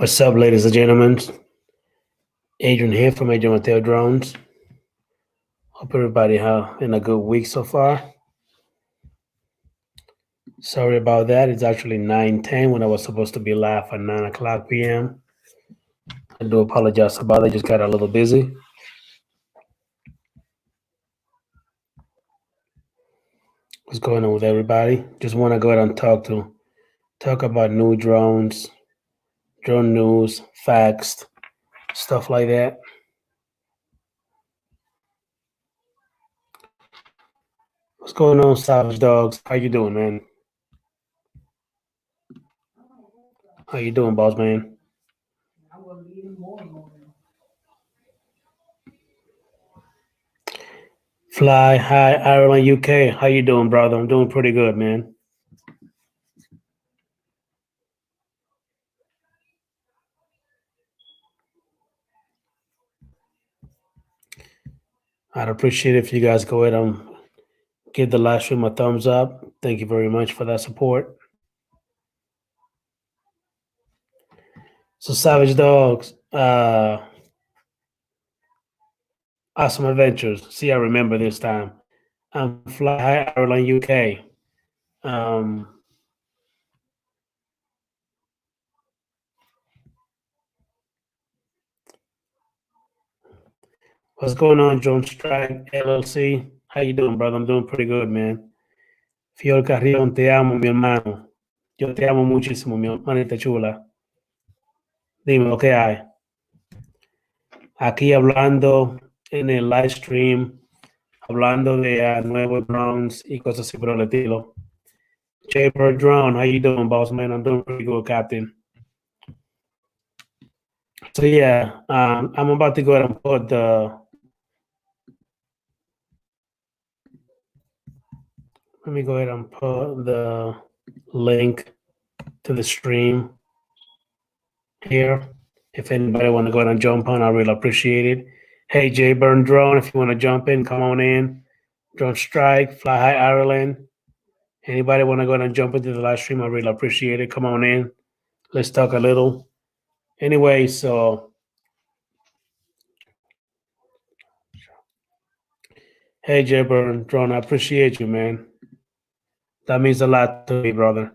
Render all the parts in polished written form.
What's up, ladies and gentlemen? Adrian here from Adrian Mateo Drones. Hope everybody in a good week so far. Sorry about that. It's actually 9:10 when I was supposed to be live at 9 o'clock p.m. I do apologize about that. I just got a little busy. What's going on with everybody? Just want to go ahead and talk about new drones, drone news, facts, stuff like that. What's going on, Savage Dogs? How you doing, man? How you doing, boss man? Fly High Ireland, UK. How you doing, brother? I'm doing pretty good, man. I'd appreciate it if you guys go ahead and give the live stream a thumbs up. Thank you very much for that support. So Savage Dogs, Awesome Adventures. See, I remember this time. Fly High Ireland, UK. What's going on, John Strike, LLC? How you doing, brother? I'm doing pretty good, man. Fiol Carrión, te amo, mi hermano. Yo te amo muchísimo, mi hermanita chula. Dime lo que hay. Aquí hablando en el live stream, hablando de nuevos drones y cosas así por el estilo. Jaybird Drone, how you doing, boss man? I'm doing pretty good, Captain. So yeah, I'm about to go ahead and put let me go ahead and put the link to the stream here. If anybody want to go ahead and jump on, I really appreciate it. Hey, Jaybird Drone, if you want to jump in, come on in. Drone Strike, Fly High Ireland. Anybody want to go ahead and jump into the live stream? I really appreciate it. Come on in. Let's talk a little. Anyway, so hey, Jaybird Drone, I appreciate you, man. That means a lot to me, brother.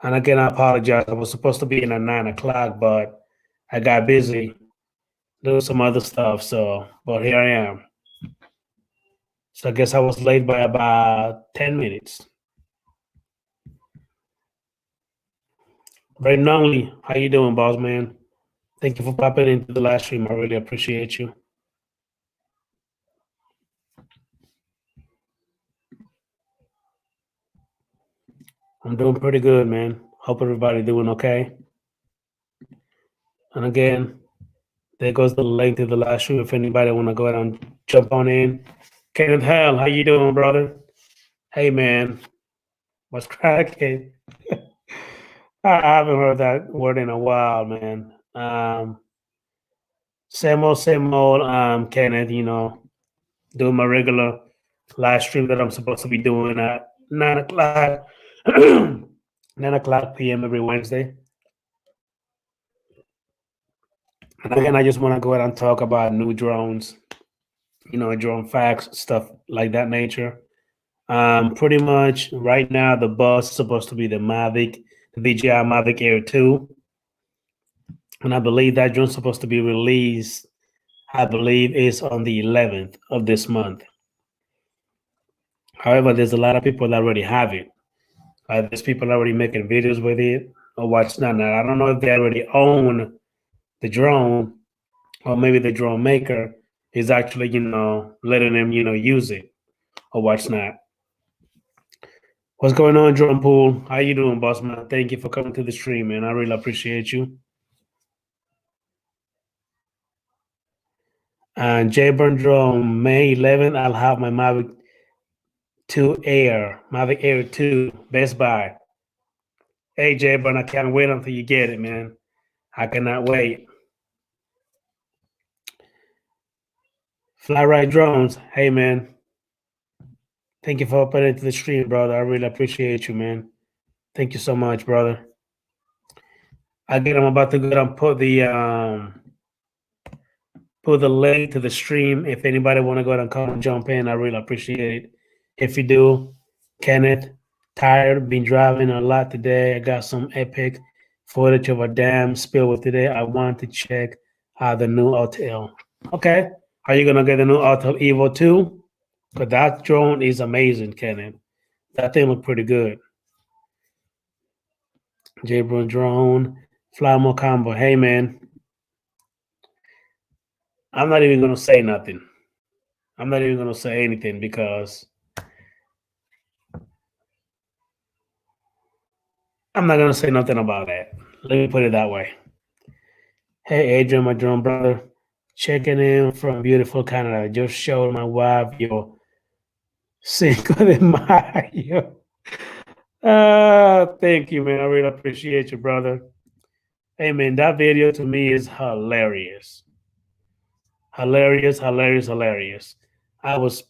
And again, I apologize. I was supposed to be in at 9 o'clock, but I got busy doing some other stuff. But here I am. So I guess I was late by about 10 minutes. Very Nunley, how you doing, boss man? Thank you for popping into the live stream. I really appreciate you. I'm doing pretty good, man. Hope everybody doing okay. And again, there goes the link to the live stream. If anybody want to go ahead and jump on in. Kenneth Hell, how you doing, brother? Hey, man. What's cracking? I haven't heard that word in a while, man. Same old, Kenneth, doing my regular live stream that I'm supposed to be doing at 9 o'clock, 9 o'clock p.m. every Wednesday. And again, I just want to go ahead and talk about new drones, drone facts, stuff like that nature. Pretty much right now, the buzz is supposed to be the Mavic, the DJI Mavic Air 2. And I believe that drone's supposed to be released, I believe, is on the 11th of this month. However, there's a lot of people that already have it. There's people already making videos with it or what's not. Now, I don't know if they already own the drone, or maybe the drone maker is actually, letting them, use it or what's not. What's going on, Drone Pool? How you doing, boss man? Thank you for coming to the stream, man. I really appreciate you. And Jaybird Drone, May 11th, I'll have my Mavic 2 Air, Mavic Air 2, Best Buy. Hey, Jaybird, I can't wait until you get it, man. I cannot wait. Fly Right Drones, hey, man. Thank you for opening to the stream, brother. I really appreciate you, man. Thank you so much, brother. Again, I'm about to go and put the link to the stream. If anybody want to go ahead and come and jump in, I really appreciate it. If you do, Kenneth, tired, been driving a lot today. I got some epic footage of a dam spill with today. I want to check the new Autel. Okay, are you gonna get the new Autel Evo 2? Because that drone is amazing, Kenneth. That thing look pretty good. Jabrun drone, Flymo combo. Hey man, I'm not even gonna say nothing. I'm not even gonna say anything because I'm not gonna say nothing about that. Let me put it that way. Hey Adrian, my drone brother, checking in from beautiful Canada. Just showed my wife your Cinco de Mayo. Thank you, man. I really appreciate you, brother. Hey man, that video to me is hilarious. Hilarious, hilarious, hilarious. I was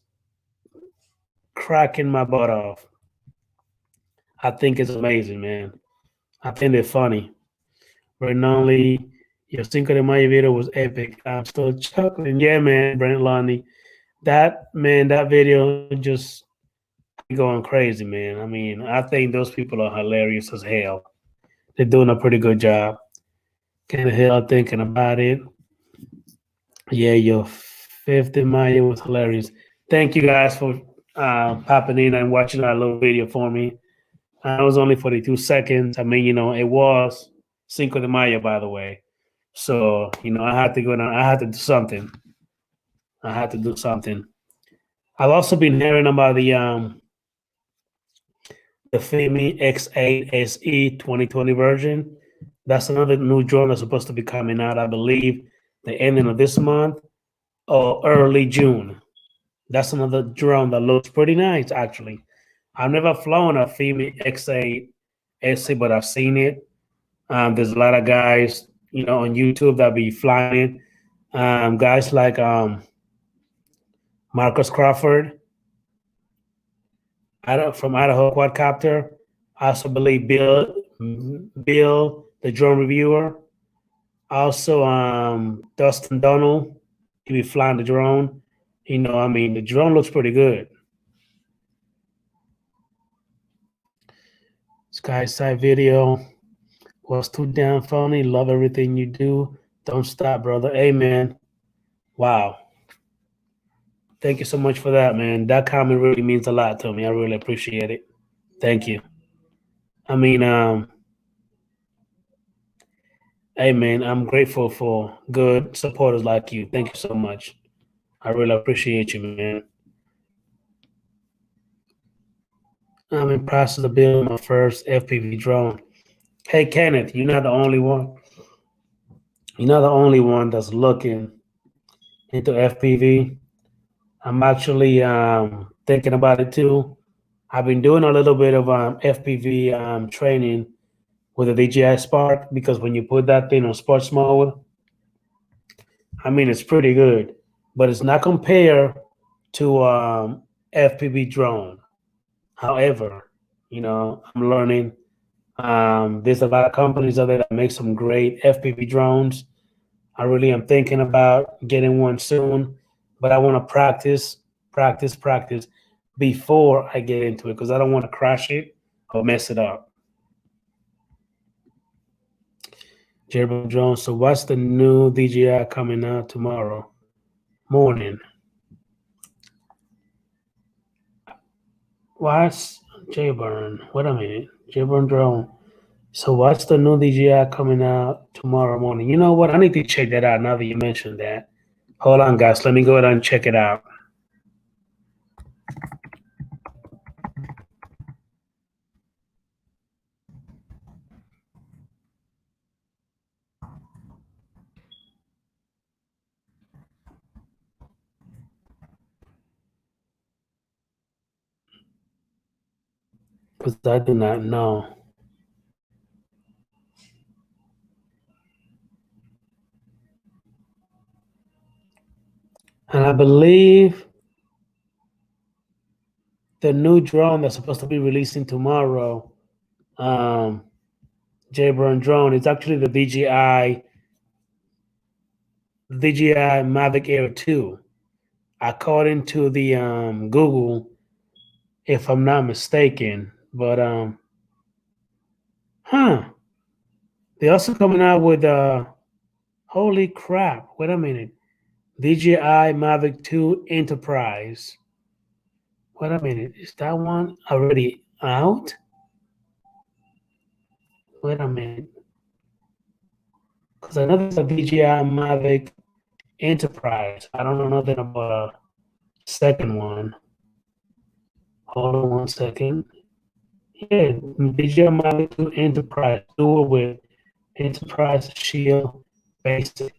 cracking my butt off. I think it's amazing, man. I think they're funny. Renali, your Cinco de Mayo video was epic. I'm still chuckling. Yeah, man, Brent Lonnie. That video just going crazy, man. I mean, I think those people are hilarious as hell. They're doing a pretty good job. Can't help thinking about it. Yeah, your 50 Mayo was hilarious. Thank you guys for popping in and watching that little video for me. It was only 42 seconds. I mean, it was Cinco de Mayo, by the way. So, I had to go down. I had to do something. I had to do something. I've also been hearing about the Fimi X8 SE 2020 version. That's another new drone that's supposed to be coming out, I believe, the ending of this month or early June. That's another drone that looks pretty nice, actually. I've never flown a Fimi X8 SE, but I've seen it. There's a lot of guys, on YouTube that be flying it. Guys like Marcus Crawford from Idaho Quadcopter. I also believe Bill, the drone reviewer. Also, Dustin Donald, he be flying the drone. The drone looks pretty good. Sky side video was too damn funny. Love everything you do. Don't stop, brother. Amen. Wow. Thank you so much for that, man. That comment really means a lot to me. I really appreciate it. Thank you. I mean, hey, man, I'm grateful for good supporters like you. Thank you so much. I really appreciate you, man. I'm in process of building my first FPV drone. Hey, Kenneth, you're not the only one. You're not the only one that's looking into FPV. I'm actually thinking about it too. I've been doing a little bit of FPV training with the DJI Spark because when you put that thing on sports mode, I mean, it's pretty good, but it's not compared to FPV drone. However, I'm learning. There's a lot of companies out there that make some great FPV drones. I really am thinking about getting one soon, but I want to practice before I get into it because I don't want to crash it or mess it up. Jeremy Jones, so what's the new DJI coming out tomorrow morning? What's Jayburn? Wait a minute. Jayburn drone. So what's the new DJI coming out tomorrow morning? You know what? I need to check that out now that you mentioned that. Hold on, guys. Let me go ahead and check it out. Because I do not know. And I believe the new drone that's supposed to be releasing tomorrow, Jabron drone. It's actually the DJI Mavic Air 2. According to the Google, if I'm not mistaken. But huh? They also coming out with holy crap! Wait a minute. DJI Mavic 2 Enterprise. Wait a minute. Is that one already out? Wait a minute. Because I know there's a DJI Mavic Enterprise. I don't know nothing about a second one. Hold on one second. Yeah, DJI Mavic 2 Enterprise. Dual with Enterprise Shield Basic.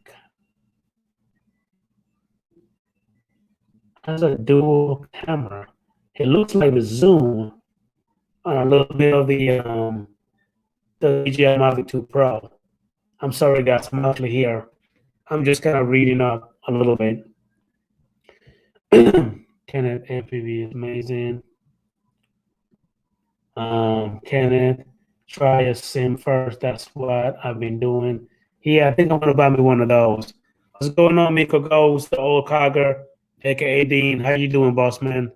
Has a dual camera. It looks like the zoom on a little bit of the DJI Mavic 2 Pro. I'm sorry, guys. I'm actually here. I'm just kind of reading up a little bit. Kenneth FPV is amazing. Kenneth, try a sim first. That's what I've been doing. Yeah, I think I'm gonna buy me one of those. What's going on, Miko Ghost, the old cogger, aka Dean? How you doing, boss man?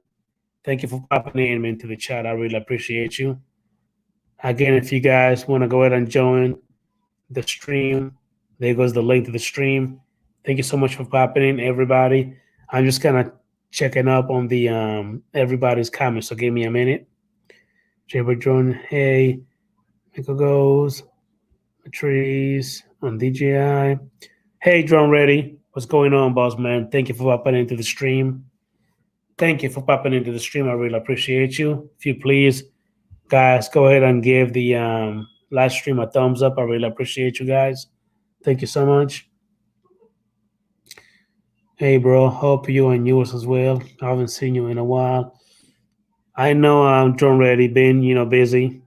Thank you for popping in into the chat. I really appreciate you. Again, if you guys want to go ahead and join the stream, there goes the link to the stream. Thank you so much for popping in, everybody. I'm just kind of checking up on the everybody's comments, so give me a minute. Jaber Drone, hey, Michael goes, trees on DJI. Hey, Drone Ready, what's going on, boss man? Thank you for popping into the stream. Thank you for popping into the stream. I really appreciate you. If you please, guys, go ahead and give the live stream a thumbs up. I really appreciate you guys. Thank you so much. Hey, bro. Hope you and yours as well. I haven't seen you in a while. I know I'm Drone Ready, been busy.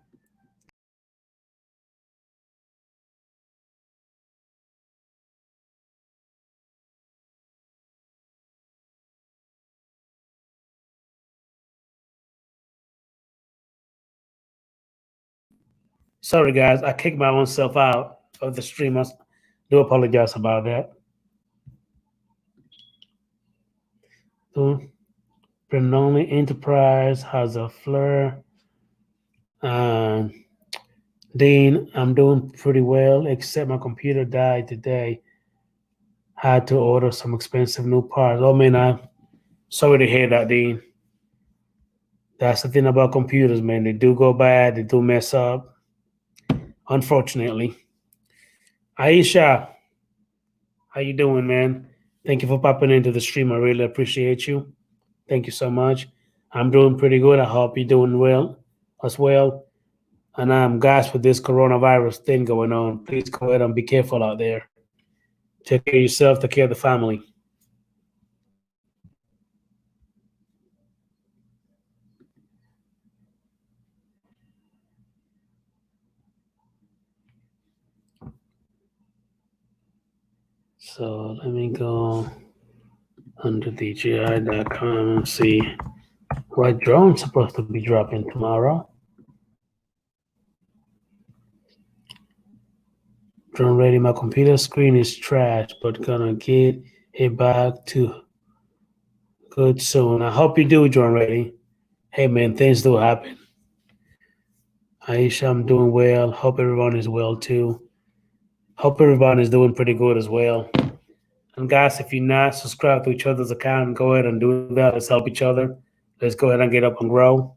Sorry, guys. I kicked my own self out of the stream. I do apologize about that. Predominantly Enterprise has a flare. Dean, I'm doing pretty well, except my computer died today. Had to order some expensive new parts. Oh man, I'm sorry to hear that, Dean. That's the thing about computers, man. They do go bad. They do mess up. Unfortunately. Aisha, how you doing, man? Thank you for popping into the stream. I really appreciate you. Thank you so much. I'm doing pretty good. I hope you're doing well as well. And guys, with this coronavirus thing going on, please go ahead and be careful out there. Take care of yourself, take care of the family. So let me go under DJI.com and see what drone's supposed to be dropping tomorrow. Drone ready. My computer screen is trash, but gonna get it back to good soon. I hope you do, Drone ready. Hey man, things do happen. Aisha, I'm doing well. Hope everyone is well too. Hope everyone is doing pretty good as well. And guys, if you're not subscribed to each other's account, go ahead and do that. Let's help each other. Let's go ahead and get up and grow.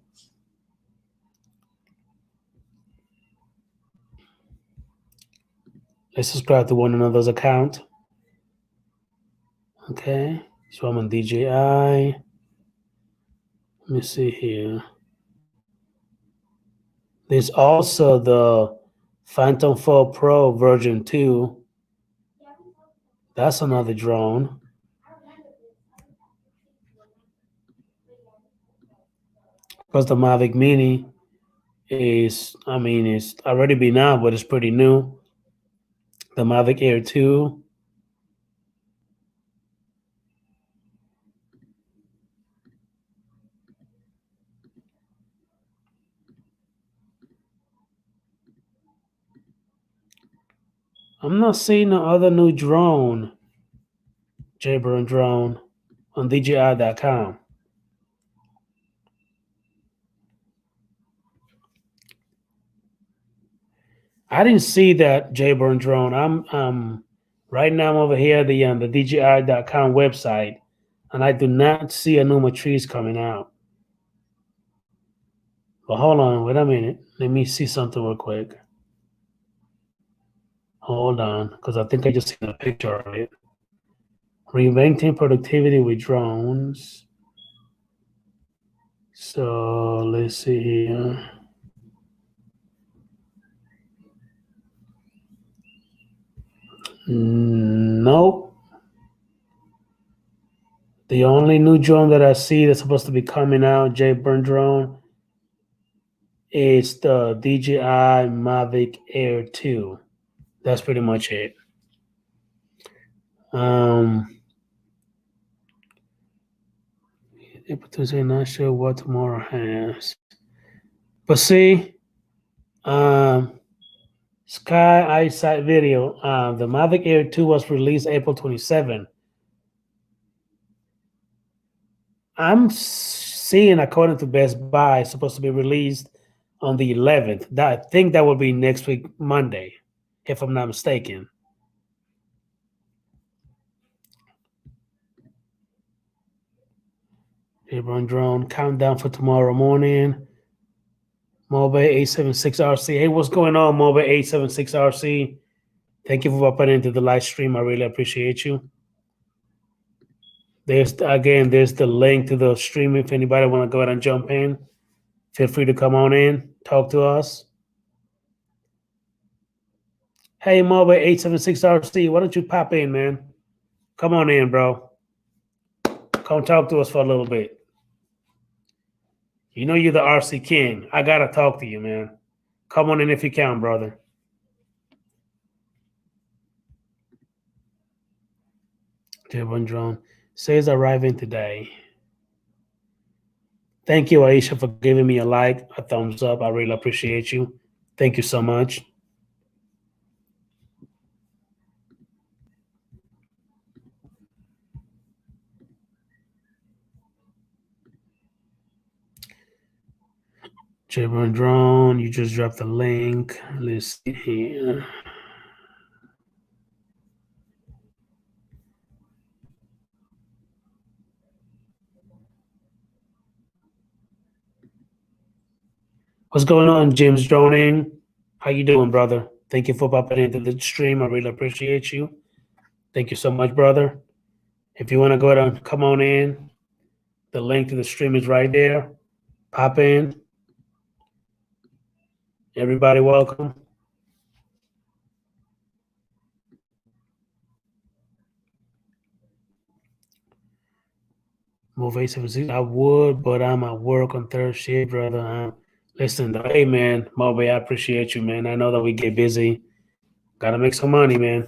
Let's subscribe to one another's account. Okay, so I'm on DJI. Let me see here. There's also the Phantom 4 Pro version 2. That's another drone. Because the Mavic Mini it's already been out, but it's pretty new. The Mavic Air 2. I'm not seeing no other new drone, Jayburn drone, on DJI.com. I didn't see that Jayburn drone. I'm right now I'm over here at the DJI.com website, and I do not see a new Matrice coming out. But hold on, wait a minute. Let me see something real quick. Hold on, because I think I just seen a picture of it. Reinventing productivity with drones. So let's see here. Nope. The only new drone that I see that's supposed to be coming out, Jayburn drone, is the DJI Mavic Air 2. That's pretty much it. April Tuesday, not sure what tomorrow has. But see, Sky Eyesight Video, the Mavic Air 2 was released April 27. I'm seeing, according to Best Buy, it's supposed to be released on the 11th. I think that will be next week, Monday, if I'm not mistaken. Airborne drone countdown for tomorrow morning. Mobile 876RC. Hey, what's going on, Mobile 876RC? Thank you for popping into the live stream. I really appreciate you. There's the link to the stream. If anybody want to go ahead and jump in, feel free to come on in, talk to us. Hey, Mobile 876RC, why don't you pop in, man? Come on in, bro. Come talk to us for a little bit. You know you're the RC king. I gotta talk to you, man. Come on in if you can, brother. J1 drone says arriving today. Thank you, Aisha, for giving me a like, a thumbs up. I really appreciate you. Thank you so much. J1 drone, you just dropped the link. Let's see here. What's going on, James Droning? How you doing, brother? Thank you for popping into the stream. I really appreciate you. Thank you so much, brother. If you want to go ahead and come on in, the link to the stream is right there. Pop in. Everybody welcome. Move 876. I would, but I'm at work on third shift, brother. Listen, hey, man, Moby, I appreciate you, man. I know that we get busy. Got to make some money, man.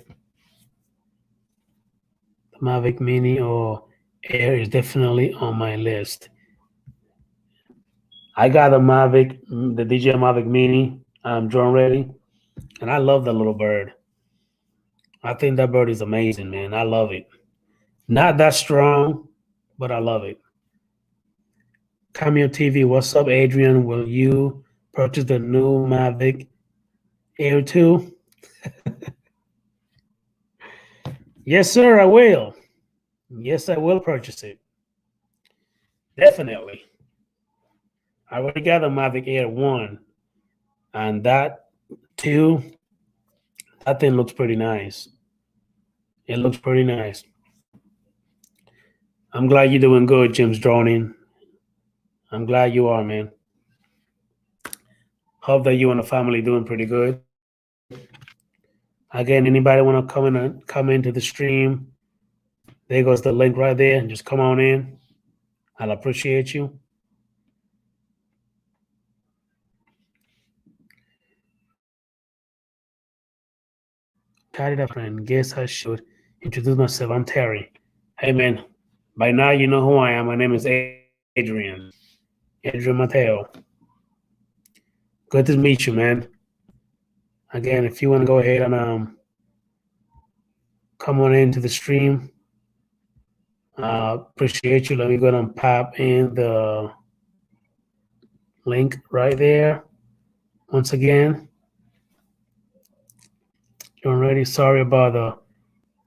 The Mavic Mini or Air is definitely on my list. I got the Mavic, the DJI Mavic Mini, drone ready, and I love that little bird. I think that bird is amazing, man. I love it. Not that strong, but I love it. Cameo TV, what's up, Adrian? Will you purchase the new Mavic Air 2? Yes, sir, I will. Yes, I will purchase it. Definitely. I already got a Mavic Air 1, and that 2, that thing looks pretty nice. It looks pretty nice. I'm glad you're doing good, Jim's Droning. I'm glad you are, man. Hope that you and the family doing pretty good. Again, anybody want to come into the stream? There goes the link right there. Just come on in. I'll appreciate you. Carried a friend. Guess I should introduce myself. I'm Terry. Hey, man. By now, you know who I am. My name is Adrian. Adrian Mateo. Good to meet you, man. Again, if you want to go ahead and come on into the stream. Appreciate you. Let me go ahead and pop in the link right there. Once again, you're already sorry about the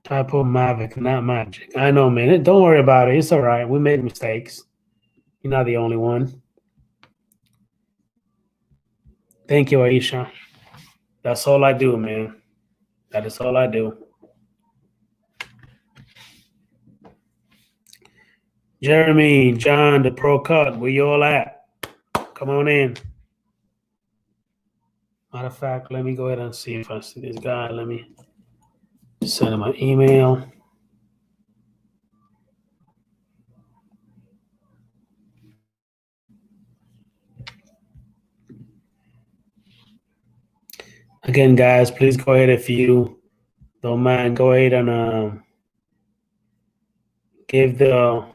typo. Mavic, not Magic. I know, man. Don't worry about it. It's all right. We made mistakes. You're not the only one. Thank you, Aisha. That's all I do, man. That is all I do. Jeremy, John, the Pro Cut, where you all at? Come on in. Matter of fact, let me go ahead and see if I see this guy. Let me send him an email. Again, guys, please go ahead if you don't mind. Go ahead and give the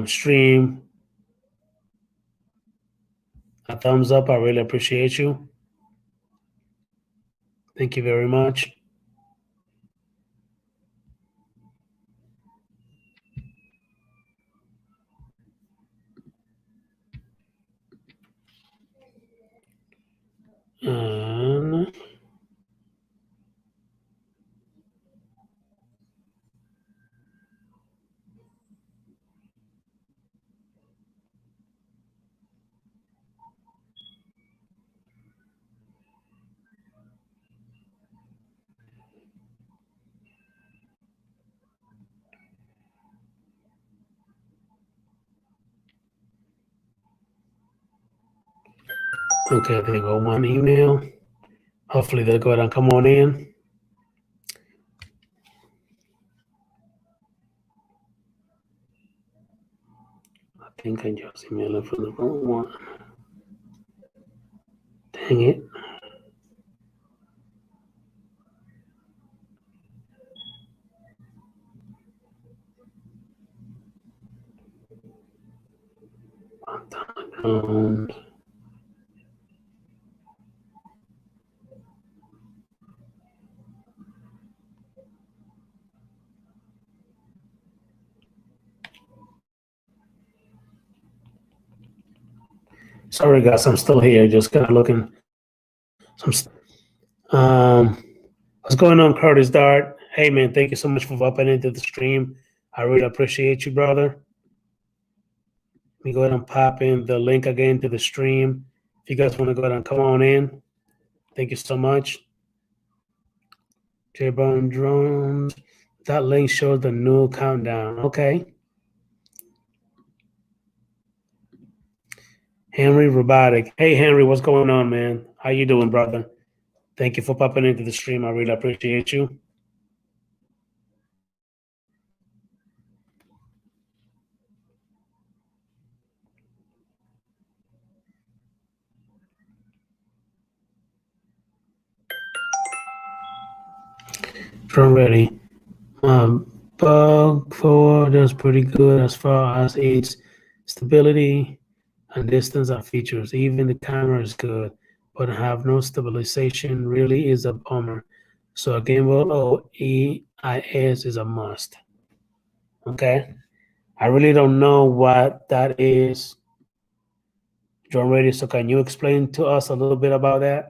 stream a thumbs up. I really appreciate you. Thank you very much. And okay, there you go. One email. Hopefully they'll go ahead and come on in. I think I just emailed it from the wrong one. Dang it. Sorry, guys, I'm still here. Just kind of looking. What's going on, Curtis Dart? Hey, man, thank you so much for popping into the stream. I really appreciate you, brother. Let me go ahead and pop in the link again to the stream. If you guys want to go ahead and come on in, thank you so much. J-Bone Drones. That link shows the new countdown. Okay. Henry Robotic. Hey, Henry, what's going on, man? How you doing, brother? Thank you for popping into the stream. I really appreciate you. Drone ready. Bug forward is pretty good as far as its stability and distance are features. Even the camera is good, but have no stabilization really is a bummer. So a gimbal or EIS is a must. Okay. I really don't know what that is. Drone ready. So can you explain to us a little bit about that?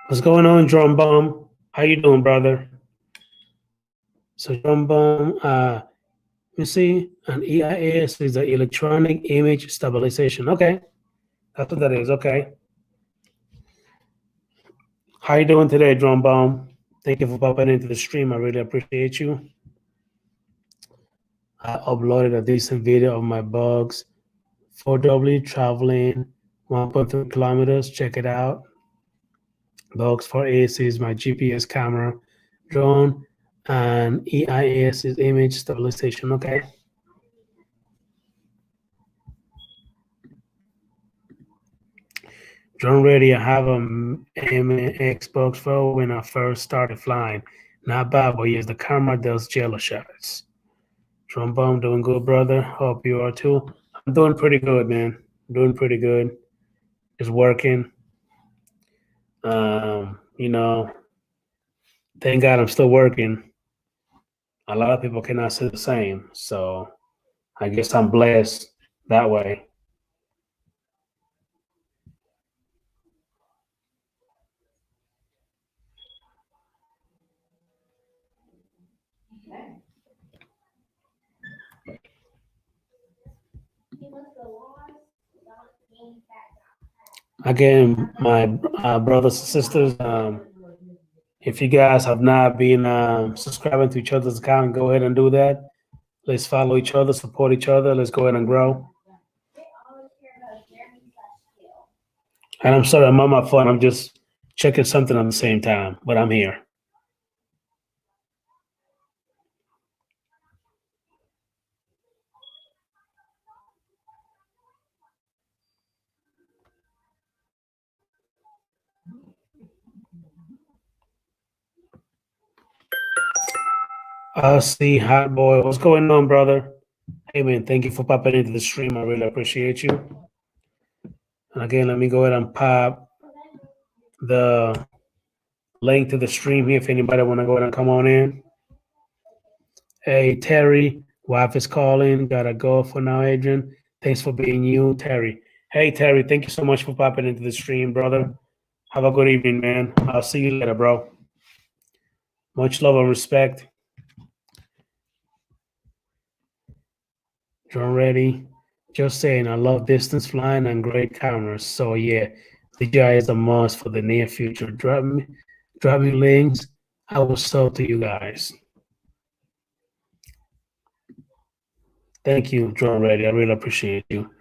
What's going on, Drum Bomb? How you doing, brother? So Drum Bomb, you see, an EIS is the electronic image stabilization. Okay, that's what that is. Okay. How you doing today, Drum Bomb? Thank you for popping into the stream. I really appreciate you. I uploaded a decent video of my bugs. 4W traveling 1.3 kilometers. Check it out. Bugs for ACE is my GPS camera drone, and EIS is image stabilization. Okay. Drone ready. I have a Xbox 4 when I first started flying. Not bad, but yes, the camera does jello shots. Drone bomb doing good, brother. Hope you are too. I'm doing pretty good, man. Doing pretty good. It's working. You know, thank God I'm still working. A lot of people cannot say the same. So I guess I'm blessed that way. Again, my brothers and sisters, if you guys have not been subscribing to each other's account, go ahead and do that. Let's follow each other, support each other. Let's go ahead and grow. And I'm sorry, I'm on my phone. I'm just checking something at the same time, but I'm here. See, hot boy, what's going on, brother? Hey, man, thank you for popping into the stream. I really appreciate you. And again, let me go ahead and pop the link to the stream here if anybody want to go ahead and come on in. Hey, Terry, wife is calling. Gotta go for now, Adrian. Thanks for being you, Terry. Hey, Terry, thank you so much for popping into the stream, brother. Have a good evening, man. I'll see you later, bro. Much love and respect. Drone ready. Just saying, I love distance flying and great cameras. So yeah, DJI is a must for the near future. Drop me links. I will sell to you guys. Thank you, Drone Ready. I really appreciate you.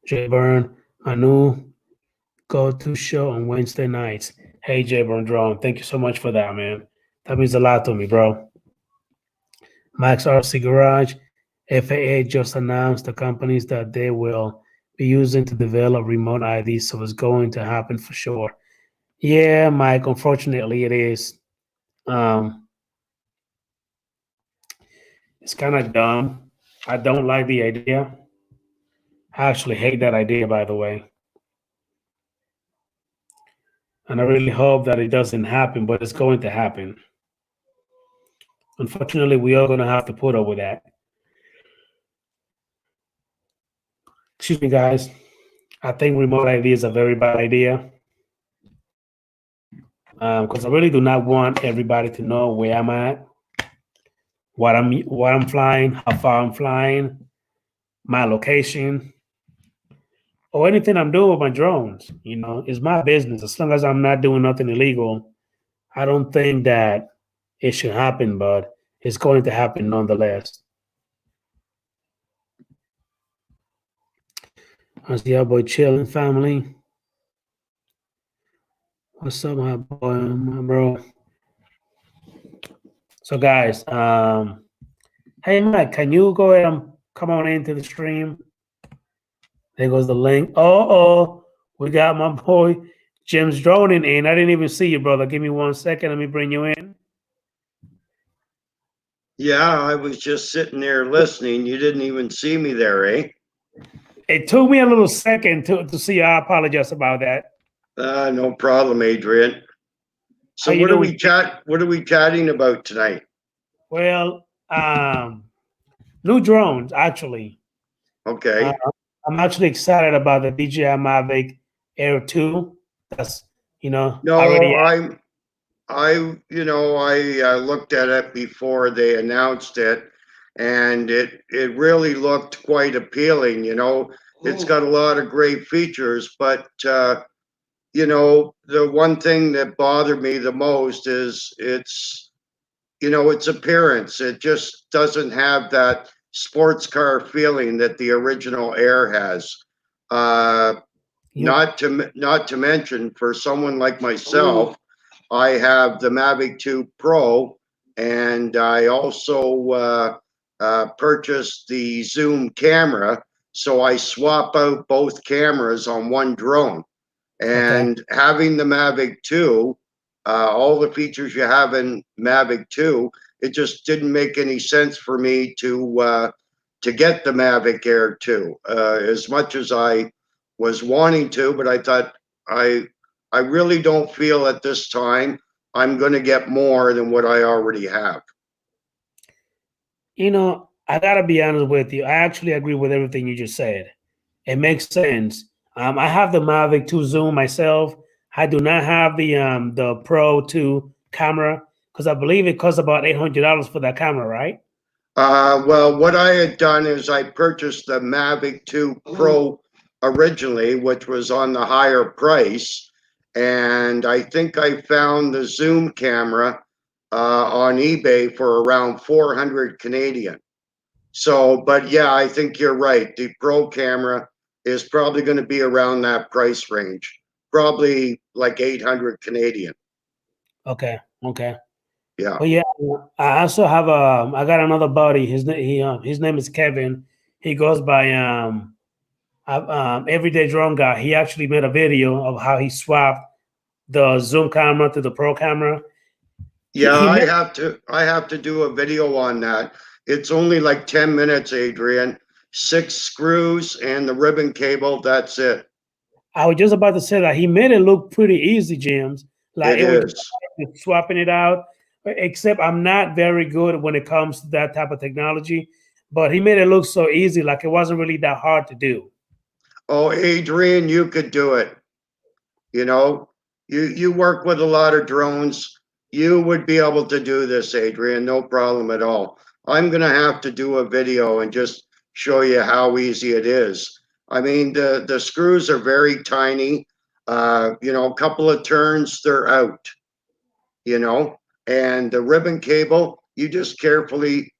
Jay Burn, my new go-to show on Wednesday nights. Hey, Jay Burn Drone, thank you so much for that, man. That means a lot to me, bro. Max RC Garage, FAA just announced the companies that they will be using to develop remote IDs, so it's going to happen for sure. Yeah, Mike, unfortunately it is. It's kind of dumb. I don't like the idea. I actually hate that idea, by the way. And I really hope that it doesn't happen, but it's going to happen. Unfortunately, we are going to have to put up with that. Excuse me, guys. I think remote ID is a very bad idea because I really do not want everybody to know where I'm at, what I'm flying, how far I'm flying, my location, or anything I'm doing with my drones. You know, it's my business. As long as I'm not doing nothing illegal, I don't think that it should happen, but it's going to happen nonetheless. I see our boy chilling family. What's up, my boy, my bro? So, guys, hey, Mike, can you go ahead and come on into the stream? There goes the link. Oh, we got my boy Jim's droning in. I didn't even see you, brother. Give me 1 second. Let me bring you in. Yeah, I was just sitting there listening. You didn't even see me there, eh? It took me a little second to see you. I apologize about that. No problem, Adrian. So How you doing? What are we chatting about tonight? Well, new drones, actually. Okay. I'm actually excited about the DJI Mavic Air 2. That's, No, already. I looked at it before they announced it, and it really looked quite appealing. It's got a lot of great features, but the one thing that bothered me the most is its appearance. It just doesn't have that sports car feeling that the original Air has. You, Not to mention, for someone like myself, I have the Mavic 2 Pro, and I also purchased the Zoom camera, so I swap out both cameras on one drone. okay. And having the Mavic 2, all the features you have in Mavic 2, it just didn't make any sense for me to get the Mavic Air 2, as much as I was wanting to, but I thought I really don't feel at this time I'm going to get more than what I already have. You know, I gotta be honest with you. I actually agree with everything you just said. It makes sense. I have the Mavic 2 Zoom myself. I do not have the Pro 2 camera because I believe it costs about $800 for that camera, right? Well, what I had done is I purchased the Mavic 2 Pro originally, which was on the higher price. And I think I found the Zoom camera on eBay for around 400 Canadian. So, but yeah, I think you're right. The Pro camera is probably going to be around that price range, probably like 800 Canadian. Okay, okay. Yeah. But yeah, I also have I got another buddy. His name is Kevin. He goes by Everyday Drone Guy. He actually made a video of how he swapped the Zoom camera to the Pro camera. Yeah, He made, I have to do a video on that. It's only like 10 minutes, Adrian. 6 screws and the ribbon cable, that's it. I was just about to say that he made it look pretty easy, James. Like It it was is. just swapping it out. Except I'm not very good when it comes to that type of technology. But he made it look so easy, like it wasn't really that hard to do. Oh, Adrian, you could do it. You know, you work with a lot of drones. You would be able to do this, Adrian, no problem at all. I'm gonna have to do a video and just show you how easy it is. I mean, the screws are very tiny. You know, a couple of turns, they're out, you know, and the ribbon cable, you just carefully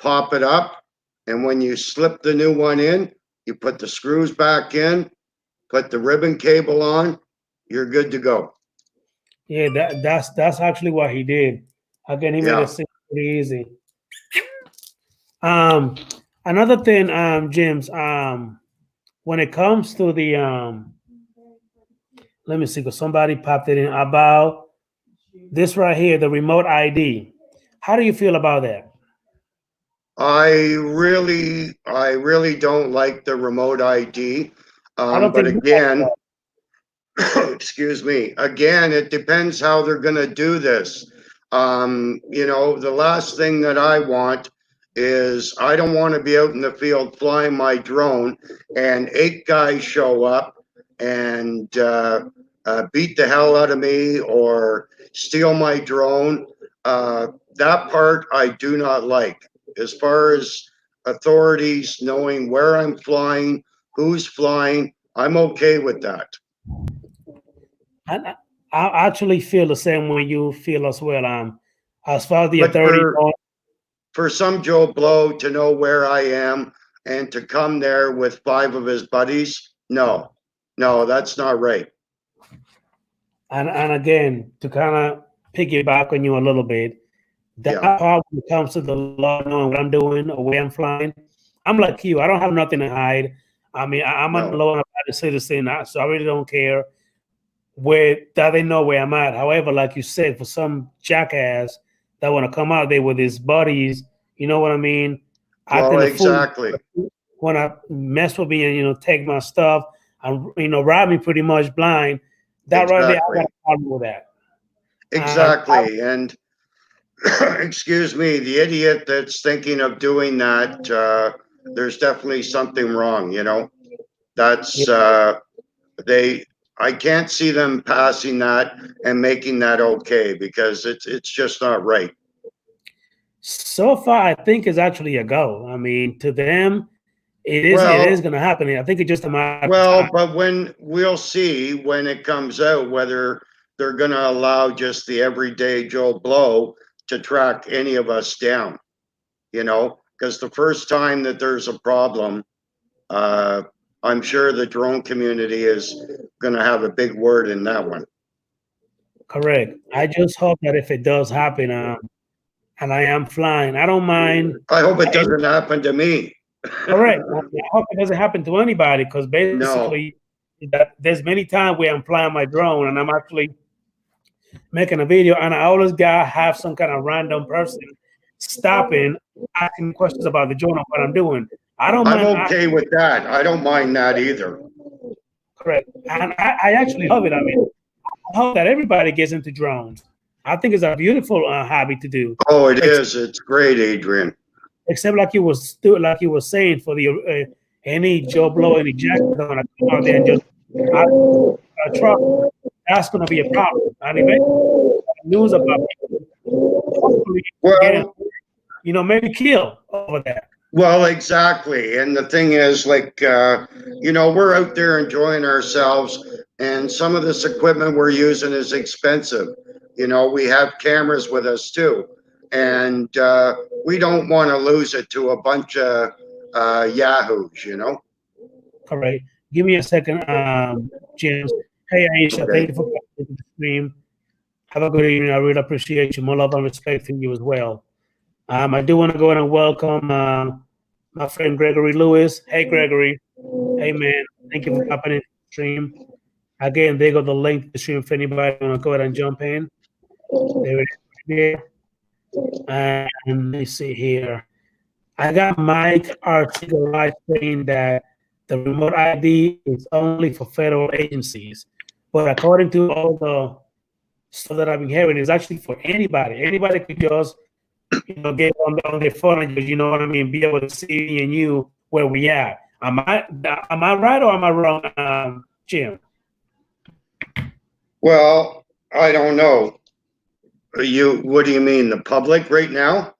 pop it up. And when you slip the new one in, you put the screws back in, put the ribbon cable on, you're good to go. Yeah, that's actually what he did. Again, he made it Yeah. seem pretty easy. Um, Another thing, James, when it comes to the let me see, because somebody popped it in about this right here, the remote ID. How do you feel about that? I really don't like the remote ID. I don't But think you like again, that. excuse me, again, it depends how they're going to do this. You know, the last thing that I want is I don't want to be out in the field flying my drone and 8 guys show up and beat the hell out of me or steal my drone. That part I do not like. As far as authorities knowing where I'm flying, who's flying, I'm okay with that. I actually feel the same way you feel as well. As far as the But authority going, for some Joe Blow to know where I am and to come there with 5 of his buddies, no, no, that's not right. and again, to kind of piggyback on you a little bit, that Yeah, part when it comes to the law, knowing what I'm doing or where I'm flying, I'm like you. I don't have nothing to hide. I mean, I'm a no. law-abiding citizen, so I really don't care where that they know where I'm at. However, like you said, for some jackass that want to come out there with his buddies, you know what I mean, Well, acting a fool, exactly, want to mess with me and take my stuff and rob me pretty much blind. That right there, I got exactly, a problem with that. exactly. And excuse me, the idiot that's thinking of doing that, there's definitely something wrong, you know? That's, they, I can't see them passing that and making that okay because it's just not right. So far, I think it's actually a go. I mean, to them, it is Well, going to happen. I think it's just a matter of Well, time. but when we'll see when it comes out whether they're going to allow just the everyday Joe Blow to track any of us down. You know, because the first time that there's a problem, I'm sure the drone community is going to have a big word in that one. Correct. I just hope that if it does happen, and I am flying, I don't mind. I hope it doesn't happen to me. Correct. I hope it doesn't happen to anybody, because No. basically, there's many times where I'm flying my drone and I'm actually making a video, and I always got have some kind of random person stopping, asking questions about the drone and what I'm doing. I don't I'm mind. okay with that. I don't mind that either. Correct. And I actually love it. I mean, I hope that everybody gets into drones. I think it's a beautiful hobby to do. Oh, it is. It's great, Adrian. Except like you was saying, for the any Joe Blow, any Jack that want to come out there and just a truck, that's going to be a problem. And eventually, news about people, hopefully, again, Well, maybe kill over that. well, exactly. And the thing is, like, we're out there enjoying ourselves, and some of this equipment we're using is expensive. We have cameras with us too, and we don't want to lose it to a bunch of yahoos. All right. Give me a second, James. Hey, Aisha, Okay. thank you for coming to the stream. Have a good evening. I really appreciate you. More love and respect to you as well. I do want to go ahead and welcome my friend Gregory Lewis. Hey, Gregory. Hey, man. Thank you for popping in the stream. Again, there go the link to the stream if anybody want to go ahead and jump in. There it is. And let me see here. I got Mike Articulate saying that the remote ID is only for federal agencies. But according to all the stuff that I've been hearing, it's actually for anybody. Anybody could just get on their phone and just, what I mean, be able to see me and you where we at. Am I right or am I wrong, Jim? Well, I don't know. What do you mean, the public right now?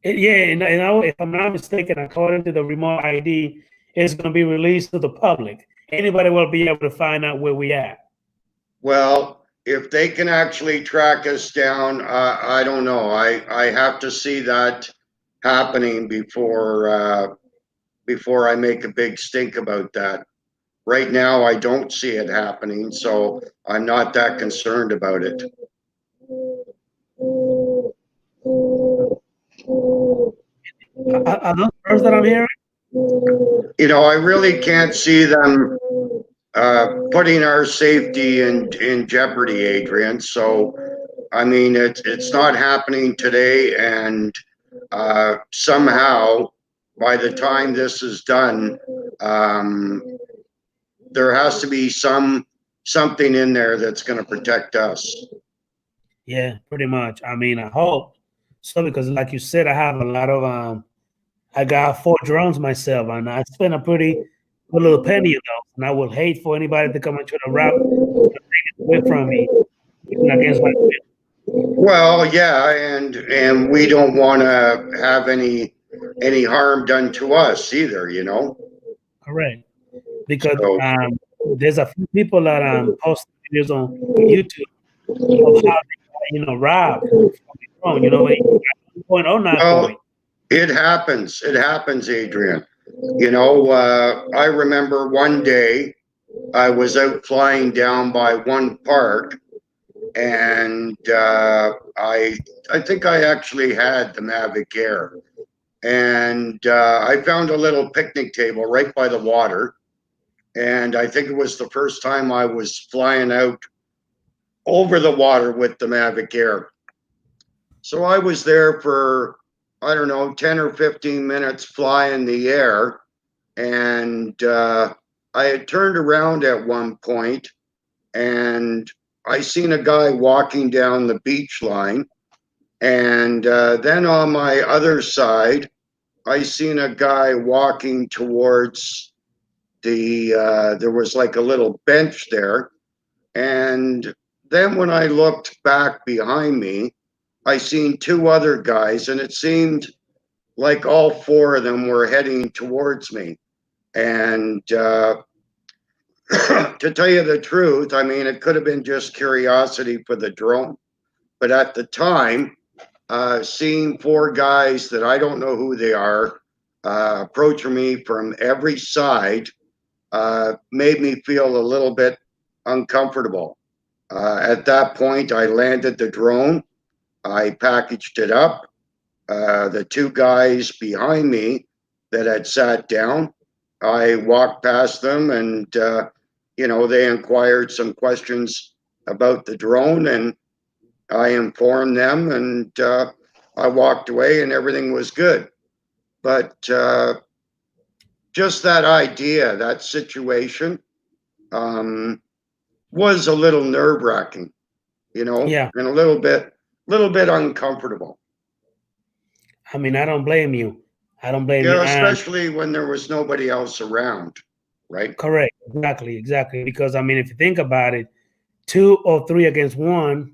Yeah, and if I'm not mistaken, according to the remote ID, it's going to be released to the public. Anybody will be able to find out where we at. Well, if they can actually track us down, I don't know. I have to see that happening before I make a big stink about that. Right now, I don't see it happening, so I'm not that concerned about it. Are those words that I'm hearing? I really can't see them putting our safety in jeopardy, Adrian. So, I mean, it's not happening today, and somehow, by the time this is done, there has to be something in there that's going to protect us. Yeah, pretty much. I mean, I hope so, because like you said, I have a lot of I got 4 drones myself, and I spend a pretty good little penny of those. And I would hate for anybody to come and try to rob and take it away from me against my will. Well, yeah, and we don't want to have any harm done to us either, Correct. Because So, there's a few people that post videos on YouTube of how they robbed from the drone. Point or not well, point. it happens. It happens, Adrian. I remember one day I was out flying down by one park, and I think I actually had the Mavic Air, and I found a little picnic table right by the water, and I think it was the first time I was flying out over the water with the Mavic Air. So I was there for, I don't know, 10 or 15 minutes flying the air, and I had turned around at one point, and I seen a guy walking down the beach line, and then on my other side, I seen a guy walking towards there was like a little bench there, and then when I looked back behind me, I seen 2 other guys, and it seemed like all 4 of them were heading towards me. And to tell you the truth, I mean, it could have been just curiosity for the drone. But at the time, seeing four guys that I don't know who they are approaching me from every side made me feel a little bit uncomfortable. At that point, I landed the drone. I packaged it up. The two guys behind me that had sat down, I walked past them and, they inquired some questions about the drone and I informed them and I walked away and everything was good. But just that idea, that situation, was a little nerve wracking, Yeah. and a little bit uncomfortable. I mean, I don't blame you. I don't blame you. Yeah, And especially when there was nobody else around, right? correct. Exactly. Exactly. Because I mean, if you think about it, 2 or 3 against one,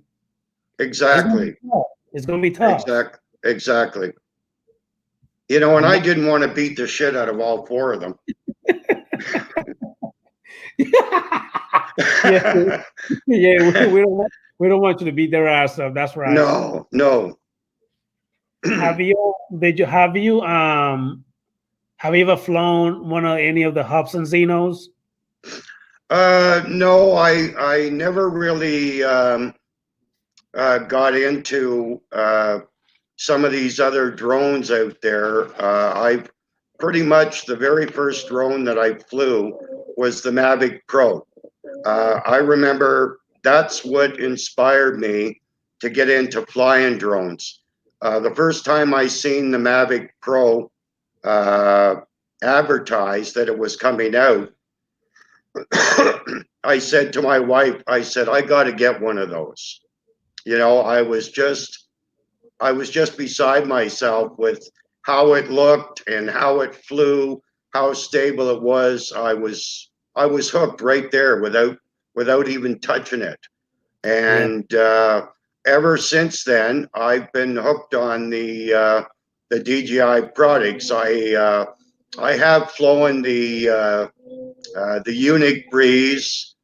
it's gonna be Exactly. tough. It's gonna be tough. Exactly. And I'm I not. didn't want to beat the shit out of all four of them. Yeah. Yeah. We don't want you to beat their ass up. That's right. No, no. Have you? Did you? Have you ever flown one of any of the Hobson Xenos? No, I never really got into some of these other drones out there. I pretty much the very first drone that I flew was the Mavic Pro. I remember that's what inspired me to get into flying drones. The first time I seen the Mavic Pro advertised that it was coming out, I said to my wife, I said, I got to get one of those. I was just beside myself with how it looked and how it flew, how stable it was. I was hooked right there without even touching it. Yeah. And ever since then, I've been hooked on the DJI products. I have flown the Unique Breeze.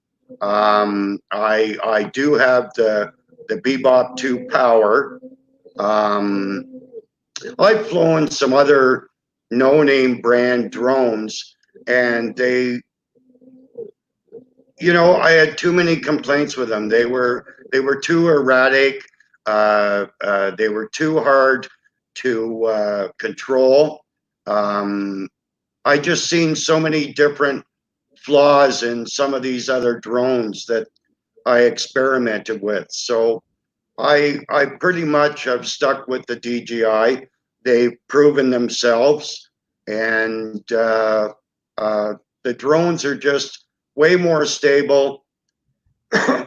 I do have the Bebop 2 Power. Um, I've flown some other no-name brand drones, and I had too many complaints with them. They were too erratic. They were too hard to control. I just seen so many different flaws in some of these other drones that I experimented with. So I pretty much have stuck with the DJI. They've proven themselves, and the drones are just way more stable.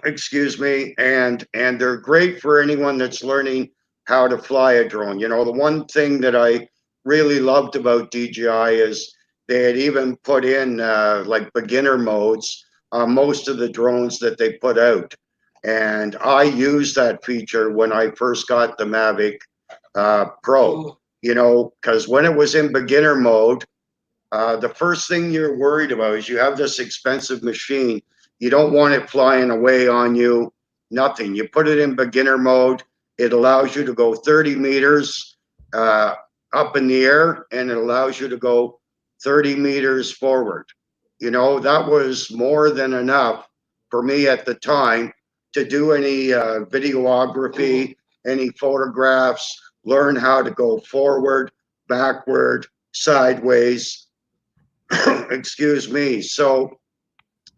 Excuse me, and they're great for anyone that's learning how to fly a drone. The one thing that I really loved about DJI is they had even put in like beginner modes on most of the drones that they put out. And I used that feature when I first got the Mavic Pro, because when it was in beginner mode, the first thing you're worried about is you have this expensive machine. You don't want it flying away on you, nothing. You put it in beginner mode, it allows you to go 30 meters up in the air, and it allows you to go 30 meters forward. That was more than enough for me at the time to do any videography, any photographs, learn how to go forward, backward, sideways. Excuse me. So,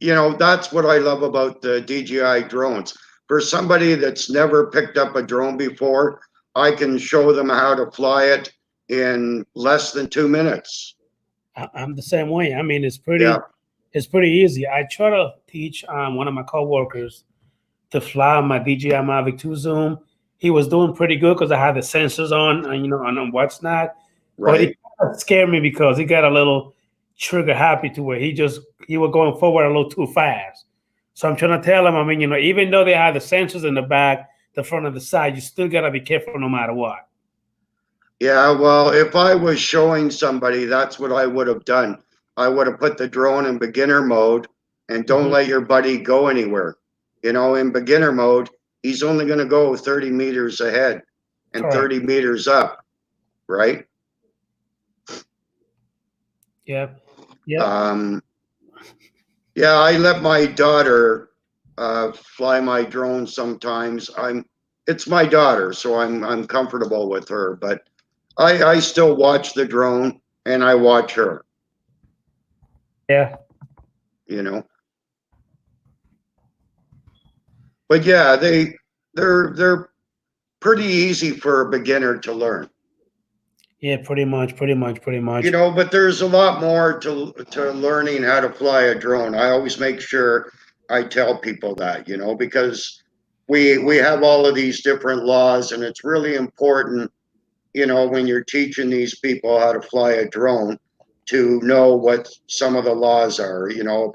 that's what I love about the DJI drones. For somebody that's never picked up a drone before, I can show them how to fly it in less than 2 minutes. I'm the same way. I mean, Yeah, it's pretty easy. I try to teach one of my coworkers to fly my DJI Mavic 2 Zoom. He was doing pretty good because I had the sensors on, on what's not. But right. it kind of scared me because he got a little trigger happy to where he was going forward a little too fast. So I'm trying to tell him, I mean, even though they have the sensors in the back, the front, and the side, you still gotta be careful no matter what. Yeah, well, if I was showing somebody, that's what I would have done. I would have put the drone in beginner mode and don't Mhm. let your buddy go anywhere. In beginner mode, he's only going to go 30 meters ahead. and Correct. 30 meters up, right? Yeah. Yeah. Yeah, I let my daughter fly my drone sometimes. It's my daughter, so I'm comfortable with her, but I still watch the drone and I watch her, Yeah. you know. But yeah, they're pretty easy for a beginner to learn. Yeah. Pretty much. Pretty much. Pretty You much. know, but there's a lot more to learning how to fly a drone. I always make sure I tell people that, you know, because we have all of these different laws, and it's really important, you know, when you're teaching these people how to fly a drone, to know what some of the laws are, you know,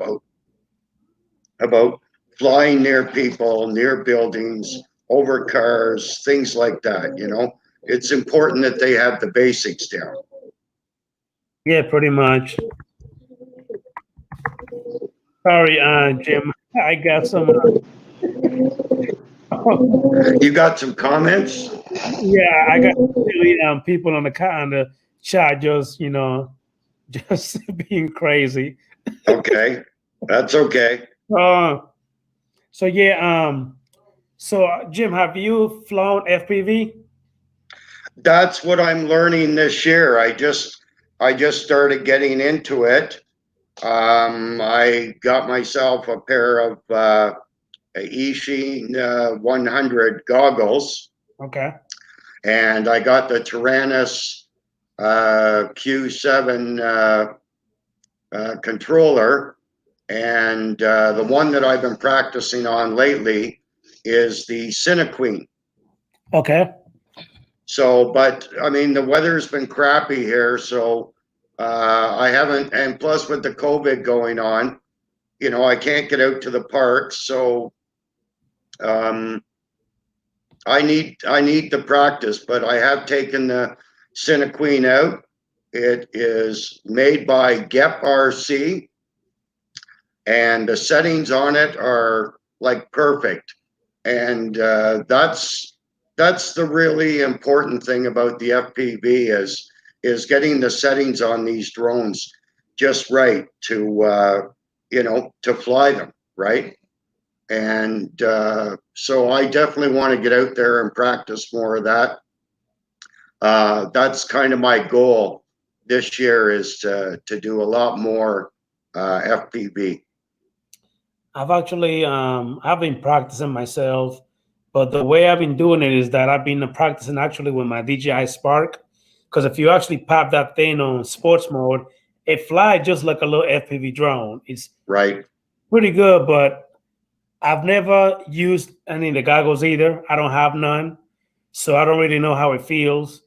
about flying near people, near buildings, over cars, things like that, you know. It's important that they have the basics down. Yeah. Pretty much. Sorry, Jim. I got some. You got some comments? Yeah, I got really, people on the chat just just being crazy. Okay, that's okay. Uh, so yeah, Jim, have you flown FPV? That's what I'm learning this year. I just started getting into it. I got myself a pair of Ishi 100 goggles, Okay. and I got the Tyrannus Q7 controller, and the one that I've been practicing on lately is the Cinequeen. Okay. So, but I mean, the weather's been crappy here, so I haven't, and plus with the COVID going on, you know, I can't get out to the parks, so um, I need to practice. But I have taken the Cinequeen out. It is made by GEP RC, and the settings on it are like perfect. And that's the really important thing about the FPV is getting the settings on these drones just right to to fly them right. And so I definitely want to get out there and practice more of that. That's kind of my goal this year, is to do a lot more FPV. I've been practicing myself, but the way I've been doing it is that I've been practicing actually with my DJI Spark, because if you actually pop that thing on sports mode, it flies just like a little FPV drone. It's Right. pretty good, but I've never used any of the goggles either. I don't have none, so I don't really know how it feels.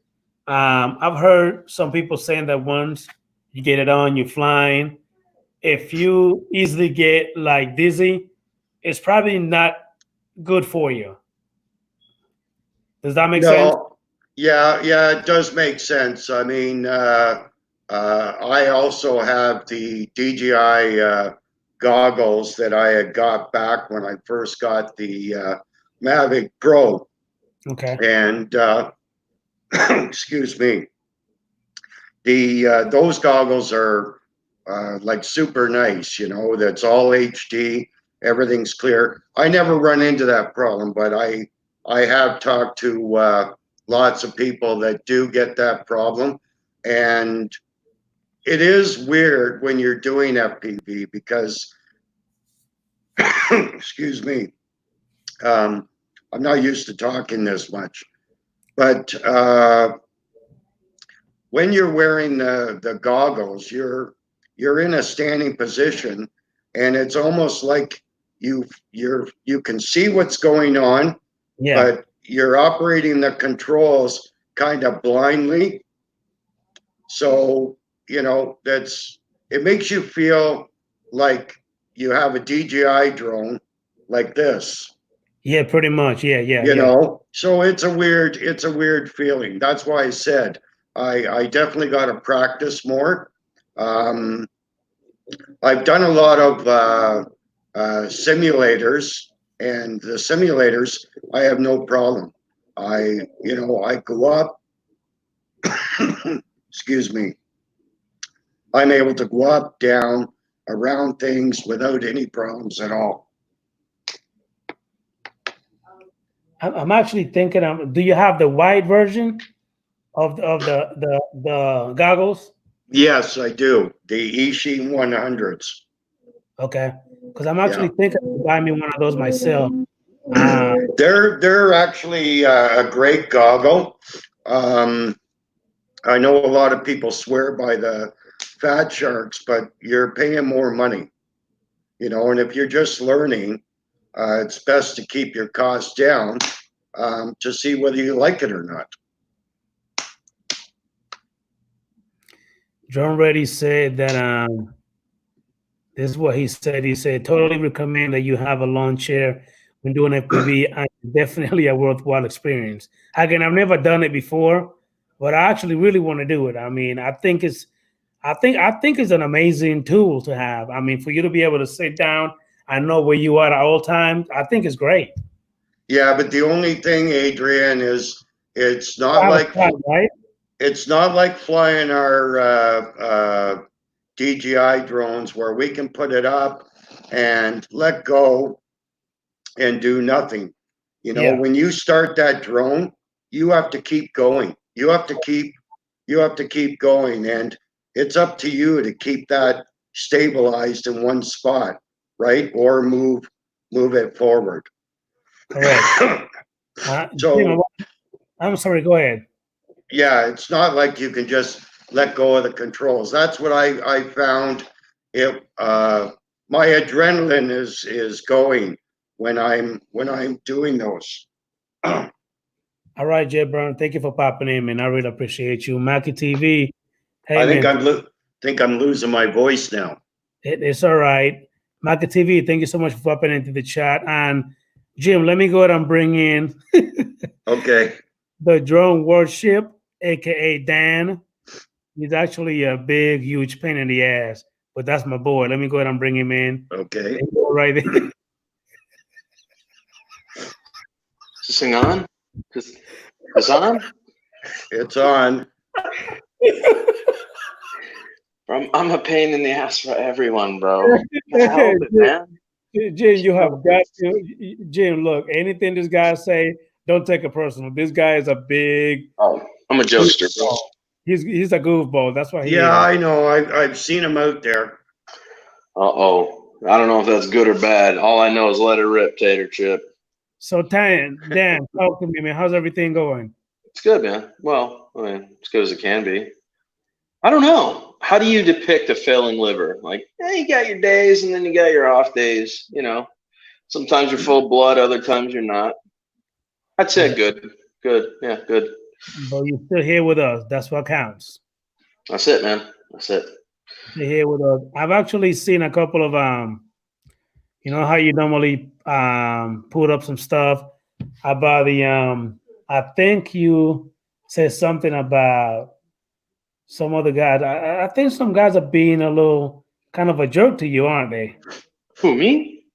I've heard some people saying that once you get it on, you're flying. If you easily get like dizzy, it's probably not good for you. Does that make sense? No, yeah, it does make sense. I mean, I also have the DJI goggles that I had got back when I first got the Mavic Pro, Okay. and excuse me, the those goggles are like super nice. You know, that's all HD, everything's clear. I never run into that problem, but I have talked to lots of people that do get that problem, and it is weird when you're doing FPV because, excuse me, um, I'm not used to talking this much, but when you're wearing the goggles, you're in a standing position, and it's almost like you can see what's going on, Yeah. but you're operating the controls kind of blindly. So, you know, it makes you feel like you have a DJI drone like this, Yeah, pretty much. Yeah, yeah, you yeah. know. So it's a weird feeling. That's why I said I definitely got to practice more. Um, I've done a lot of simulators, and the simulators I have no problem. I go up, excuse me, I'm able to go up, down, around things without any problems at all. I'm actually thinking. Do you have the white version of the goggles? Yes, I do. The Ishii 100s. Okay, because I'm Yeah. actually thinking of buying me one of those myself. Uh, They're actually a great goggle. Um, I know a lot of people swear by the Fat Sharks, but you're paying more money, and if you're just learning, it's best to keep your costs down to see whether you like it or not. John Reddy said that this is what he said. He said, totally recommend that you have a lawn chair when doing FPV, and definitely a worthwhile experience. Again, I've never done it before, but I actually really want to do it. I mean, I think it's an amazing tool to have. I mean, for you to be able to sit down and know where you are at all times, I think it's great. Yeah, but the only thing, Adrian, is it's not I have a like spot, right? it's not like flying our DJI drones where we can put it up and let go and do nothing. Yeah. When you start that drone, you have to keep going. You have to keep going, and it's up to you to keep that stabilized in one spot, right? Or move it forward. Correct. So I'm sorry. Go ahead. yeah, it's not like you can just let go of the controls. That's what I found. It my adrenaline is going when I'm doing those. All right, Jay Brown. Thank you for popping in, man. I really appreciate you. Mackie TV. Hey, I think man. I'm losing my voice now. It's all right. Mackie TV. Thank you so much for popping into the chat. And Jim, let me go ahead and bring in Okay. the drone worship, aka Dan. He's actually a big, huge pain in the ass, but that's my boy. Let me go ahead and bring him in. Okay. Right there. Is this thing on? Is on? It's on. I'm a pain in the ass for everyone, bro. Help it, man. Jim, you have got to. Jim, look, anything this guy say, don't take it personal. This guy is a big. Oh, I'm a jokester, bro. He's a goofball. That's why he Yeah, is. I know. I've seen him out there. Uh-oh. I don't know if that's good or bad. All I know is let it rip, Tater Chip. So, Dan, talk to me, man. How's everything going? It's good, man. Well, I mean, as good as it can be. I don't know. How do you depict a failing liver? Like, you got your days and then you got your off days, Sometimes you're full of blood, other times you're not. I'd say good. Good. Yeah, good. But you're still here with us. That's what counts. That's it, man. That's it. You're here with us. I've actually seen a couple of you know how you normally put up some stuff about the I think you said something about some other guys. I think some guys are being a little kind of a jerk to you, aren't they? Who, me?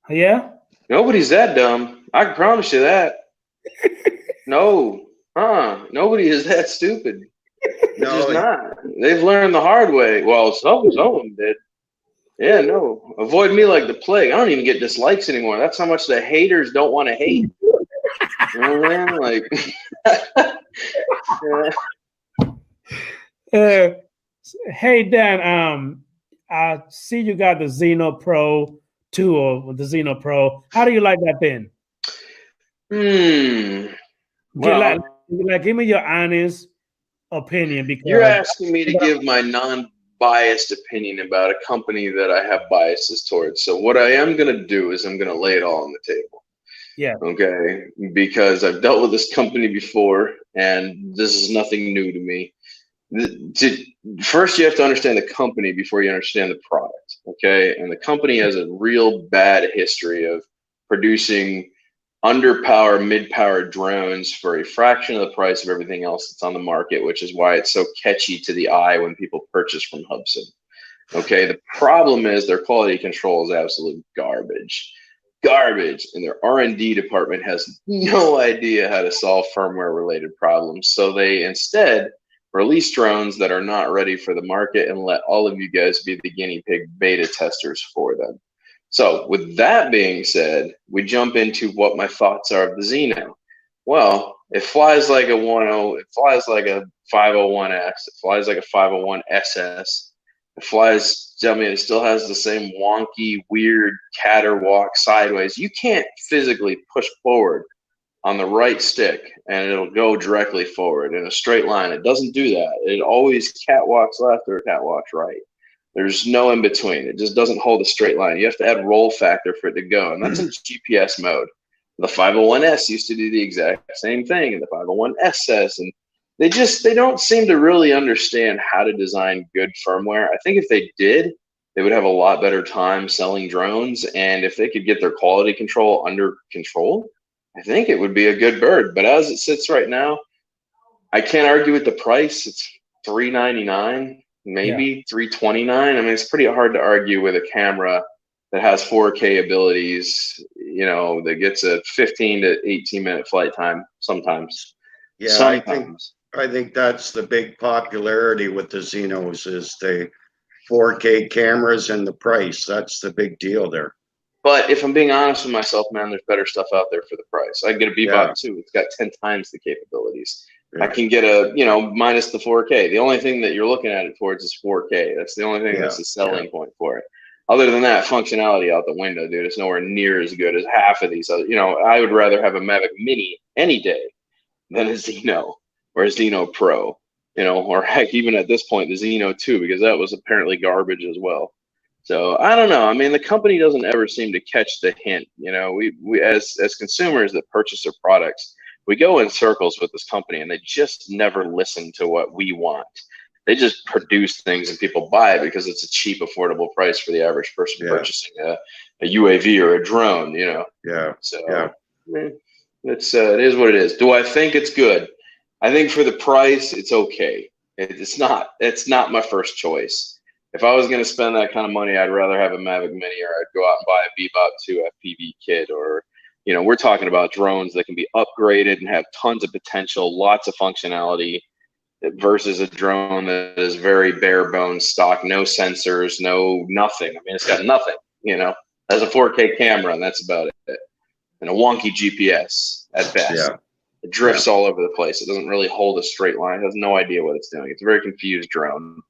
Yeah? Nobody's that dumb. I can promise you that. No. Nobody is that stupid. No, Just not. They've learned the hard way. Well, some of them did. Yeah, no. Avoid me like the plague. I don't even get dislikes anymore. That's how much the haters don't want to hate. You know what I mean? Like, yeah. Hey Dan, I see you got the Xeno Pro 2 or the Xeno Pro. How do you like that thing? Well, give me your honest opinion, because you're asking me to give my non-biased opinion about a company that I have biases towards. So what I am going to do is I'm going to lay it all on the table. Yeah. Okay. Because I've dealt with this company before, and this is nothing new to me. First, you have to understand the company before you understand the product. Okay. And the company has a real bad history of producing underpowered, mid-powered drones for a fraction of the price of everything else that's on the market, which is why it's so catchy to the eye when people purchase from Hubsan. Okay, the problem is their quality control is absolute garbage. garbage, and their R&D department has no idea how to solve firmware related problems. So they instead release drones that are not ready for the market and let all of you guys be the guinea pig beta testers for them. So with that being said, we jump into what my thoughts are of the Xeno. Well, it flies like a 10, it flies like a 501X, it flies like a 501 SS. It flies, I mean, it still has the same wonky, weird caterwalk sideways. You can't physically push forward on the right stick and it'll go directly forward in a straight line. It doesn't do that. It always catwalks left or catwalks right. There's no in between. It just doesn't hold a straight line. You have to add roll factor for it to go, and that's in GPS mode. The 501S used to do the exact same thing, and the 501SS, and they don't seem to really understand how to design good firmware. I think if they did, they would have a lot better time selling drones, and if they could get their quality control under control, I think it would be a good bird. But as it sits right now, I can't argue with the price. It's $399. Maybe $329. I mean, it's pretty hard to argue with a camera that has 4K abilities, you know, that gets a 15 to 18 minute flight time sometimes. Yeah, sometimes. I think that's the big popularity with the Xenos is the 4K cameras and the price. That's the big deal there. But if I'm being honest with myself, man, there's better stuff out there for the price. I can get a Bebop too. It's got 10 times the capabilities. I can get a, you know, minus the 4K. The only thing that you're looking at it towards is 4K. That's the only thing that's the selling point for it. Other than that, functionality out the window, dude. It's nowhere near as good as half of these other. You know, I would rather have a Mavic Mini any day than a Xeno or a Xeno Pro. You know, or heck, even at this point, the Xeno 2, because that was apparently garbage as well. So I don't know. I mean, the company doesn't ever seem to catch the hint. You know, we as consumers that purchase their products, we go in circles with this company and they just never listen to what we want. They just produce things and people buy it because it's a cheap, affordable price for the average person purchasing a UAV or a drone, you know? Yeah. So I mean, it is what it is. Do I think it's good? I think for the price, it's okay. It's not my first choice. If I was going to spend that kind of money, I'd rather have a Mavic Mini, or I'd go out and buy a Bebop 2 FPV kit, or, you know, we're talking about drones that can be upgraded and have tons of potential, lots of functionality, versus a drone that is very bare bones stock, no sensors, no nothing. I mean, it's got nothing, you know, has a 4K camera and that's about it. And a wonky GPS at best. Yeah. It drifts all over the place. It doesn't really hold a straight line. It has no idea what it's doing. It's a very confused drone.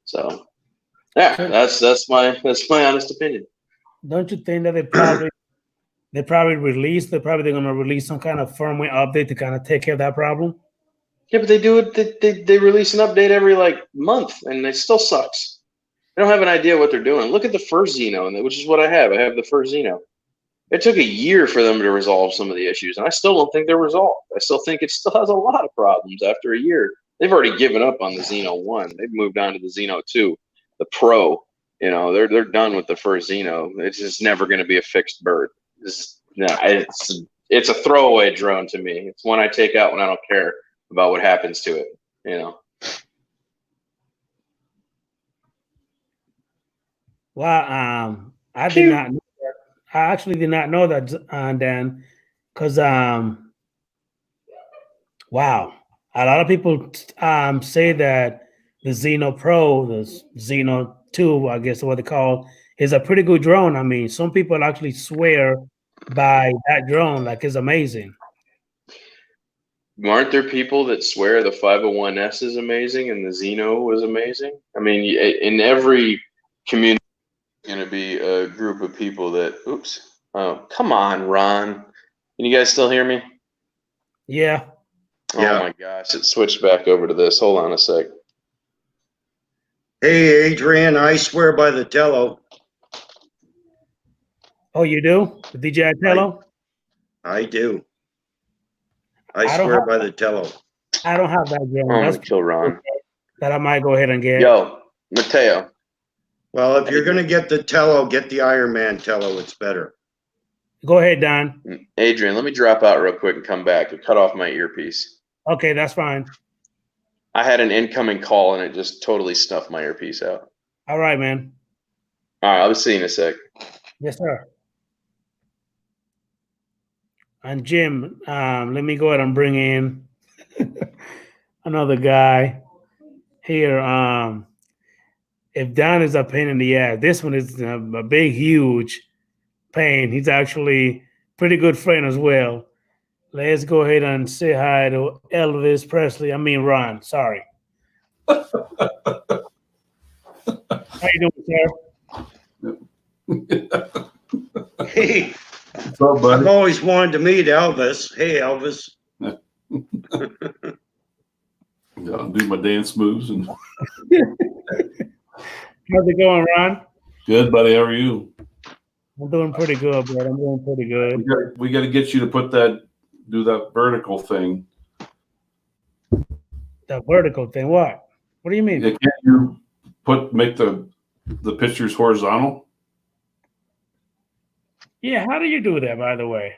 So yeah, that's my honest opinion. Don't you think that they're probably going to release some kind of firmware update to kind of take care of that problem? Yeah, but they do it. They release an update every like month, and it still sucks. They don't have an idea what they're doing. Look at the first Xeno, which is what I have. I have the first Xeno. It took a year for them to resolve some of the issues, and I still don't think they're resolved. I still think it still has a lot of problems after a year. They've already given up on the Xeno 1. They've moved on to the Xeno 2, the Pro. You know, they're done with the first Xeno. It's just never going to be a fixed bird. It's a throwaway drone to me. It's one I take out when I don't care about what happens to it, you know. Well, I did not know that. I actually did not know that, Dan, because wow, a lot of people say that the Xeno Pro, the Xeno 2, I guess what they call, is a pretty good drone. I mean, some people actually swear by that drone, like it's amazing. Aren't there people that swear the 501S is amazing and the Xeno was amazing? I mean, in every community, there's going to be a group of people that, oops, oh, come on, Ron. Can you guys still hear me? Yeah. Oh my gosh, it switched back over to this. Hold on a sec. Hey, Adrian, I swear by the Tello. Oh, you do? The DJI Tello? I do. I swear by the Tello. I don't have that drone. I'm going to kill Ron. That I might go ahead and get. Yo, Mateo. Well, if you're going to get the Tello, get the Iron Man Tello. It's better. Go ahead, Don. Adrian, let me drop out real quick and come back. I cut off my earpiece. Okay, that's fine. I had an incoming call and it just totally stuffed my earpiece out. All right, man. All right, I'll be seeing you in a sec. Yes, sir. And Jim, let me go ahead and bring in another guy here. If Don is a pain in the ass, this one is a big, huge pain. He's actually pretty good friend as well. Let's go ahead and say hi to Elvis Presley. I mean Ron. Sorry. How you doing, sir? Hey, What's up, I've buddy? always wanted to meet Elvis. Hey, Elvis. Yeah, I'll do my dance moves and How's it going, Ron? good, buddy. How are you? I'm doing pretty good, bro. I'm doing pretty good. We got to get you to do that vertical thing. The vertical thing. What? What do you mean? Yeah, can't you make the pictures horizontal? Yeah, how do you do that, by the way?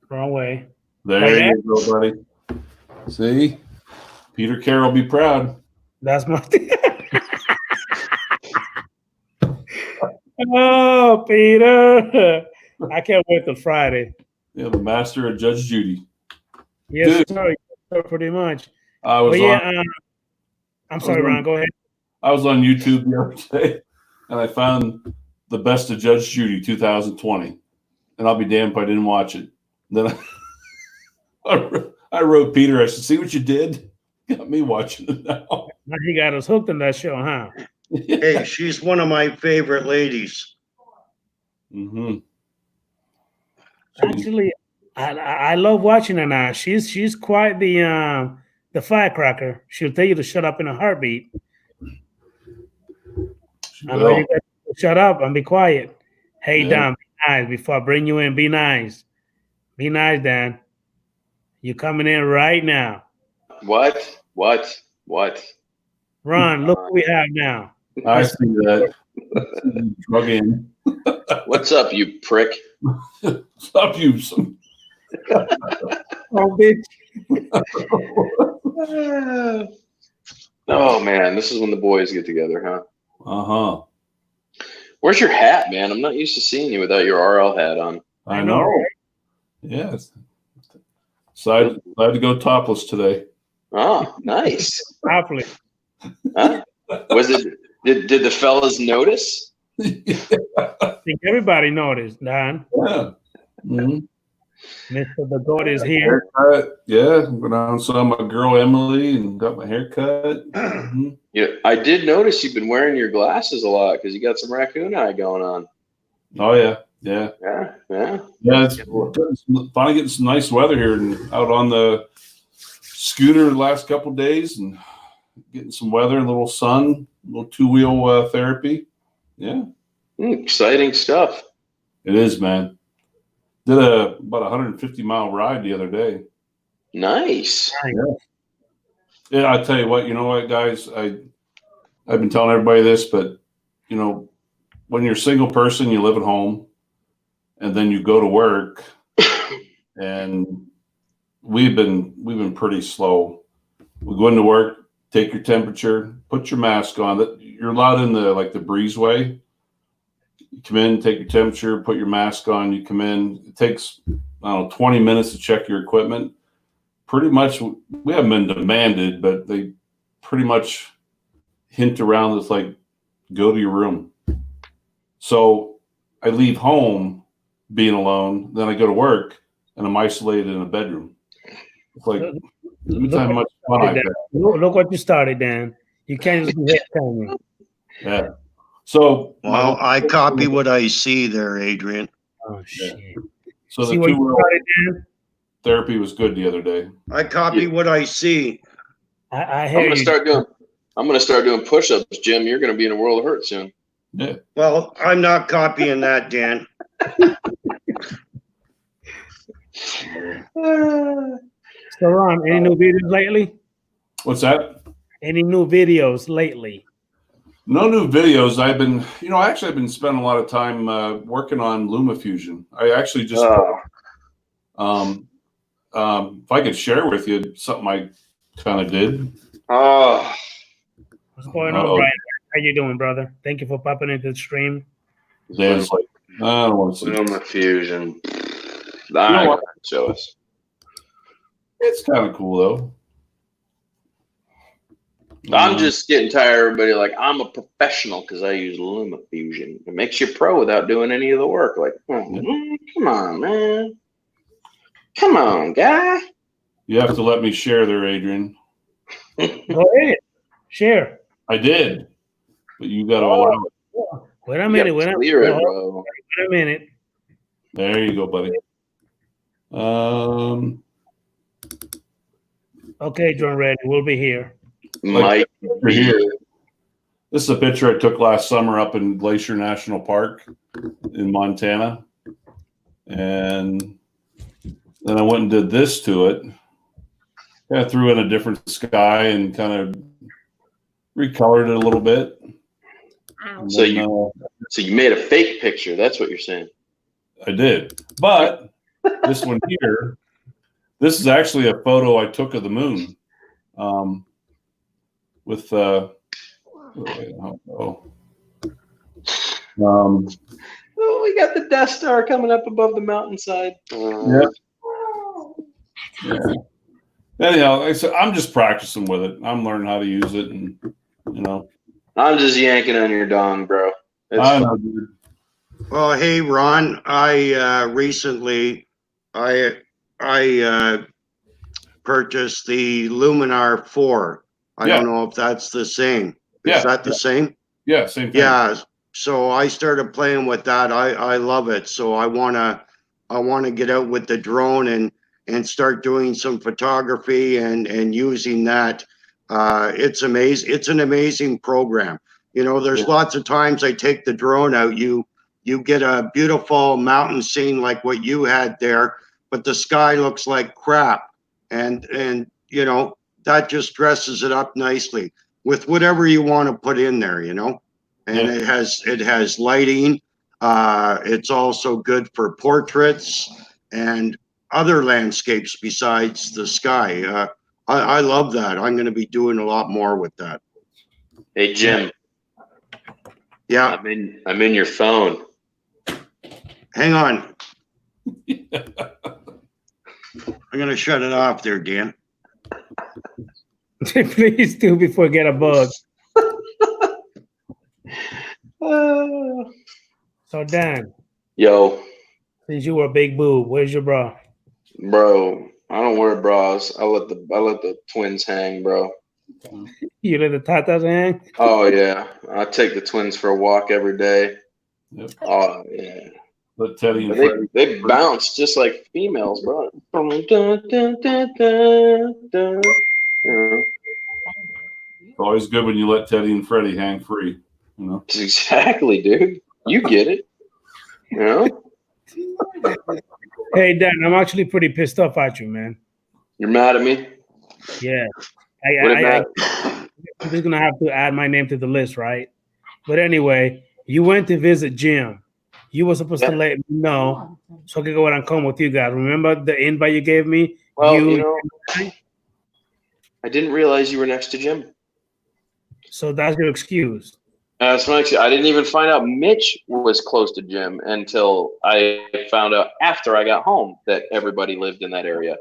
Wrong way. There Like you go, buddy. See, Peter Carroll be proud. That's my thing. Oh, Peter. I can't wait till Friday. Yeah, the master of Judge Judy. Yes, Dude. sir. Yes, sir, pretty much. I was But yeah, on. I'm sorry, Ron. Go ahead. I was on YouTube the other day, and I found the best of Judge Judy 2020, and I'll be damned if I didn't watch it. Then I wrote Peter. I said, "See what you did? Got me watching it now." Now he got us hooked on that show, huh? Hey, she's one of my favorite ladies. Mm-hmm. Actually, I love watching her now. She's quite the firecracker. She'll tell you to shut up in a heartbeat. I'm ready to shut up and be quiet. Hey, Yeah. Don, be nice. Before I bring you in, be nice. Be nice, Dan. You coming in right now. What? Ron, look what we have now. I see that. Drug in. What's up, you prick? Stop you. Some. Oh, bitch. Oh man, this is when the boys get together, huh? Uh-huh. Where's your hat, man? I'm not used to seeing you without your RL hat on. I know. Yes. Decided to go topless today. Oh, nice. Properly. Huh? Was it? Did the fellas notice? I think everybody noticed, Don. Yeah. Mm-hmm. Mr. The Goat is here. Haircut. Yeah. Went down and saw my girl Emily and got my hair cut. Mm-hmm. Yeah, I did notice you've been wearing your glasses a lot because you got some raccoon eye going on. Oh yeah. Yeah. Yeah. It's finally getting some nice weather here and out on the scooter the last couple of days and getting some weather, a little sun, a little two-wheel therapy. Yeah. Exciting stuff. It is, man. Did about 150-mile ride the other day. Nice. Yeah, I tell you what, guys, I've been telling everybody this, but when you're a single person, you live at home, and then you go to work, and we've been pretty slow. We go into work, take your temperature, put your mask on. You're allowed in the breezeway. You come in, take your temperature, put your mask on. You come in. It takes 20 minutes to check your equipment. Pretty much, we haven't been demanded, but they pretty much hint around this like, go to your room. So I leave home being alone, then I go to work and I'm isolated in a bedroom. It's like, let me tell you how much fun I've had. Look what you started, Dan. You can't just be head telling me. Yeah. So, Well, I copy what I see there, Adrian. Oh, shit. so the See what you two-wheel started, Dan? therapy was good the other day. I copy what I see. I hear I'm you. gonna start doing push-ups, Jim. You're gonna be in a world of hurt soon. Yeah. Well, I'm not copying that, Dan. So, Ron, any new videos lately? What's that? Any new videos lately? No new videos. I've been spending a lot of time working on LumaFusion. I actually just, if I could share with you something I kind of did. Oh, What's going on, Brian? How you doing, brother? Thank you for popping into the stream. Dan's like, I don't want to see. Luma Fusion. know I what? show us. It's kind of cool though. I'm just getting tired of everybody like, I'm a professional because I use Luma Fusion. It makes you pro without doing any of the work. Like, come on, man. Come on, guy. You have to let me share there, Adrian. Go ahead. Share. I did, but you got to allow it. Wait a minute. Wait Clear it, a bro. minute. There you go, buddy. Okay, John Reddy, we'll be here. Mike, We're here. This is a picture I took last summer up in Glacier National Park in Montana. And then I went and did this to it. I threw in a different sky and kind of recolored it a little bit. And So then, you made a fake picture. That's what you're saying. I did. But this one here, this is actually a photo I took of the moon. With Oh, we got the Death Star coming up above the mountainside. Yeah. Anyhow, like I said, I'm just practicing with it. I'm learning how to use it, and I'm just yanking on your dong, bro. I know, dude. Well, hey, Ron, I recently purchased the Luminar 4. I don't know if that's the same. Is that the same? Yeah, same thing. Yeah. So I started playing with that. I love it. So I wanna get out with the drone and start doing some photography and using that. It's amazing. It's an amazing program. There's lots of times I take the drone out. You get a beautiful mountain scene like what you had there, but the sky looks like crap. And that just dresses it up nicely with whatever you want to put in there, and it has lighting. It's also good for portraits and other landscapes besides the sky. I love that. I'm going to be doing a lot more with that. Hey, Jim. Yeah. I'm in your phone. Hang on. I'm going to shut it off there, Dan. Please do before I get a bug. So Dan, Yo, since you were a big boob, where's your bra? bro, I don't wear bras. I let the twins hang, bro. You let the tatas hang? Oh yeah, I take the twins for a walk every day. Yep. Oh yeah. Let Teddy and But Freddie. they bounce just like females, bro. Dun, dun, dun, dun, dun. Yeah. It's always good when you let Teddy and Freddie hang free. Exactly, dude. You get it. Hey Dan, I'm actually pretty pissed off at you, man. You're mad at me? Yeah. I'm I'm just gonna have to add my name to the list, right? But anyway, you went to visit Jim. You were supposed to let me know so I could go out and come with you guys. Remember the invite you gave me? Well, I didn't realize you were next to Jim. So that's your excuse. That's my excuse. I didn't even find out Mitch was close to Jim until I found out after I got home that everybody lived in that area.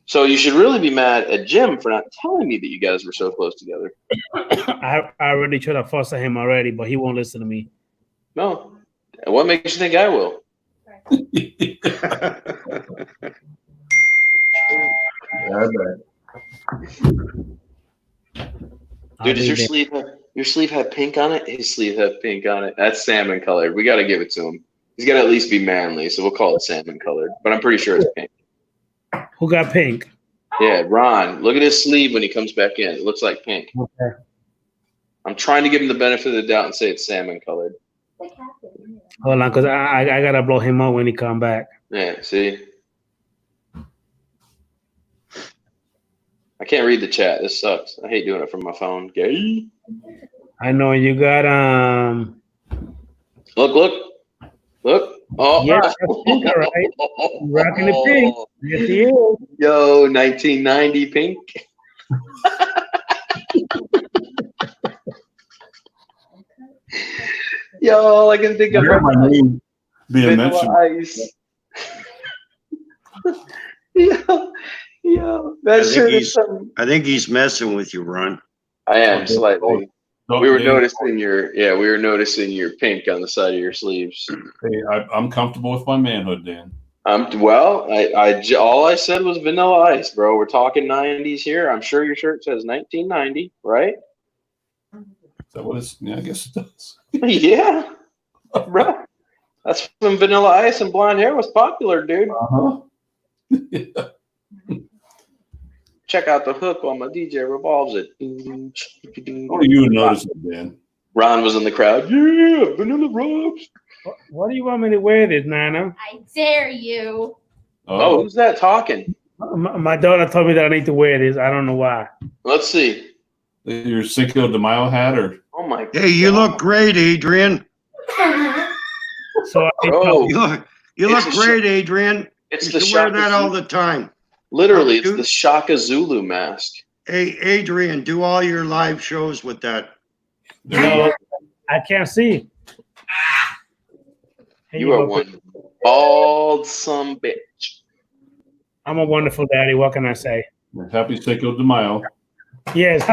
So you should really be mad at Jim for not telling me that you guys were so close together. I already tried to fuss at him already, but he won't listen to me. No. What makes you think I will? Dude, does your sleeve have pink on it? His sleeve have pink on it. That's salmon colored. We got to give it to him. He's got to at least be manly, so we'll call it salmon colored. But I'm pretty sure it's pink. Who got pink? Yeah, Ron. Look at his sleeve when he comes back in. It looks like pink. Okay. I'm trying to give him the benefit of the doubt and say it's salmon colored. Hold on, because I gotta blow him up when he come back. Yeah, see? I can't read the chat. This sucks. I hate doing it from my phone. Gay. I know you got Look. Oh, yeah, that's pink, all right. Rocking the pink. Yes, he is. Yo, 1990 pink. Yo, all I can think of. My name Being Vanilla mentioned. Ice. Yeah, that shirt is something. I think he's messing with you, Ron. I am slightly. Don't We were Dave, noticing your pink on the side of your sleeves. hey, I'm comfortable with my manhood, Dan. Well, all I said was Vanilla Ice, bro. We're talking 90s here. I'm sure your shirt says 1990, right? Is that what it's? Yeah, I guess it does. Yeah, bro. That's when Vanilla Ice and blonde hair was popular, dude. Uh-huh. Check out the hook while my DJ revolves it. Only you would notice it, Dan. Ron was in the crowd. Yeah, Vanilla rocks. What do you want me to wear this, Nana? I dare you. Oh, who's that talking? My daughter told me that I need to wear this. I don't know why. Let's see. Your Cinco de Mayo hat, or Oh my god. Hey, you look great, Adrian. So Bro, You look It's a great, Adrian. it's You the should wear Shaka that all Zulu. the time. Literally, it's Dude. the Shaka Zulu mask. Hey, Adrian, do all your live shows with that. there No, I can't see. Here You are go. one bald some bitch. I'm a wonderful daddy. What can I say? you go. Happy Cinco de Mayo. Yes.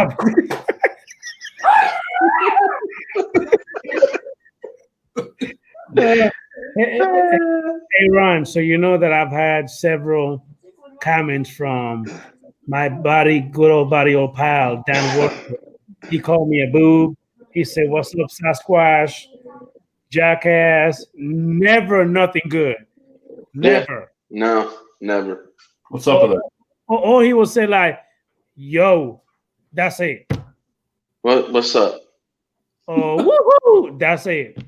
Hey, Ron, so you know that I've had several comments from my good old pal, Dan Walker. He called me a boob. He said, "What's up, Sasquatch? Jackass. Never nothing good. Never." No, never. What's up with that? Or he will say like, "Yo, that's it." What's up? Oh, woohoo! That's it.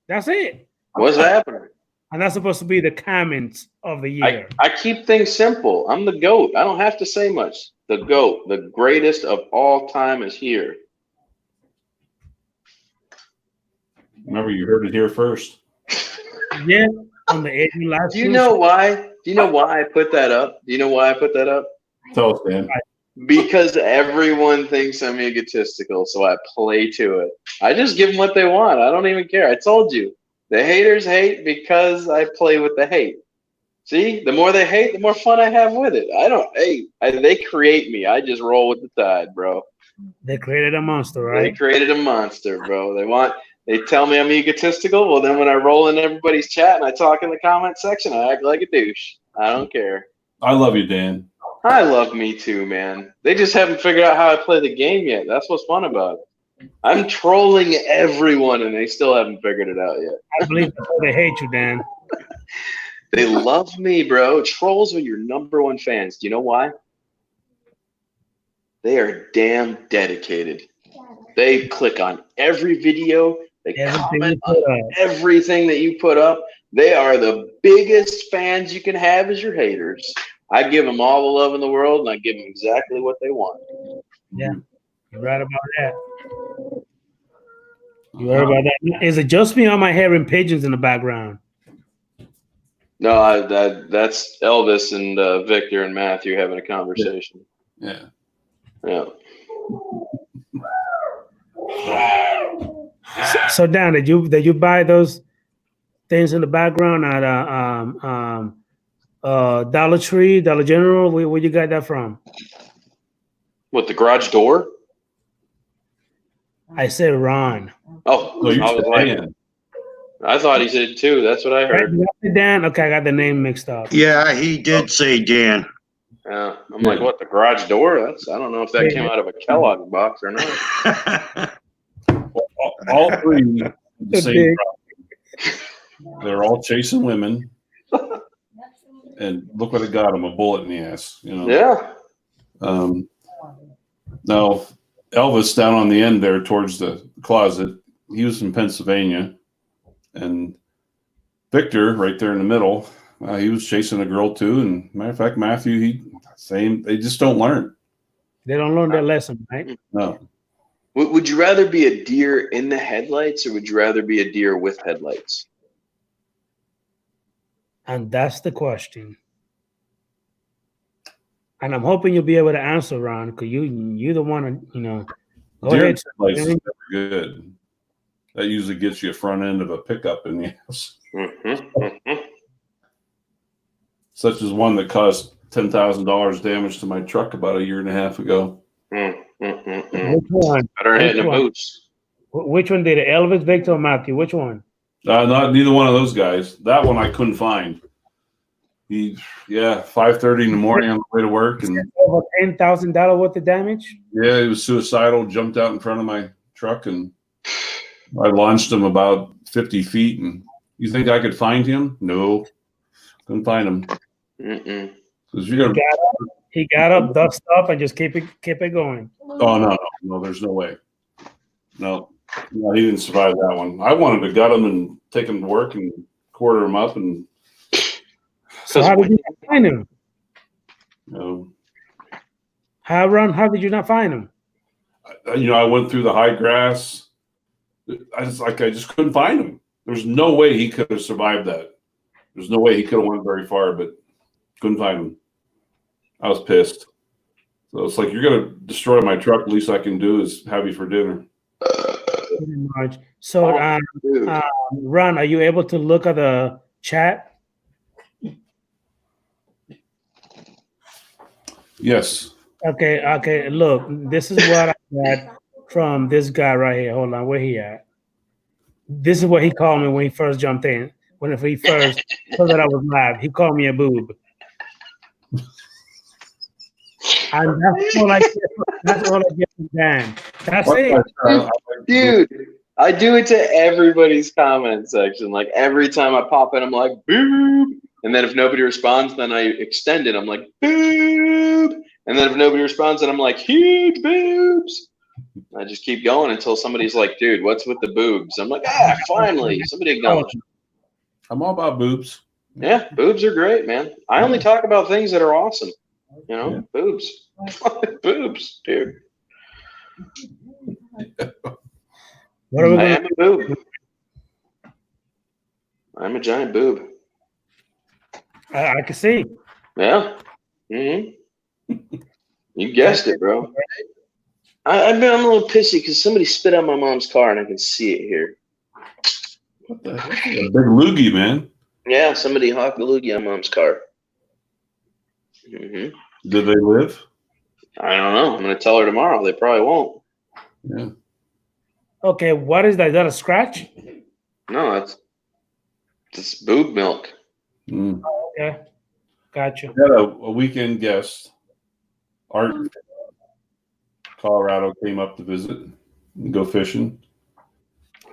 That's it. What's happening? And that's supposed to be the comments of the year. I keep things simple. I'm the GOAT. I don't have to say much. The GOAT, the greatest of all time, is here. Remember, you heard it here first. Yeah, on the Adrian Live. Do you know why? Do you know why I put that up? Do you know why I put that up? Tell us, Dan. Because everyone thinks I'm egotistical, so I play to it. I just give them what they want. I don't even care. I told you. The haters hate because I play with the hate. See, the more they hate, the more fun I have with it. I don't hate. They create me. I just roll with the tide, bro. They created a monster, They right? created a monster, bro. They tell me I'm egotistical. Well, then when I roll in everybody's chat and I talk in the comment section, I act like a douche. I don't care. I love you, Dan. I love me too, man. They just haven't figured out how I play the game yet. That's what's fun about it. I'm trolling everyone and they still haven't figured it out yet. I believe that's why they hate you, Dan. They love me, bro. Trolls are your #1 fans. Do you know why? They are damn dedicated. They click on every video. They Everything comment you on put up. everything that you put up. They are the biggest fans you can have as your haters. I give them all the love in the world, and I give them exactly what they want. Yeah, you're right about that. You're right about that. Is it just me or am I hearing pigeons in the background? No, that's Elvis and Victor and Matthew having a conversation. Yeah. Yeah. So Dan, did you buy those things in the background at Dollar Tree, Dollar General? Where you got that from? What, the garage door? I said Ron. Oh, So you I was said like, Dan. I thought he said two. That's what I Right, heard. did I say Dan? Okay, I got the name mixed up. Yeah, he did say Dan. Yeah. I'm like, what, the garage door? I don't know if that came out of a Kellogg box or not. All three, the Good same dig. problem. They're all chasing women, and look what it got them—a bullet in the ass. You know. Yeah. Now, Elvis down on the end there towards the closet, he was from Pennsylvania, and Victor right there in the middle, he was chasing a girl too. And matter of fact, Matthew, they just don't learn. They don't learn their lesson, right? No. Would you rather be a deer in the headlights or would you rather be a deer with headlights? And that's the question. And I'm hoping you'll be able to answer, Ron, because you're the one, go Deer ahead. headlights is never good. That usually gets you a front end of a pickup in the house, such as one that caused $10,000 damage to my truck about a year and a half ago. Which one? Better Which hitting the one? boots. Which one did it? Elvis, Victor, or Matthew? Which one? Not neither one of those guys. That one I couldn't find. 5:30 in the morning on the way to work, and Over $10,000 worth of damage? yeah, he was suicidal. Jumped out in front of my truck, and I launched him about 50 feet. And you think I could find him? No, couldn't find him. Because you're gonna. He got up, dusted up, and just keep it going. Oh no! There's no way. No, he didn't survive that one. I wanted to gut him and take him to work and quarter him up, and So how did you not find him? How did you not find him? I went through the high grass. I just couldn't find him. There's no way he could have survived that. There's no way he could have went very far, but couldn't find him. I was pissed. So it's like, you're gonna destroy my truck. The least I can do is have you for dinner. Pretty much. So, Ron, are you able to look at the chat? Yes. Okay. Look, this is what I got from this guy right here. Hold on, where he at? This is what he called me when he first jumped in. When he first told that I was live, he called me a boob. And that's all I get from Dan. That's it. Dude, I do it to everybody's comment section. Like every time I pop in, I'm like, boob. And then if nobody responds, then I extend it. I'm like, boob. And then if nobody responds, then I'm like, huge boobs. I just keep going until somebody's like, dude, what's with the boobs? I'm like, finally, somebody acknowledged. I'm all about boobs. Yeah, boobs are great, man. I only talk about things that are awesome. Boobs. Boobs, dude. What are we I gonna am a boob. I'm a giant boob. I can see. Yeah. You guessed it, bro. I'm a little pissy because somebody spit out my mom's car and I can see it here. What the heck? A big loogie, man. Yeah, somebody hawked a loogie on mom's car. Did they live? I don't know. I'm going to tell her tomorrow. They probably won't. Yeah. Okay, what is that? Is that a scratch? No, it's boob milk. Okay, gotcha. We had a weekend guest, Art, Colorado, came up to visit and go fishing.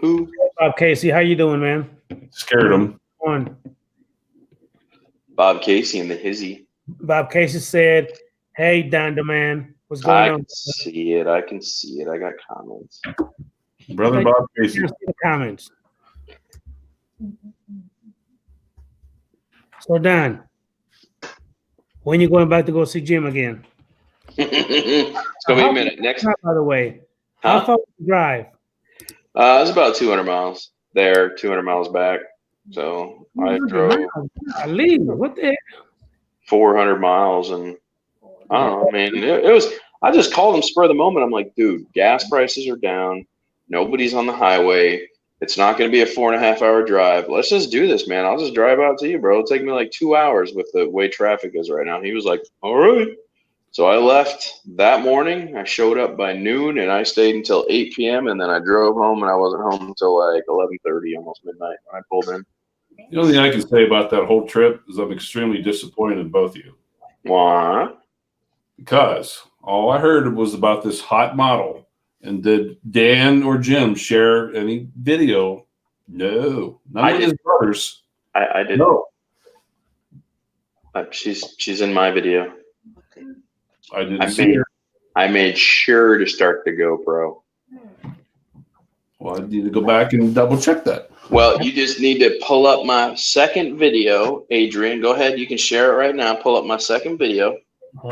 Who? Bob Casey, how you doing, man? Scared him. On. Bob Casey and the Hizzy. Bob Casey said, "Hey, Danda man, what's going I on?" can see it. I can see it. I got comments. Brother Bob Casey. Here's the comments. So, Don, when you going back to go see Jim again? It's going to be a minute. Next. By the way, how far did you drive? It's about 200 miles there, 200 miles back. So I drove What the heck? 400 miles, and I don't know. I mean, it was. I just called him spur of the moment. I'm like, dude, gas prices are down. Nobody's on the highway. It's not going to be a 4.5 hour drive. Let's just do this, man. I'll just drive out to you, bro. It'll take me like 2 hours with the way traffic is right now. He was like, all right. So I left that morning. I showed up by noon, and I stayed until 8 p.m. And then I drove home, and I wasn't home until like 11:30, almost midnight when I pulled in. The only thing I can say about that whole trip is I'm extremely disappointed in both of you. Why? Because all I heard was about this hot model. And did Dan or Jim share any video? No. None of his brothers. I did. No. She's in my video. I didn't see her. I made sure to start the GoPro. Well, I need to go back and double check that. Well, you just need to pull up my second video, Adrian. Go ahead. You can share it right now. Pull up my second video.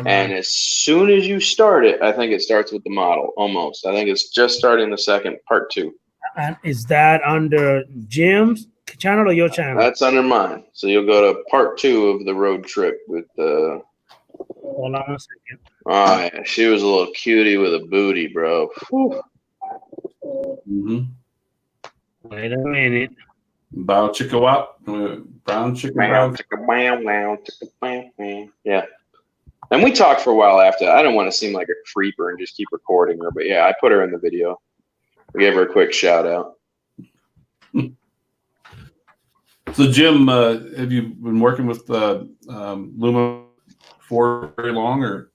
And as soon as you start it, I think it starts with the model almost. I think it's just starting the second part 2. And is that under Jim's channel or your channel? That's under mine. So you'll go to part 2 of the road trip with the. Hold on 1 second. Oh, yeah. She was a little cutie with a booty, bro. Mm-hmm. Wait a minute. Bow chicka wop. Brown chicken Meow, brown. chicka, meow, meow, chicka, meow, meow. Yeah. And we talked for a while after. I don't want to seem like a creeper and just keep recording her, but yeah, I put her in the video. We gave her a quick shout out. So, Jim, have you been working with Luma for very long, or?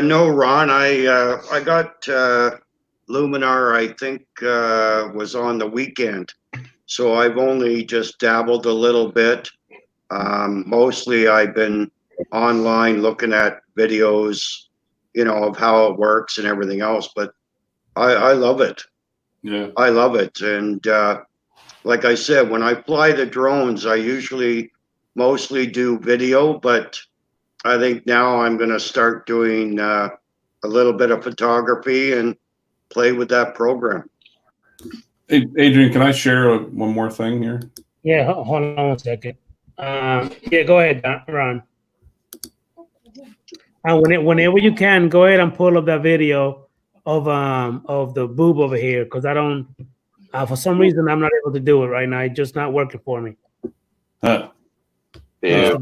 No, Ron, I got Luminar, I think, was on the weekend. So I've only just dabbled a little bit. Mostly I've been online looking at videos, of how it works and everything else, but I love it. Yeah. I love it. And like I said, when I fly the drones, I usually mostly do video, but I think now I'm going to start doing a little bit of photography and play with that program. Hey, Adrian, can I share one more thing here? Yeah, hold on 1 second. Yeah, go ahead, Ron. Whenever you can, go ahead and pull up that video of the boob over here, because I don't. For some reason, I'm not able to do it right now. It's just not working for me. Huh. Yeah.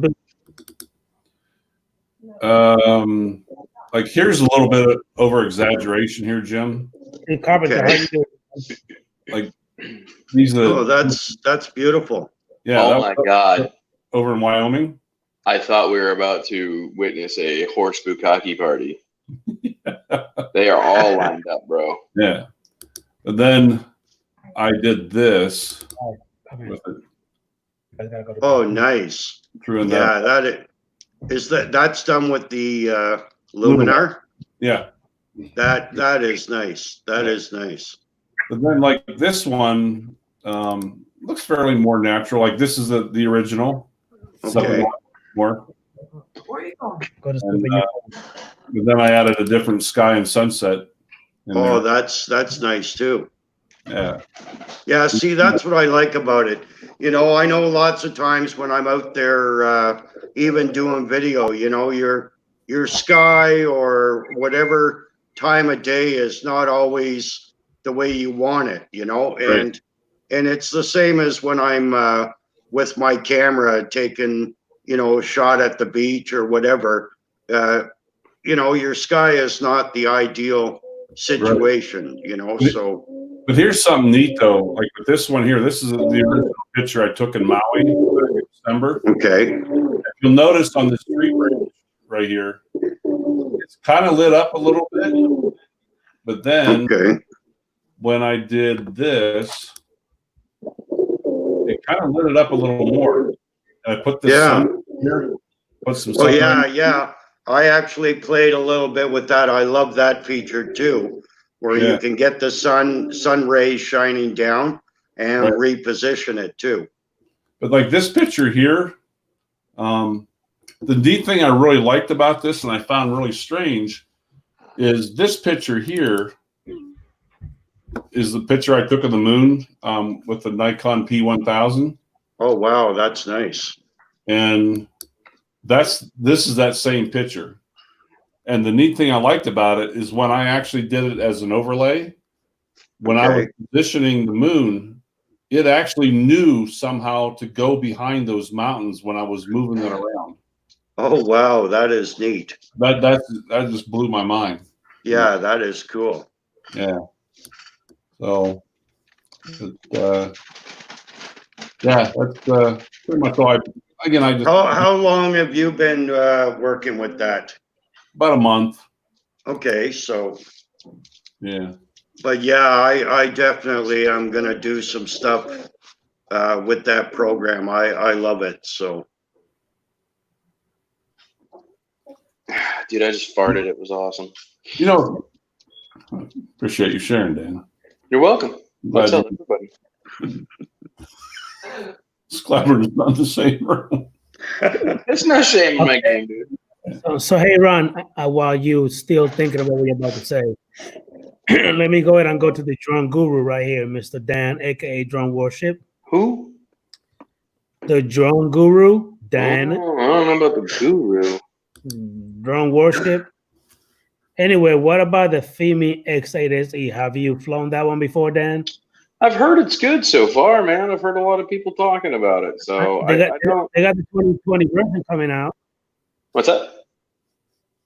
Like here's a little bit of over exaggeration here, Jim. Hey, Carpenter, Okay. how you doing? Like these are Oh, that's beautiful. yeah. Oh that my was God. over in Wyoming. I thought we were about to witness a horse bukkake party. They are all lined up, bro. Yeah. But then I did this with it Oh, nice. through in Yeah, that. that's done with the Luminar. Yeah. That is nice. That is nice. But then like this one looks fairly more natural. Like this is the original. Okay. More. Go to And, sleep. but then I added a different sky and sunset. in Oh, there. that's nice too. Yeah. Yeah, see, that's what I like about it. I know lots of times when I'm out there, even doing video, your sky or whatever time of day is not always the way you want it, Right. and it's the same as when I'm with my camera taking, a shot at the beach or whatever. Your sky is not the ideal situation, so. But here's something neat though. Like with this one here, this is the original picture I took in Maui in December. Okay. You'll notice on the street right here, it's kind of lit up a little bit. But then Okay. when I did this, it kind of lit it up a little more. And I put this Yeah. sun here, put some Well, sunlight. yeah. I actually played a little bit with that. I love that feature too, where Yeah. you can get the sun rays shining down and Right. reposition it too. But like this picture here, the neat thing I really liked about this and I found really strange is this picture here is the picture I took of the moon with the Nikon P1000. Oh, wow. That's nice. And this is that same picture. And the neat thing I liked about it is when I actually did it as an overlay, when I was Okay. positioning the moon, it actually knew somehow to go behind those mountains when I was moving it around. Oh, wow. That is neat. That just blew my mind. Yeah, that is cool. Yeah. So, yeah, that's pretty much all. I just How long have you been working with that? about a month. Okay, so, Yeah. but yeah, I definitely am gonna do some stuff with that program. I love it. So, Dude, I just farted. It was awesome. Appreciate you sharing, Dan. You're welcome. Glad I'll tell you- everybody. Sklaver's not in the same room. It's no shame in my game, dude. So hey, Ron, while you still thinking about what you're about to say, let me go ahead and go to the drone guru right here, Mr. Dan, aka Drone Worship. Who? The drone guru, Dan, Oh, I don't know about the guru. Drone Worship. Anyway, what about the FEMI X8SE? Have you flown that one before, Dan? I've heard it's good so far, man. I've heard a lot of people talking about it. So They got I don't. they got the 2020 version coming out. What's that?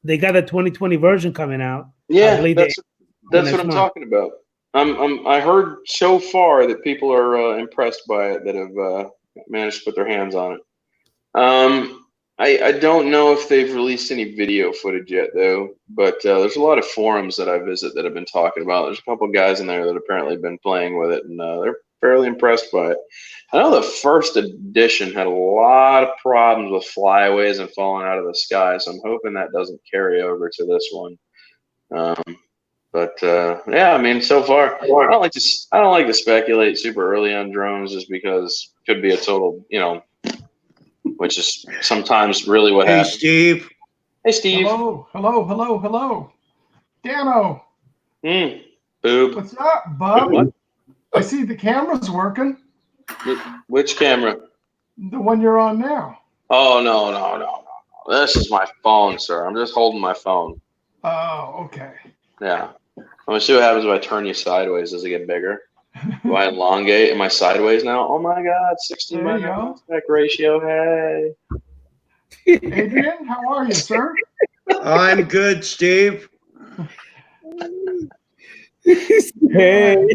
They got the 2020 version coming out. Yeah, believe that's next what I'm month. talking about. I heard so far that people are impressed by it that have managed to put their hands on it. I don't know if they've released any video footage yet, though. But there's a lot of forums that I visit that have been talking about. There's a couple of guys in there that apparently have been playing with it, and they're fairly impressed by it. I know the first edition had a lot of problems with flyaways and falling out of the sky, so I'm hoping that doesn't carry over to this one. But yeah, I mean, so far, I don't like to speculate super early on drones, just because it could be a total, which is sometimes really what Hey, happens. Steve. Hey, Steve. Hello. Dano, Boob. what's up, bub? What? I see the camera's working. Which camera? The one you're on now. Oh, no. This is my phone, sir. I'm just holding my phone. Oh, okay. Yeah. I'm gonna see what happens if I turn you sideways. Does it get bigger? Do I elongate? Am I sideways now? Oh my God, 60 There you go. aspect ratio. Hey. Adrian, how are you, sir? I'm good, Steve. Hey,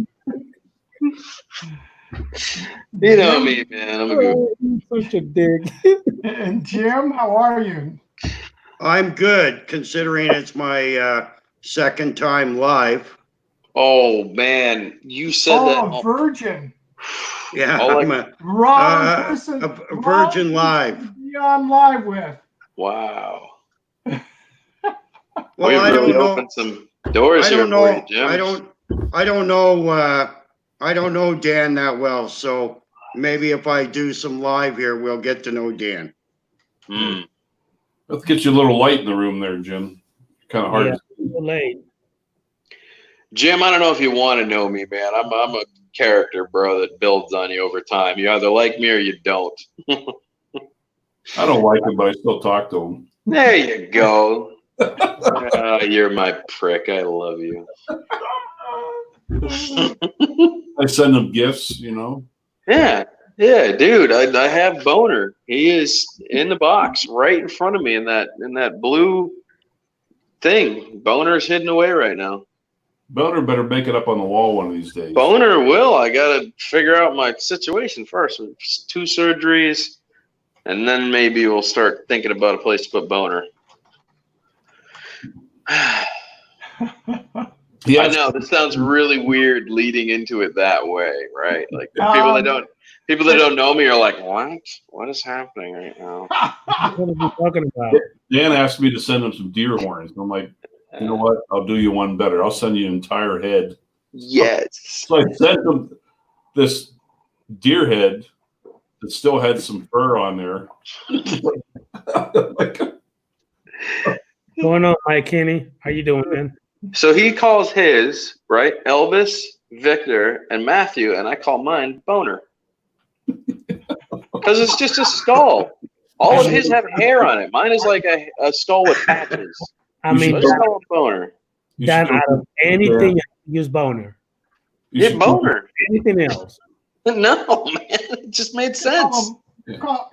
You know me, man. I'm a good. such a dick. And Jim, how are you? I'm good, considering it's my second time live. Oh man, you said Oh, that. virgin. Yeah, Oh, I'm a Wrong person. a virgin wrong live. person to be on live with. Wow. Well, We've I really don't know. opened some doors I here don't for know. you, Jim. I don't know Dan that well, so maybe if I do some live here, we'll get to know Dan. Let's get you a little light in the room there, Jim. Kind of hard. Yeah. To Too late. Jim, I don't know if you want to know me, man. I'm a character, bro, that builds on you over time. You either like me or you don't. I don't like him, but I still talk to him. There you go. You're my prick. I love you. I send him gifts, Yeah, dude. I have Boner. He is in the box right in front of me in that blue thing. Boner's hidden away right now. Boner better make it up on the wall one of these days. Boner will. I gotta figure out my situation first. 2 surgeries, and then maybe we'll start thinking about a place to put Boner. Yeah, I know this sounds really weird leading into it that way, right? Like people that don't know me are like, what is happening right now? What are we talking about? Dan asked me to send him some deer horns. I'm like, you know what? I'll do you one better. I'll send you an entire head. Yes. So I sent him this deer head that still had some fur on there. What's going on, Mike Kenny? How you doing, man? So he calls his, right, Elvis, Victor, and Matthew, and I call mine Boner. Because it's just a skull. All of his have hair on it. Mine is like a skull with patches. I mean, Let's call him Boner. Dan, out of anything, use Boner. Yeah, Boner. Anything else? No, man. It just made sense. Call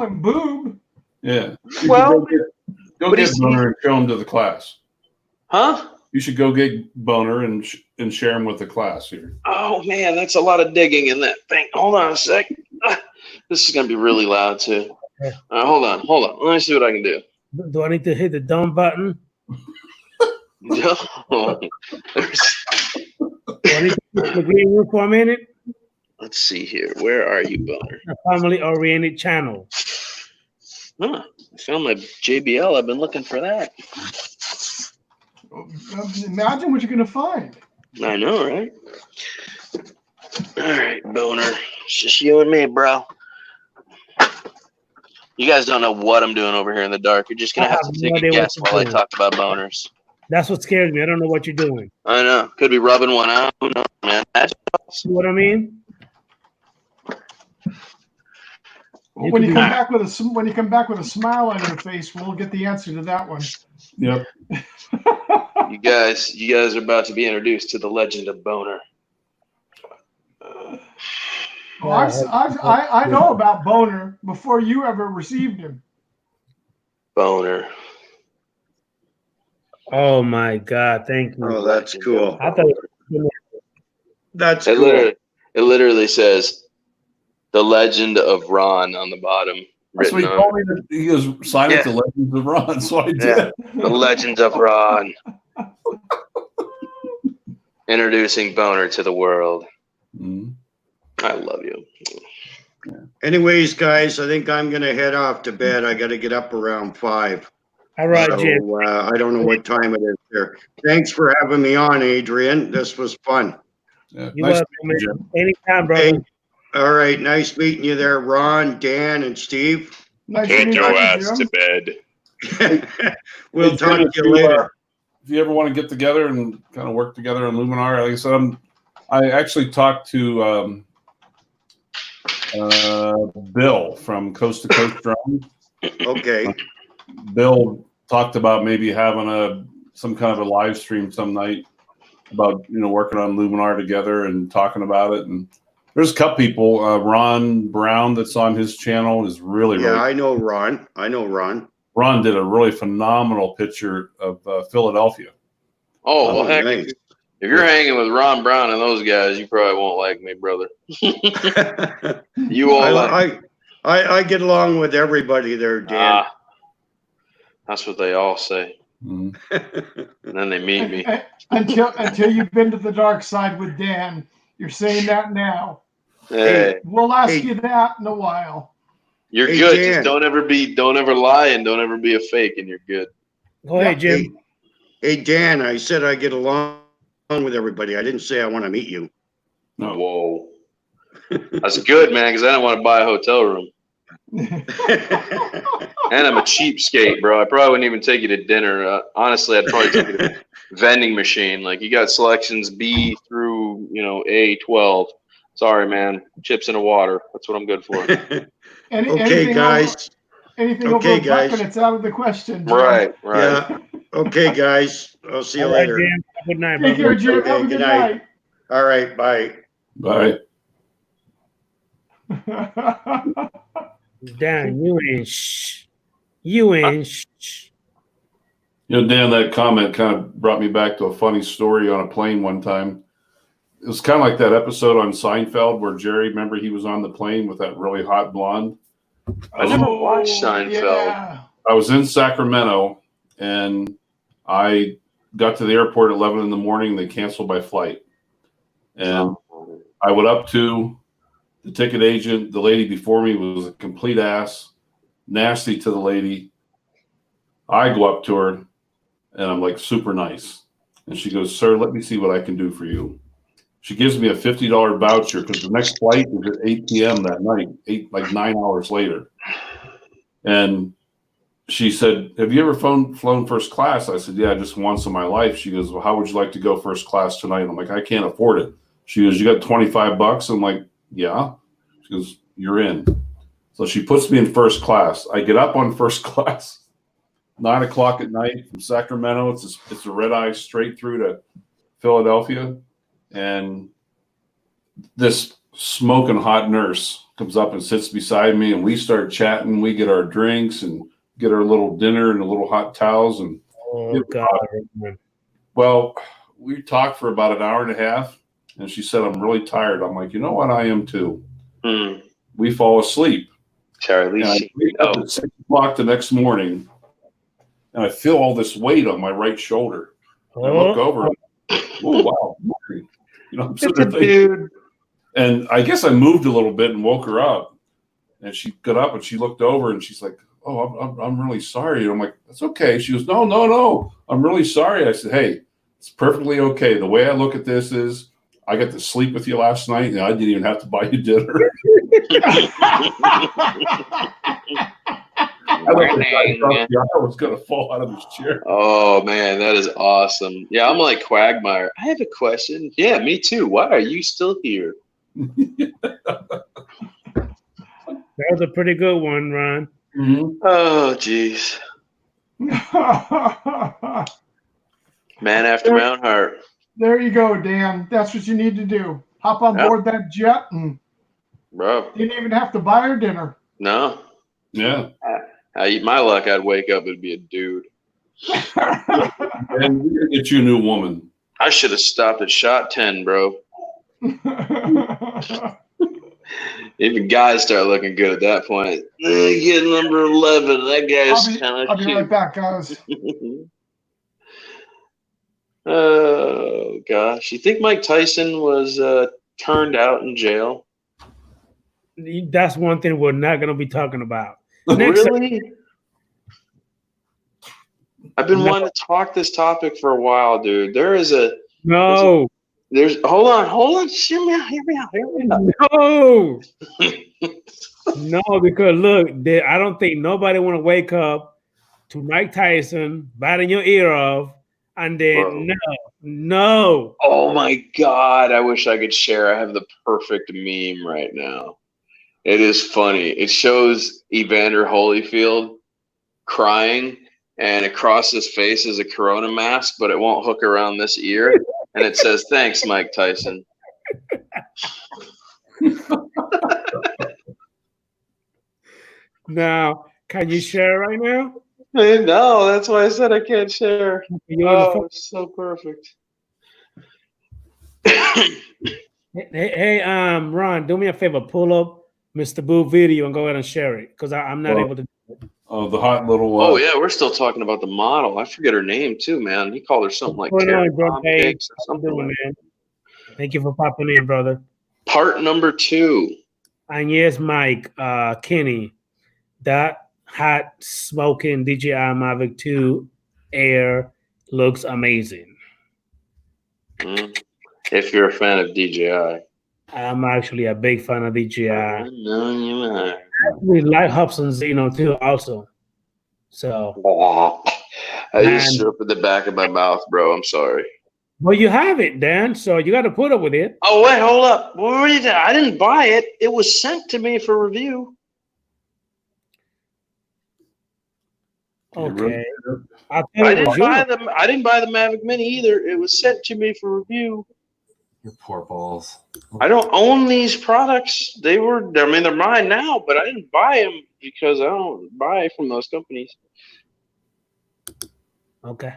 him Boob. Yeah. Well, Go get Boner and show him to the class. Huh? You should go get Boner and share him with the class here. Oh, man, that's a lot of digging in that thing. Hold on a sec. This is going to be really loud, too. Hold on. Let me see what I can do. Do I need to hit the dumb button? No. Do I need to hit the green room for a minute? Let's see here. Where are you, Boner? A family-oriented channel. Huh. I found my JBL. I've been looking for that. Imagine what you're going to find. I know, right? All right, Boner. It's just you and me, bro. You guys don't know what I'm doing over here in the dark. You're just going to have to take a guess while I talk about boners. That's what scares me. I don't know what you're doing. I know. Could be rubbing one out. Who knows, man? See what I mean? When you come back with a smile on your face, we'll get the answer to that one. Yep. You guys are about to be introduced to the legend of Boner. Well, I know about Boner before you ever received him. Boner. Oh my God! Thank you. Oh, that's cool. I thought. That's It cool. literally says the legend of Ron on the bottom. That's what Written he on told me that he was signing Yeah. to Legends of Ron, so I did. Yeah. The legend of Ron. Introducing Boner to the world. Mhm. I love you. Anyways, guys, I think I'm gonna head off to bed. I gotta get up around 5. All right, So, Jim. I don't know what time it is there. Thanks for having me on, Adrian. This was fun. Yeah. You Nice up, meeting you, man? Jim. Anytime, brother. Hey, all right, nice meeting you there, Ron, Dan, and Steve. Nice to meet you, Jim. bed. We'll Hey, talk Jim, to you later. If you ever want to get together and kind of work together on Luminar, like I said, I actually talked to Bill from Coast to Coast Drone. Okay. Bill talked about maybe having some kind of a live stream some night about working on Luminar together and talking about it. And there's a couple people. Ron Brown that's on his channel is really Yeah, I know Ron. Ron did a really phenomenal picture of Philadelphia. Oh, well, heck, nice. if you're hanging with Ron Brown and those guys, you probably won't like me, brother. You won't like I get along with everybody there, Dan. That's what they all say. Mhm. And then they meet me. Until you've been to the dark side with Dan. You're saying that now. Hey, We'll ask Hey. you that in a while. you're Hey, good. Dan. Just don't ever lie and don't ever be a fake, and you're good. Go ahead, Jim. Hey, Dan, I said I get along with everybody. I didn't say I want to meet you. No. Whoa. That's good, man, because I don't want to buy a hotel room. And I'm a cheapskate, bro. I probably wouldn't even take you to dinner. Honestly, I'd probably take you to a vending machine. Like, you got selections B through, A12. Sorry, man. Chips in the water. That's what I'm good for. Okay, Anything guys. Anything Okay, over a buck guys. and it's out of the question, Jim. Right. Yeah. Okay, guys. I'll see you All right, later. Jim. Good night, Take care, brother. Jim. Okay, Have a good good night. All right, bye. Bye. night. Dan, you ain't shh. You ain't shh. Dan, that comment kind of brought me back to a funny story on a plane one time. It was kind of like that episode on Seinfeld where Jerry, remember he was on the plane with that really hot blonde? I never watched Seinfeld. Yeah. I was in Sacramento and I got to the airport at 11 in the morning. They canceled my flight. And I went up to the ticket agent. The lady before me was a complete ass, nasty to the lady. I go up to her and I'm like super nice. And she goes, "Sir, let me see what I can do for you." She gives me a $50 voucher because the next flight is at 8 p.m. that night, 9 hours later. And she said, "Have you ever flown first class?" I said, "Yeah, just once in my life." She goes, "Well, how would you like to go first class tonight?" I'm like, "I can't afford it." She goes, "You got $25?" I'm like, "Yeah." She goes, "You're in." So she puts me in first class. I get up on first class, 9 o'clock at night from Sacramento. It's a red eye straight through to Philadelphia. And this smoking hot nurse comes up and sits beside me, and we start chatting. We get our drinks and get our little dinner and a little hot towels. And Oh, God. Man. well, we talked for about an hour and a half, and she said, "I'm really tired." I'm like, "You know what? I am too." We fall asleep. Charlie. And I wake up at 6 o'clock the next morning, and I feel all this weight on my right shoulder. And I look over, and oh, wow. I'm sitting there thinking, Dude. and I guess I moved a little bit and woke her up. And she got up and she looked over and she's like, "Oh, I'm really sorry." And I'm like, "That's okay." She goes, No. I'm really sorry. I said, "Hey, it's perfectly okay. The way I look at this is I got to sleep with you last night and I didn't even have to buy you dinner." I was going to fall out of his chair. Oh, man, that is awesome. Yeah, I'm like Quagmire. I have a question. Yeah, me too. Why are you still here? That was a pretty good one, Ron. Mm-hmm. Oh, jeez. Man after my own heart. There you go, Dan. That's what you need to do. Hop on Yep. board that jet and Bro, didn't even have to buy her dinner. no. Yeah. I eat my luck, I'd wake up and be a dude. And we're gonna get you a new woman. I should have stopped at shot 10, bro. Even guys start looking good at that point. Get number 11. That guy's kind I'll of be right back, guys. Oh, gosh. You think Mike Tyson was turned out in jail? That's one thing we're not going to be talking about. Next Really? I've been No. wanting to talk this topic for a while, dude. No, Hold on. Hear me out. no, no, because look, I don't think nobody want to wake up to Mike Tyson biting your ear off and then Bro. no. Oh my God. I wish I could share. I have the perfect meme right now. It is funny. It shows Evander Holyfield crying, and across his face is a Corona mask, but it won't hook around this ear. And it says, "Thanks, Mike Tyson." Now, can you share right now? No, that's why I said I can't share. You on the Oh, phone? it's so perfect. Hey, Ron, do me a favor, pull up Mr. Boo video and go ahead and share it because I'm not Well, able to. Oh, the hot little. Oh yeah, we're still talking about the model. I forget her name too, man. He called her something like What's going Carrot on, bro? Bomb Hey, Cakes or how you something doing, like man? Thank you for popping in, brother. Part number 2. And yes, Mike, Kenny, that hot smoking DJI Mavic 2 Air looks amazing. If you're a fan of DJI. I'm actually a big fan of DJI. I know you are. We like Hobson Zeno too, also. So, I just threw up in the back of my mouth, bro. I'm sorry. well, you have it, Dan. So you got to put up with it. Oh wait, hold up. What were you doing? I didn't buy it. It was sent to me for review. Okay. I thought I it didn't was buy yours. I didn't buy the Mavic Mini either. It was sent to me for review. Your poor balls. I don't own these products. They're mine now, but I didn't buy them because I don't buy from those companies. Okay.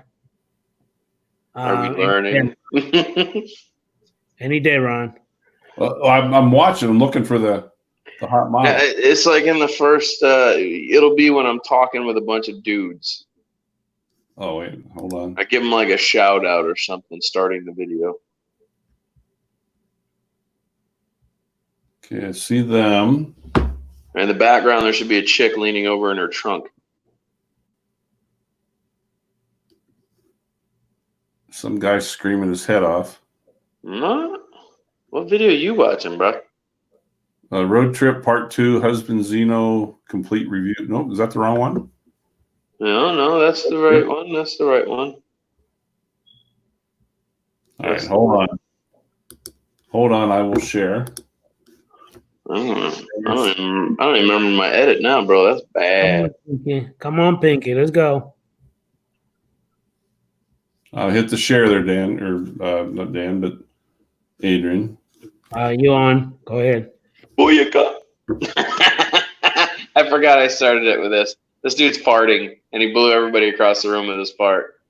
Are we learning? Any day, Ron. I'm watching. I'm looking for the hot model. It's like in the first. It'll be when I'm talking with a bunch of dudes. Oh wait, hold on. I give them like a shout out or something starting the video. Okay, I see them. In the background, there should be a chick leaning over in her trunk. Some guy screaming his head off. No, what video are you watching, bro? Road Trip Part 2, Husband Zeno Complete Review. No, is that the wrong one? No, that's the right one. That's the right one. All right, hold on. Hold on, I will share. I don't even remember my edit now, bro. That's bad. Come on, Pinky. Let's go. Hit the share there, Dan, or not Dan, but Adrian. You on? Go ahead. Booyaka. I forgot I started it with this. This dude's farting, and he blew everybody across the room with his fart.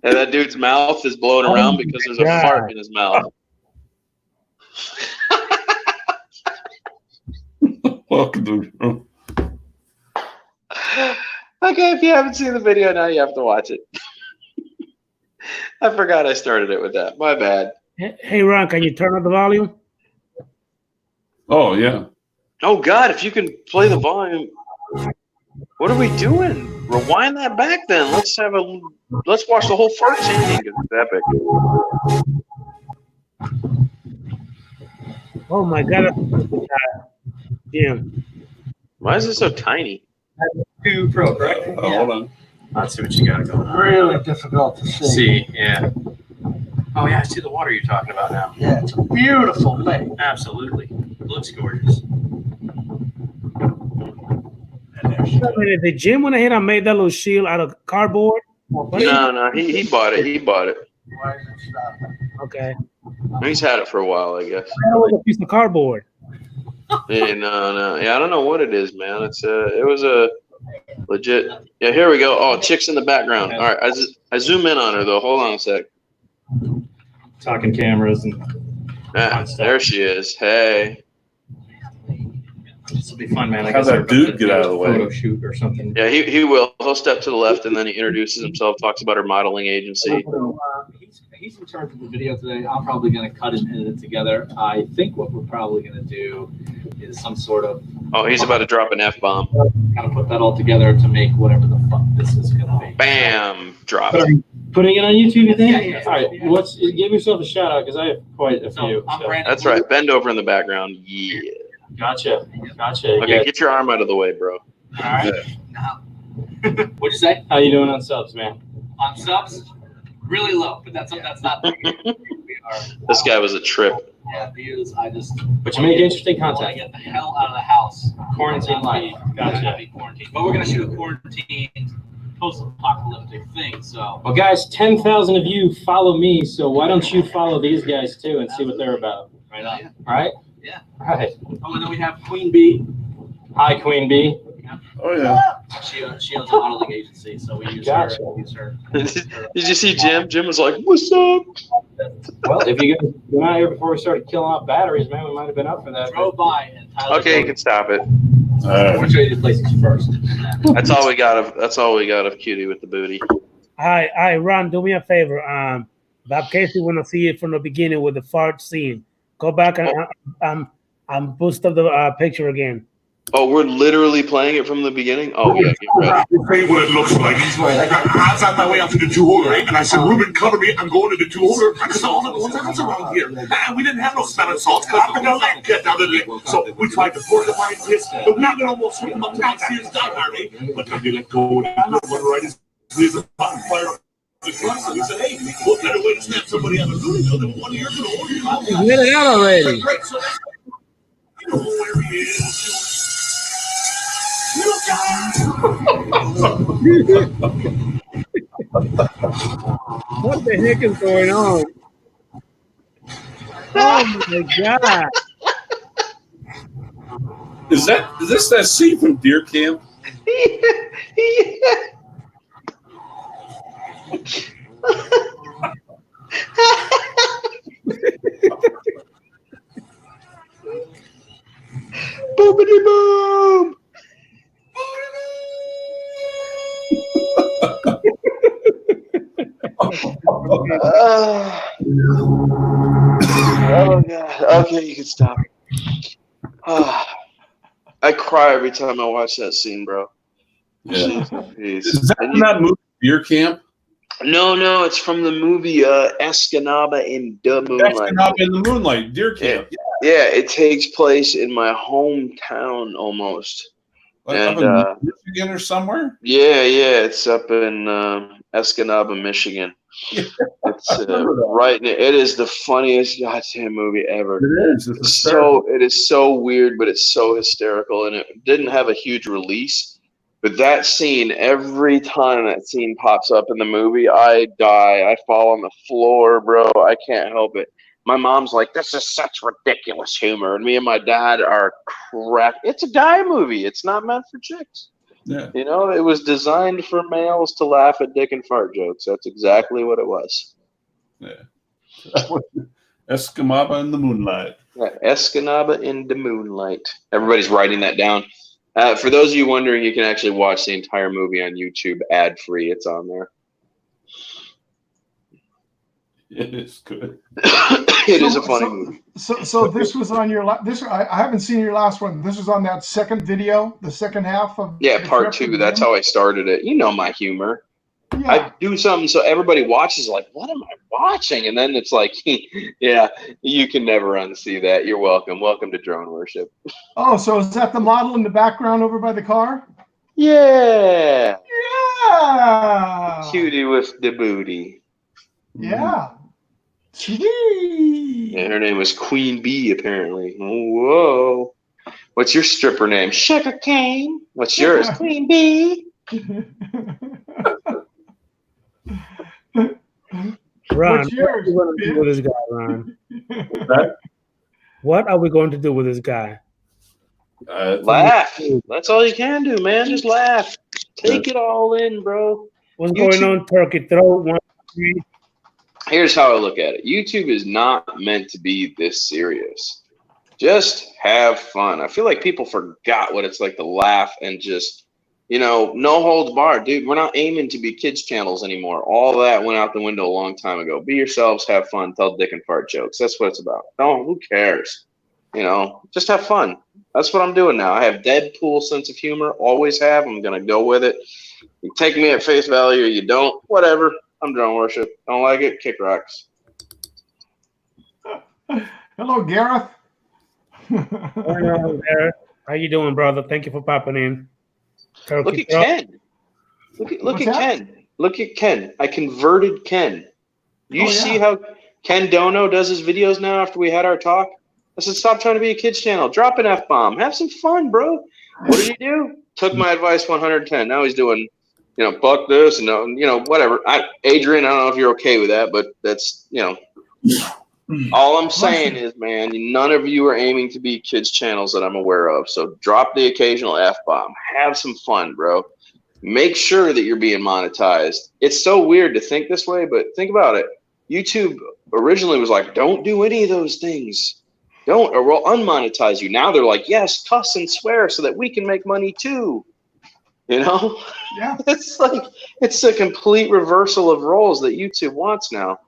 And that dude's mouth is blowing around because there's a fart in his mouth. Welcome to the room. Okay, if you haven't seen the video now, you have to watch it. I forgot I started it with that. My bad. Hey, Ron, can you turn up the volume? Oh yeah. Oh God, if you can play the volume. What are we doing? Rewind that back then. Let's watch the whole fart scene. It's epic. Oh my God. Jim. Why is it so tiny? 2 Pro, correct? Hold on. Let's see what you got going on. Really difficult to see. See, yeah. Oh yeah, I see the water you're talking about now. Yeah, it's a beautiful lake. Absolutely. It looks gorgeous. And there she Wait a minute, did Jim went ahead and made that little shield out of cardboard? No, he bought it. He bought it. Why is it stopping? Okay. He's had it for a while, I guess. That was a piece of cardboard. Yeah, no. Yeah, I don't know what it is, man. It was a legit. Yeah, here we go. Oh, chick's in the background. All right, I zoom in on her though. Hold on a sec. Talking cameras and Ah, there she is. Hey. this will be fun, man. I Have guess that dude get out of the way. Photo shoot or something. Yeah, he will. He'll step to the left and then he introduces himself, talks about her modeling agency. He's returned to the video today. I'm probably going to cut and edit it together. I think what we're probably going to do is some sort of Oh, he's about to drop an F-bomb. kind of put that all together to make whatever the fuck this is going to be. Bam! Drop. Putting it on YouTube, you think? Yeah. All right. Give yourself a shout out because I have quite a few. So I'm so. Brandon. That's right. Bend over in the background. Yeah. Gotcha. Okay, get your arm out of the way, bro. All right. Now, what'd you say? How you doing on subs, man? On subs, really low, but that's not. We are. This guy was a trip. Yeah, views. I just. But you make interesting I want to content. get the hell out of the house. Quarantine life. Gotcha. Be quarantined, but we're gonna shoot a quarantine post-apocalyptic thing. So. Well, guys, 10,000 of you follow me, so why don't you follow these guys too and see what they're about? Right on. All right? Yeah. All right. Oh, and then we have Queen Bee. Hi, Queen Bee. Oh yeah. She owns a modeling agency, so we use Gotcha. her. Use her. Did you see Jim? Jim was like, "What's up?" Well, if you guys went out here before we started killing off batteries, man, we might have been up for that. Drove by and Tyler. Okay, you can stop it. All right. We'll show you the places first. That's all we got of Cutie with the booty. Hi, Ron, do me a favor. Bob Casey want to see it from the beginning with the fart scene. Go back and boost up the picture again. Oh, we're literally playing it from the beginning. Oh yeah, you're right. Say what it looks like. I got odds on my way up to the 2-holder, and I said, Ruben, cover me. I'm going to the 2-holder. I said, all the ones around here. We didn't have no smelling salts. I'm going to let get down the lake. So we tried to fortify this, but we're not going to almost swing them up to the sears down, Harry. But then they let go of that. One right is leave the fire. We said, hey, what better way to snap somebody out of the video than one ear to the whole ear? Get it out already. Great. So that's, you know where he is. What the heck is going on? Oh my God. Is this that scene from Deer Camp? Boopity boom. Oh God. Okay, you can stop. I cry every time I watch that scene, bro. Yeah. Jeez. Is that in that movie Deer Camp? No, it's from the movie Escanaba in the Moonlight. Escanaba in the Moonlight, Deer Camp. Yeah, it takes place in my hometown almost. Like And, up in Michigan or somewhere? Yeah, it's up in Escanaba, Michigan. It's right. It is the funniest goddamn movie ever. It is. It's hysterical. It is so weird, but it's so hysterical, and it didn't have a huge release. But that scene, every time that scene pops up in the movie, I die. I fall on the floor, bro. I can't help it. My mom's like, "This is such ridiculous humor," and me and my dad are crack. It's a guy movie. It's not meant for chicks. Yeah. You know, it was designed for males to laugh at dick and fart jokes. That's exactly what it was. Escanaba in the Moonlight. Yeah, Escanaba in the Moonlight. Everybody's writing that down. For those of you wondering, you can actually watch the entire movie on YouTube ad-free. It's on there. It is good. It is a funny movie. So this was on your I haven't seen your last one. This was on that second video, the second half of Yeah, the part trip 2. That's how I started it. You know my humor. Yeah. I do something so everybody watches like, what am I watching? And then it's like, yeah, you can never unsee that. You're welcome. Welcome to Drone Worship. Oh, so is that the model in the background over by the car? Yeah. Yeah. Cutie with the booty. Yeah. Yeah, her name was Queen Bee, apparently. Whoa. What's your stripper name? Sugar Cane. What's yours? Queen Bee. Ron, What's what are yours, we going to do with this guy, Ron? What are we going to do with this guy? Laugh. That's all you can do, man. Just laugh. Take it all in, bro. What's going on, Turkey Throat? 1, 3. Here's how I look at it. YouTube is not meant to be this serious. Just have fun. I feel like people forgot what it's like to laugh and just, no holds barred. Dude, we're not aiming to be kids channels anymore. All that went out the window a long time ago. Be yourselves, have fun, tell dick and fart jokes. That's what it's about. No, who cares? Just have fun. That's what I'm doing now. I have Deadpool sense of humor. Always have. I'm going to go with it. You take me at face value or you don't. Whatever. I'm drone worship. Don't like it. Kick rocks. Hello, Gareth. Hello, Gareth. How you doing, brother? Thank you for popping in. Turkey Look at Throat. Ken. Look What's at that? Ken. Look at Ken. I converted Ken. You Oh, yeah. see how Ken Dono does his videos now after we had our talk? I said, stop trying to be a kid's channel. Drop an F-bomb. Have some fun, bro. What did he do? Took my advice 110. Now he's doing, fuck this and, whatever. Adrian, I don't know if you're okay with that, but that's, all I'm saying is, man, none of you are aiming to be kids channels that I'm aware of. So drop the occasional F-bomb. Have some fun, bro. Make sure that you're being monetized. It's so weird to think this way, but think about it. YouTube originally was like, don't do any of those things. Don't, or we'll unmonetize you. Now they're like, yes, cuss and swear so that we can make money too. Yeah. It's a complete reversal of roles that YouTube wants now.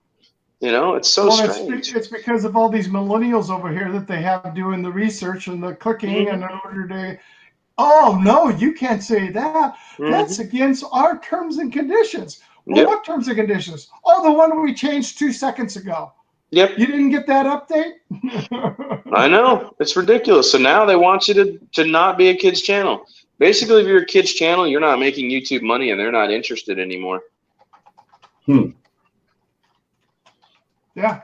It's so strange. It's because of all these millennials over here that they have doing the research and the clicking in order to, oh, no, you can't say that. That's against our terms and conditions. Well, Yep. what terms and conditions? Oh, the one we changed 2 seconds ago. Yep. You didn't get that update? I know. It's ridiculous. So now they want you to not be a kid's channel. Basically, if you're a kid's channel, you're not making YouTube money and they're not interested anymore. Yeah.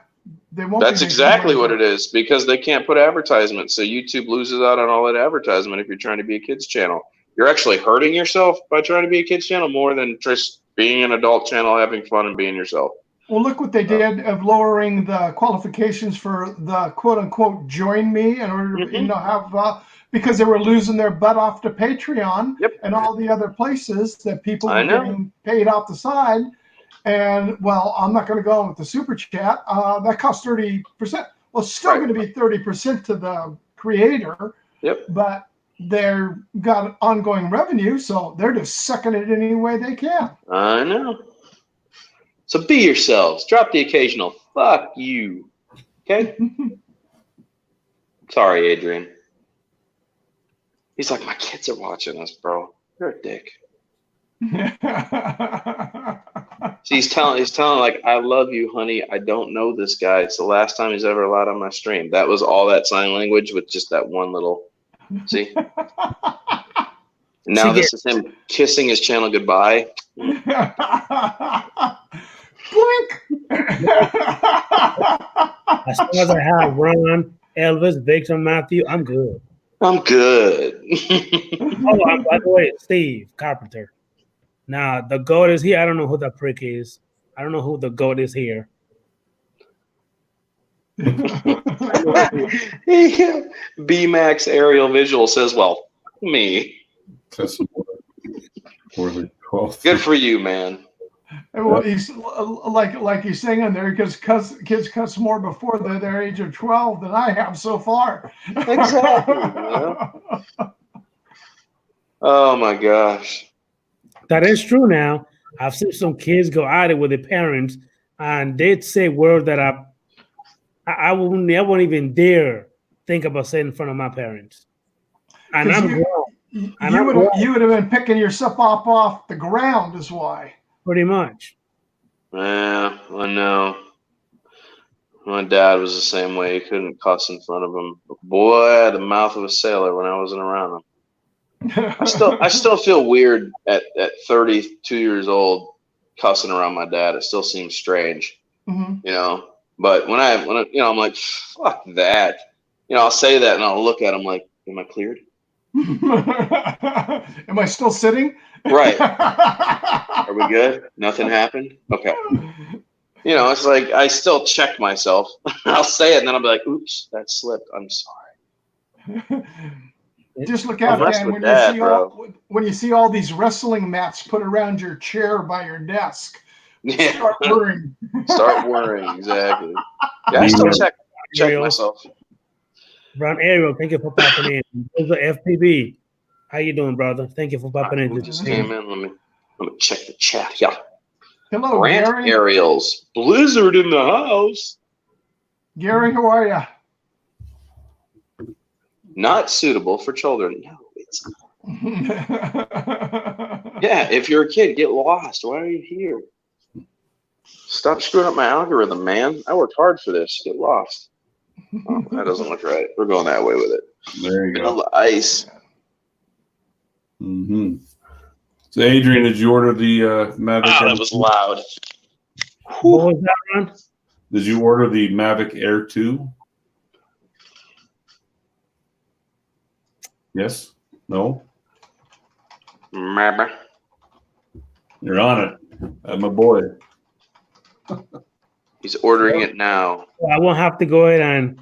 They won't. That's exactly what it is, because they can't put advertisements. So YouTube loses out on all that advertisement if you're trying to be a kid's channel. You're actually hurting yourself by trying to be a kid's channel more than just being an adult channel, having fun and being yourself. Well, look what they did of lowering the qualifications for the quote unquote join me in order to have because they were losing their butt off to Patreon and all the other places that people were getting paid off the side. And well, I'm not going to go on with the super chat. That costs 30%. Well, it's still going to be 30% to the creator. But they're got ongoing revenue, so they're just sucking it any way they can. I know. So be yourselves. Drop the occasional fuck you. Okay? Sorry, Adrian. He's like, my kids are watching us, bro. You're a dick. See, he's telling like, I love you, honey. I don't know this guy. It's the last time he's ever allowed on my stream. That was all that sign language with just that one little. See? Now this is him kissing his channel goodbye. Blink. As long as I have Ron, Elvis, Victor, Matthew, I'm good. I'm good. By the way, Steve Carpenter. Now, the goat is here. I don't know who the prick is. I don't know who the goat is here. B-Max aerial visual says, well, me. Good for you, man. Well, he's like he's saying in there because kids cuss more before their age of 12 than I have so far. Exactly. Yeah. Oh my gosh. That is true now. I've seen some kids go at it with their parents, and they'd say words that I wouldn't even dare think about saying in front of my parents. And I'm grown. You would have been picking yourself up off the ground, is why. Pretty much. Yeah, I know. My dad was the same way. He couldn't cuss in front of him. Boy, I had the mouth of a sailor when I wasn't around him. I still feel weird at 32 years old cussing around my dad. It still seems strange, you know. But when I you know, I'm like, fuck that. You know, I'll say that and I'll look at him like, am I cleared? Am I still sitting? Right. Are we good? Nothing happened? Okay. You know, it's like I still check myself. I'll say it and then I'll be like, oops, that slipped. I'm sorry. Just look out, Don't mess Dan, with when that, you see when you see all these wrestling mats put around your chair by your desk. Yeah. Start worrying. Start worrying, exactly. Yeah, I still check myself. Brown Ariel, thank you for popping in. Those are FPB. How you doing, brother? Thank you for popping in. Who just came in? Let me check the chat. Yeah. Hello, Grant Gary. Ariels. Blizzard in the house. Gary, how are you? Not suitable for children. No, it's yeah, if you're a kid, get lost. Why are you here? Stop screwing up my algorithm, man. I worked hard for this. Get lost. Oh, that doesn't look right. We're going that way with it. There you go. Vanilla ice. Mm-hmm. So, Adrian, did you order the Mavic? Wow, that was loud. What was that, Ron? Did you order the Mavic Air 2? Yes? No? Maybe. You're on it. I'm a boy. He's ordering it now. I won't have to go ahead and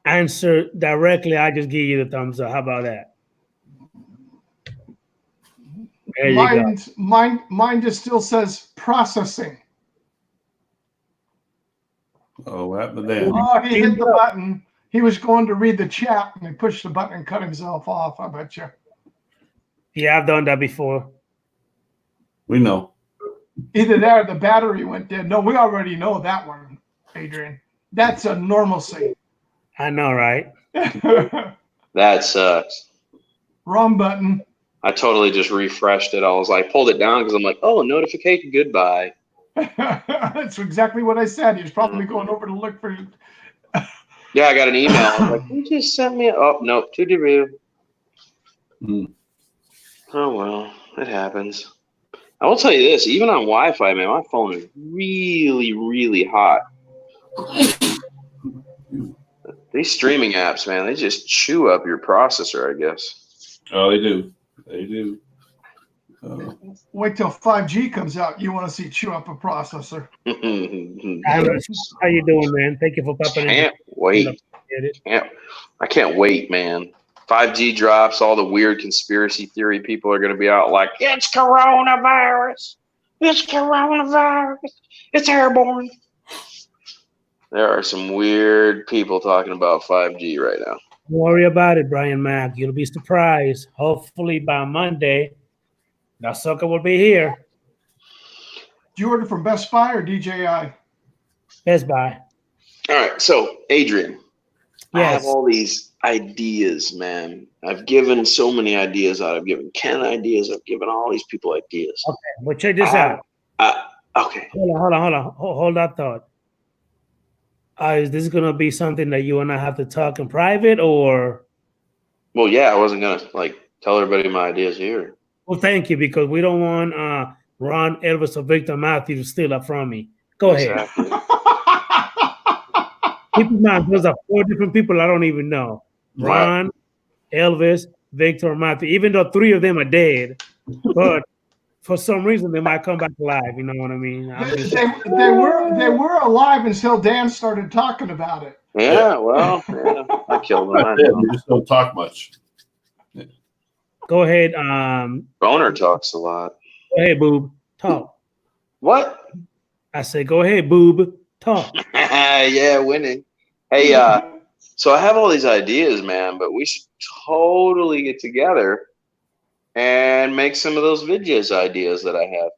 answer directly. I just give you the thumbs up. How about that? There you go. Mine just still says processing. Oh, what happened then? Oh, he hit the button. He was going to read the chat and he pushed the button and cut himself off. I bet you. Yeah, I've done that before. We know. Either that or the battery went dead. No, we already know that one, Adrian. That's a normalcy. I know, right? That sucks. Wrong button. I totally just refreshed it. I was like, pulled it down because I'm like, oh, notification, goodbye. That's exactly what I said. He was probably going over to look for. Yeah, I got an email. I was like, you just sent me. Oh, nope, to the review. Oh, well, it happens. I will tell you this, even on Wi-Fi, man, my phone is really, really hot. These streaming apps, man, they just chew up your processor, I guess. Oh, they do. They do. Wait till 5G comes out. You want to see chew up a processor. How you doing, man? Thank you for popping in. Can't wait. I can't wait, man. 5G drops, all the weird conspiracy theory people are going to be out like, it's coronavirus. It's coronavirus. It's airborne. There are some weird people talking about 5G right now. Don't worry about it, Brian Mack. You'll be surprised. Hopefully by Monday, that sucker will be here. Did you order from Best Buy or DJI? Best Buy. All right, so Adrian, I Yes. have all these ideas, man. I've given so many ideas out. I've given Ken ideas. I've given all these people ideas. Okay, well, check this out. Okay. Hold on. Hold that thought. Is this going to be something that you and I have to talk in private, or? Well, yeah, I wasn't going to tell everybody my ideas here. Well, thank you, because we don't want Ron, Elvis, or Victor Matthew to steal it from me. Go ahead. Keep in mind, those are 4 different people I don't even know. Ron, Elvis, Victor, Matthew, even though 3 of them are dead, but for some reason they might come back alive. You know what I mean? They were alive until Dan started talking about it. Yeah, well, yeah, I killed them. I Yeah, know. we just don't talk much. Go ahead. Boner talks a lot. Go ahead, boob. Talk. What? I said, go ahead, boob. Talk. Yeah, winning. Hey, so I have all these ideas, man, but we should totally get together and make some of those videos ideas that I have.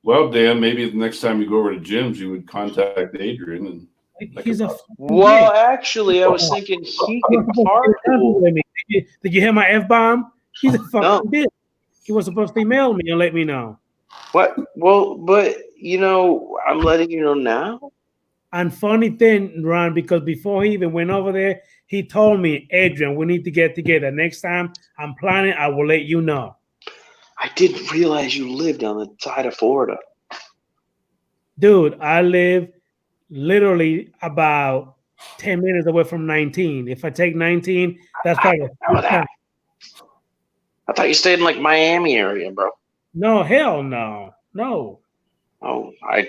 Well, Dan, maybe the next time you go over to Jim's, you would contact Adrian and He's a Well, actually, I was thinking he could carpool. Did you hear my F-bomb? He's a fucking bitch. He was supposed to email me and let me know. What? Well, but I'm letting you know now. And funny thing, Ron, because before he even went over there, he told me, Adrian, we need to get together. Next time I'm planning, I will let you know. I didn't realize you lived on the side of Florida. Dude, I live literally about 10 minutes away from 19. If I take 19, that's probably I thought you stayed in Miami area, bro. No, hell no. No. Oh, I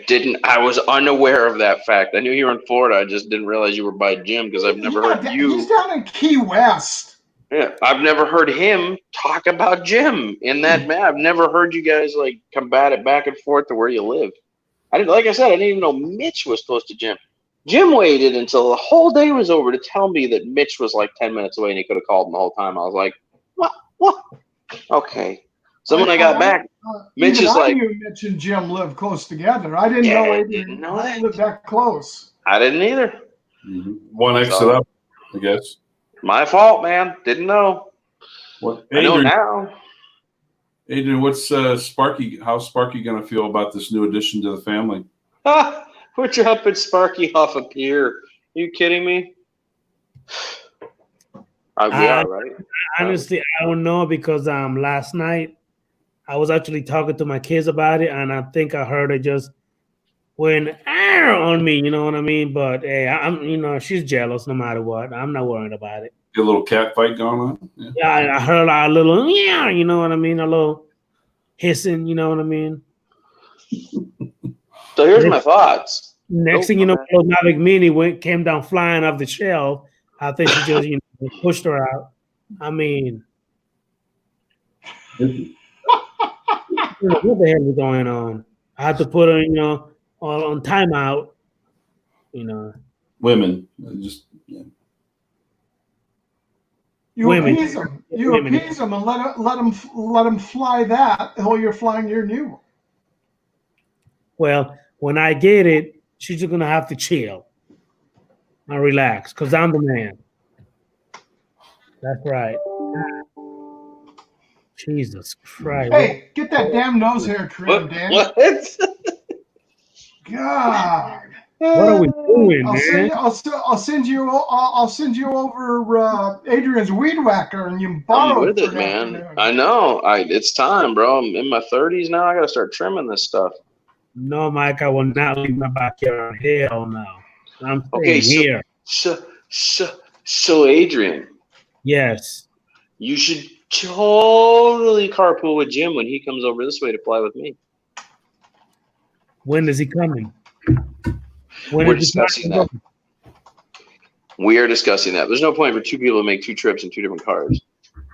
was unaware of that fact. I knew you were in Florida. I just didn't realize you were by Jim because I've never heard He's you. down in Key West. Yeah, I've never heard him talk about Jim in that man. I've never heard you guys like combat it back and forth to where you live. I didn't, like I said, I didn't even know Mitch was close to Jim. Jim waited until the whole day was over to tell me that Mitch was like 10 minutes away and he could have called him the whole time. I was like, what? Okay. So when I got back, Mitch Even is I like, knew Mitch and Jim lived close together. I didn't Yeah, know I Adrian didn't know that. lived that close. I didn't either. One exit So- up, I guess. My fault, man. Didn't know. What? I know Adrian, now. Adrian, what's Sparky? How's Sparky gonna feel about this new addition to the family? We're dropping Sparky off a pier. Are you kidding me? We are, right? Honestly, I don't know because last night I was actually talking to my kids about it, and I think I heard it just went on me. You know what I mean? But hey, I'm she's jealous no matter what. I'm not worried about it. Get a little cat fight going on. Yeah. Yeah, I heard a little you know what I mean, a little hissing. You know what I mean? So here's my thoughts. Next thing you know, little Mavic Mini came down flying off the shelf. I think she just pushed her out. I mean, what the hell is going on? I had to put her, on timeout. Women, just You Women. appease them. You Women. appease them and let them fly that while you're flying your new one. Well, when I get it, she's just gonna have to chill and relax because I'm the man. That's right. Jesus Christ. Hey, get that damn nose hair trimmed, Dan. What? God. What are we doing, man? I'll send you over Adrian's weed whacker, and you I'm borrow with it it, for man. an afternoon. I know. It's time, bro. I'm in my 30s now. I gotta start trimming this stuff. No, Mike, I will not leave my backyard. Hell no. I'm Okay, staying so- here. So Adrian, Yes. you should totally carpool with Jim when he comes over this way to fly with me. When is he coming? When We're is he discussing coming? that. We are discussing that. There's no point for two people to make two trips in two different cars.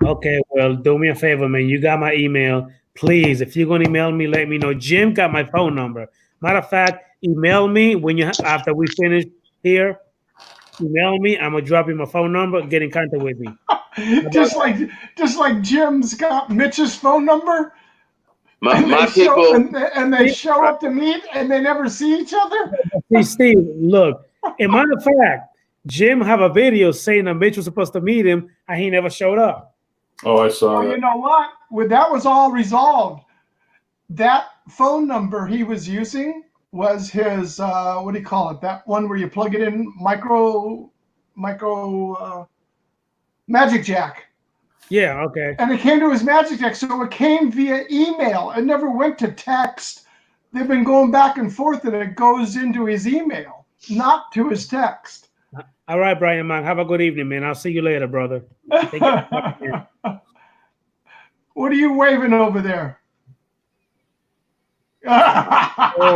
Okay, well, do me a favor, man. You got my email. Please, if you're going to email me, let me know. Jim got my phone number. Matter of fact, email me after we finish here. Email me. I'm going to drop you my phone number. Get in contact with me. just like Jim's got Mitch's phone number. My people. And they show up to meet, and they never see each other. See, Steve, look. As a matter of fact, Jim have a video saying that Mitch was supposed to meet him, and he never showed up. oh, I saw Well, you that. know what? That was all resolved. That phone number he was using was his what do you call it? That one where you plug it in micro Magic Jack. Yeah, okay. And it came to his Magic Jack, so it came via email. It never went to text. They've been going back and forth, and it goes into his email, not to his text. All right, Brian, man. Have a good evening, man. I'll see you later, brother. Take care. What are you waving over there?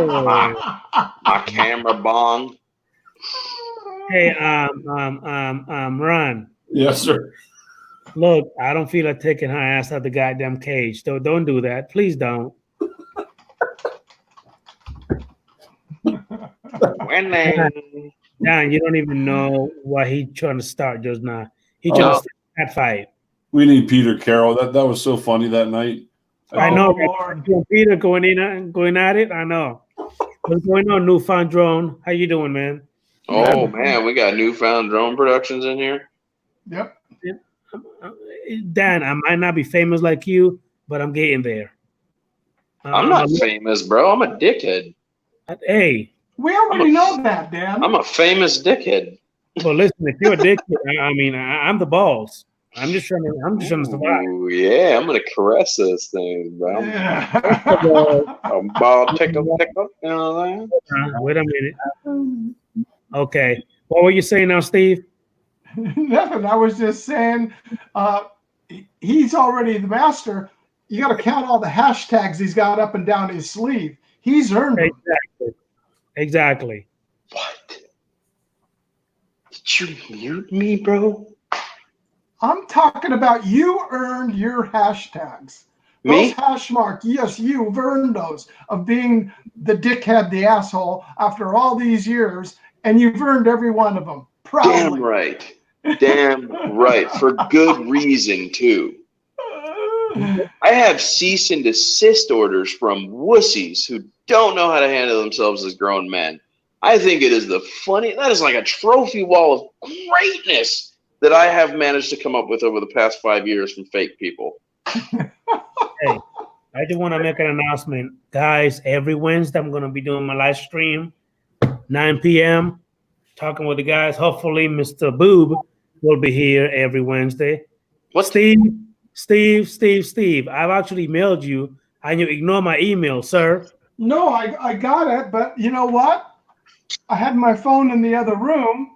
My camera bong. Hey, Ron. Yes, sir. Look, I don't feel like taking her ass out the goddamn cage. Don't do that. Please don't. Winning. Dan, you don't even know what he trying to start just now. He trying to start that fight. We need Peter Carroll. That was so funny that night. I know. Lord. Peter going at it. I know. What's going on, Newfound Drone? How you doing, man? Oh man, we got Newfound Drone Productions in here. Yep. Dan, I might not be famous like you, but I'm getting there. I'm not famous, bro. I'm a dickhead. Hey, We already know that, Dan. I'm a famous dickhead. well, listen. If you're addicted, I'm the balls. I'm just trying to survive. Ooh, yeah, I'm gonna caress this thing, bro. Yeah. I'm ball tickle, you know what I'm saying? Wait a minute. Okay, what were you saying now, Steve? Nothing. I was just saying he's already the master. You got to count all the hashtags he's got up and down his sleeve. He's earned them. Exactly. What? Did you mute me, bro? I'm talking about you earned your hashtags. Me? Those hash marks, yes, you've earned those of being the dickhead, the asshole after all these years, and you've earned every one of them. Proudly. Damn right. Damn right. For good reason, too. I have cease and desist orders from wussies who don't know how to handle themselves as grown men. I think it is that is like a trophy wall of greatness that I have managed to come up with over the past 5 years from fake people. Hey, I just want to make an announcement. Guys, every Wednesday I'm going to be doing my live stream, 9 p.m., talking with the guys. Hopefully, Mr. Boob will be here every Wednesday. What? Steve, I've actually mailed you, and you ignore my email, sir. No, I got it, but you know what? I had my phone in the other room,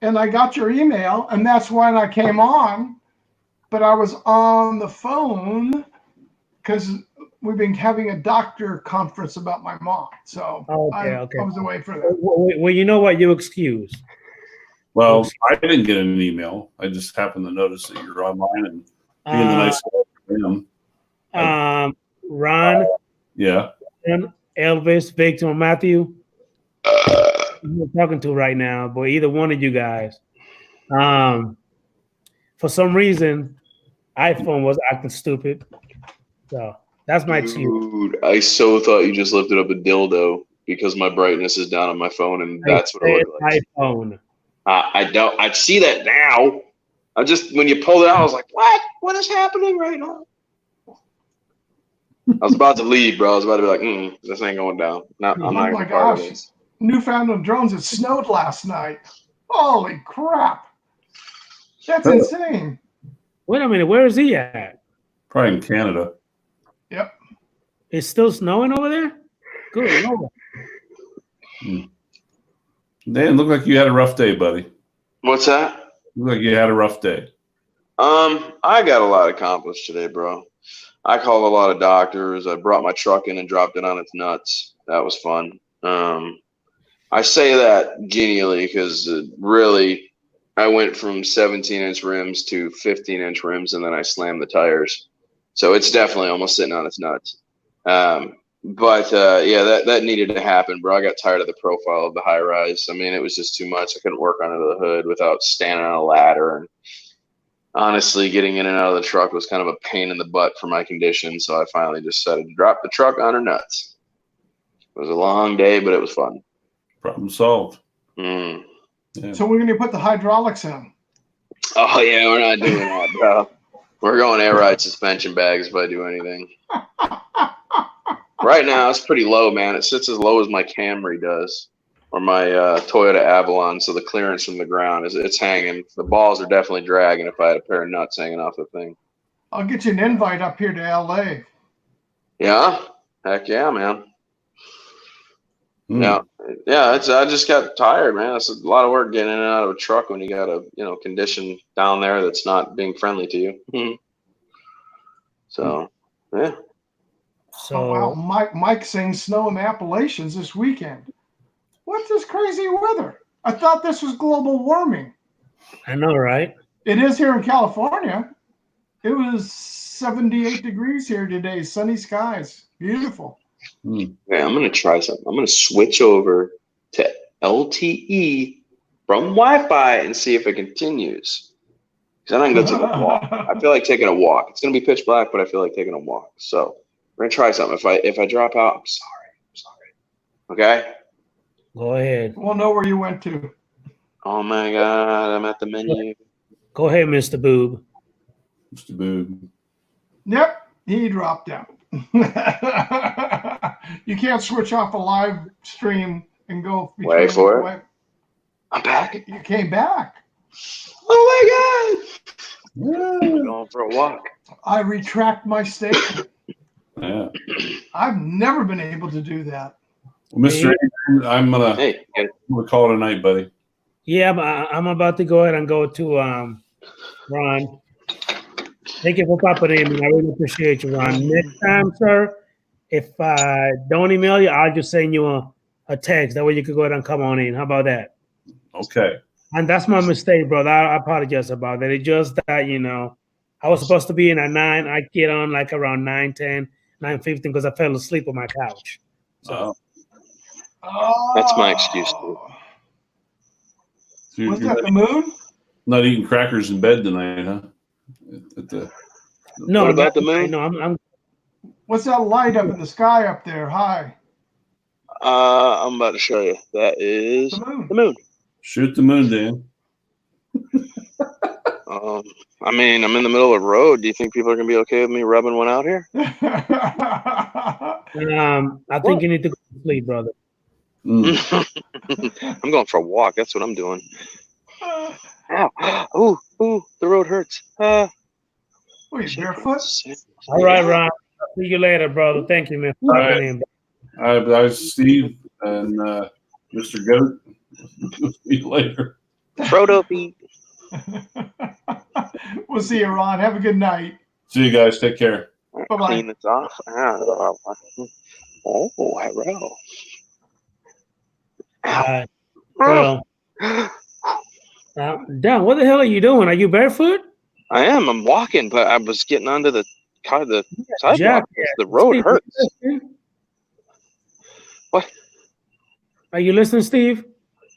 and I got your email, and that's when I came on. But I was on the phone because we've been having a doctor conference about my mom. So I was away for that. Well, you know what? You're excused. Well, I didn't get an email. I just happened to notice that you're online and being the nice Ron. Yeah. Elvis, Victor, Matthew. Who I'm talking to right now, but either one of you guys. For some reason, iPhone was acting stupid. So that's my excuse. Dude, I so thought you just lifted up a dildo because my brightness is down on my phone, and that's what it looked like. iPhone. I see that now. When you pulled it out, I was like, what? What is happening right now? I was about to leave, bro. I was about to be like, this ain't going down. No, I'm not my going to part of gosh. this. Newfoundland drones, it snowed last night. Holy crap. That's insane. Wait a minute, where is he at? Probably in Canada. Yep. It's still snowing over there? Good Lord. Dan, looked like you had a rough day, buddy. What's that? Looked like you had a rough day. I got a lot accomplished today, bro. I called a lot of doctors. I brought my truck in and dropped it on its nuts. That was fun. I say that genially because really, I went from 17-inch rims to 15-inch rims, and then I slammed the tires. So it's definitely almost sitting on its nuts. But that needed to happen, bro. I got tired of the profile of the high rise. I mean, it was just too much. I couldn't work under the hood without standing on a ladder. And honestly, getting in and out of the truck was kind of a pain in the butt for my condition. So I finally decided to drop the truck on her nuts. It was a long day, but it was fun. Problem solved. Yeah. So we're going to put the hydraulics in. Oh, yeah, we're not doing that, bro. We're going air ride suspension bags if I do anything. Right now, it's pretty low, man. It sits as low as my Camry does, or my Toyota Avalon. So the clearance from the ground it's hanging. The balls are definitely dragging if I had a pair of nuts hanging off the thing. I'll get you an invite up here to LA. Yeah, heck yeah, man. Yeah. I just got tired, man. It's a lot of work getting in and out of a truck when you got a condition down there that's not being friendly to you. So, yeah. So Oh, wow, Mike saying snow in the Appalachians this weekend. What's this crazy weather? I thought this was global warming. I know, right? It is here in California. It was 78 degrees here today. Sunny skies. Beautiful. Yeah, I'm going to try something. I'm going to switch over to LTE from Wi-Fi and see if it continues. Because then I can go take a walk. I feel like taking a walk. It's going to be pitch black, but I feel like taking a walk. So we're going to try something. If I drop out, I'm sorry. Okay? Go ahead. We'll know where you went to. Oh, my God. I'm at the menu. Go ahead, Mr. Boob. Mr. Boob. Yep, he dropped out. You can't switch off a live stream and go. Wait for it. I'm back. You came back. Oh my God! I'm going for a walk. I retract my statement. Yeah. I've never been able to do that. Well, Mr. Adrian, I'm gonna call it a night, buddy. Yeah, I'm about to go ahead and go to Ron. Thank you for popping in, man. I really appreciate you, Ron. Next time, sir, if I don't email you, I'll just send you a text. That way you can go ahead and come on in. How about that? Okay. And that's my mistake, brother. I apologize about that. It's just that, I was supposed to be in at 9. I get on like around 9:10, 9:15 because I fell asleep on my couch. So That's my excuse. So Was you're that the moon? not eating crackers in bed tonight, huh? At the, no, What about the no, moon? No, I'm What's that light up in the sky up there? Hi. I'm about to show you. That is The moon. the moon. shoot the moon, Dan. I mean, I'm in the middle of a road. Do you think people are gonna be okay with me rubbing one out here? I think you need to go to sleep, brother. I'm going for a walk. That's what I'm doing. Ow! Ooh! The road hurts. Wait, barefoot? All right, Ron. I'll see you later, brother. Thank you, man. For popping in. I was Steve and Mr. Goat. See you later. Frodo feet. We'll see you, Ron. Have a good night. See you guys. Take care. Bye-bye. Clean this off. Oh, hello. Well, Dan, what the hell are you doing? Are you barefoot? I am. I'm walking, but I was getting onto the sidewalk. Jack, The road Steve, hurts. What? Are you listening, Steve?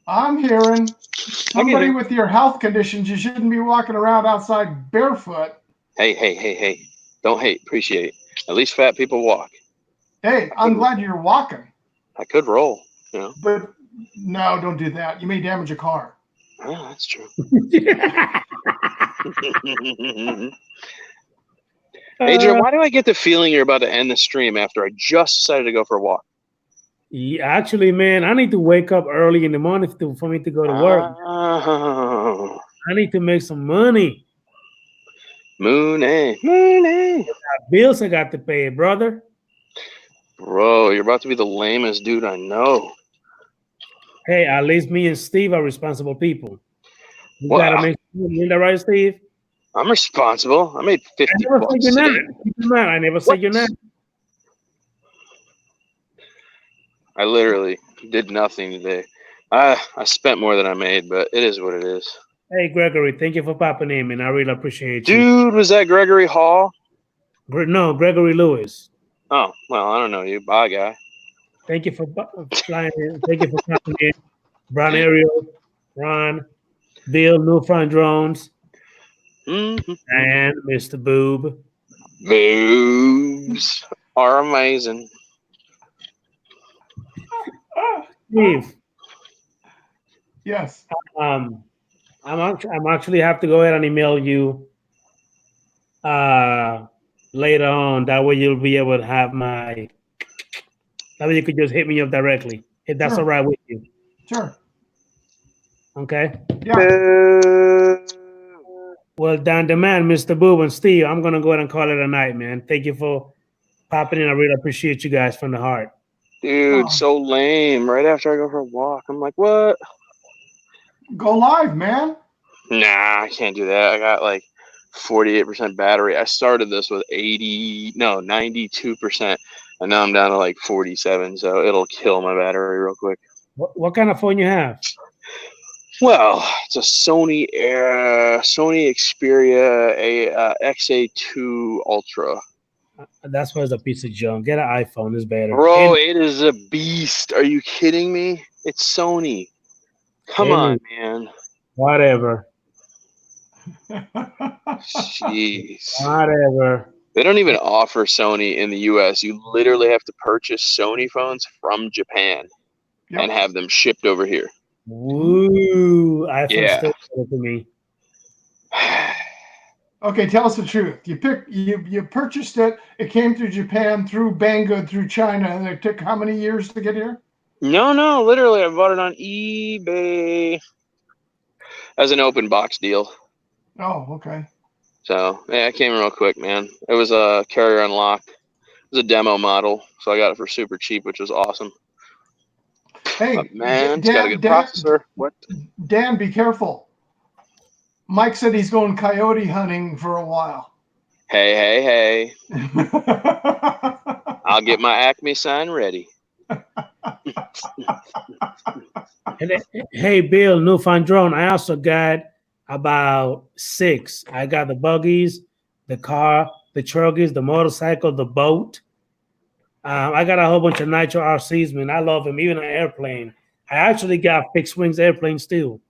I'm hearing somebody with your health conditions, you shouldn't be walking around outside barefoot. Hey. Don't hate. Appreciate. At least fat people walk. Hey, I'm glad you're walking. I could roll, But no, don't do that. You may damage a car. Oh, that's true. Adrian, why do I get the feeling you're about to end the stream after I just decided to go for a walk? Yeah, actually, man, I need to wake up early in the morning for me to go to work. Oh. I need to make some money. Mooney. Bills I got to pay, brother. Bro, you're about to be the lamest dude I know. Hey, at least me and Steve are responsible people. You Well, gotta make money. Isn't that right, Steve? I'm responsible. I made 50 I never said bucks you're not. today. Keep in mind, I never said you're not. I literally did nothing today. I spent more than I made, but it is what it is. Hey, Gregory, thank you for popping in, man. I really appreciate you. Dude, was that Gregory Hall? No, Gregory Lewis. Oh, well, I don't know you. Bye, guy. Thank you for flying in. Thank you for popping in. Brown Ariel, Ron, Bill, Newfound Drones, Mm-hmm. and Mr. Boob. Boobs are amazing. Steve, Yes. I'm actually have to go ahead and email you later on. That way you'll be able to have my. That way you could just hit me up directly if that's Sure. all right with you. Sure. Okay. Yeah. Well, down the man, Mr. Boob and Steve, I'm gonna go ahead and call it a night, man. Thank you for popping in. I really appreciate you guys from the heart. Dude, Oh. so lame. Right after I go for a walk, I'm like, what? Go live, man. Nah, I can't do that. I got like 48% battery. I started this with 92%, and now I'm down to like 47, so it'll kill my battery real quick. What kind of phone you have? Well, it's a Sony Xperia XA2 Ultra. That's why it's a piece of junk. Get an iPhone. It's better. Bro, it is a beast. Are you kidding me? It's Sony. Come on, man. Whatever. Jeez. Whatever. They don't even offer Sony in the US. You literally have to purchase Sony phones from Japan and have them shipped over here. Woo! iPhone Yeah. still better to me. Okay, tell us the truth. You purchased it. It came through Japan, through Banggood, through China, and it took how many years to get here? No, literally, I bought it on eBay as an open box deal. Oh, okay. So yeah, it came real quick, man. It was a carrier unlocked. It was a demo model, so I got it for super cheap, which was awesome. Hey, But man, it's got a good processor. What? Dan, be careful. Mike said he's going coyote hunting for a while. Hey. I'll get my Acme sign ready. Hey, Bill, newfound drone. I also got about 6. I got the buggies, the car, the truckies, the motorcycle, the boat. I got a whole bunch of Nitro RCs, man. I love them, even an airplane. I actually got fixed wings airplanes too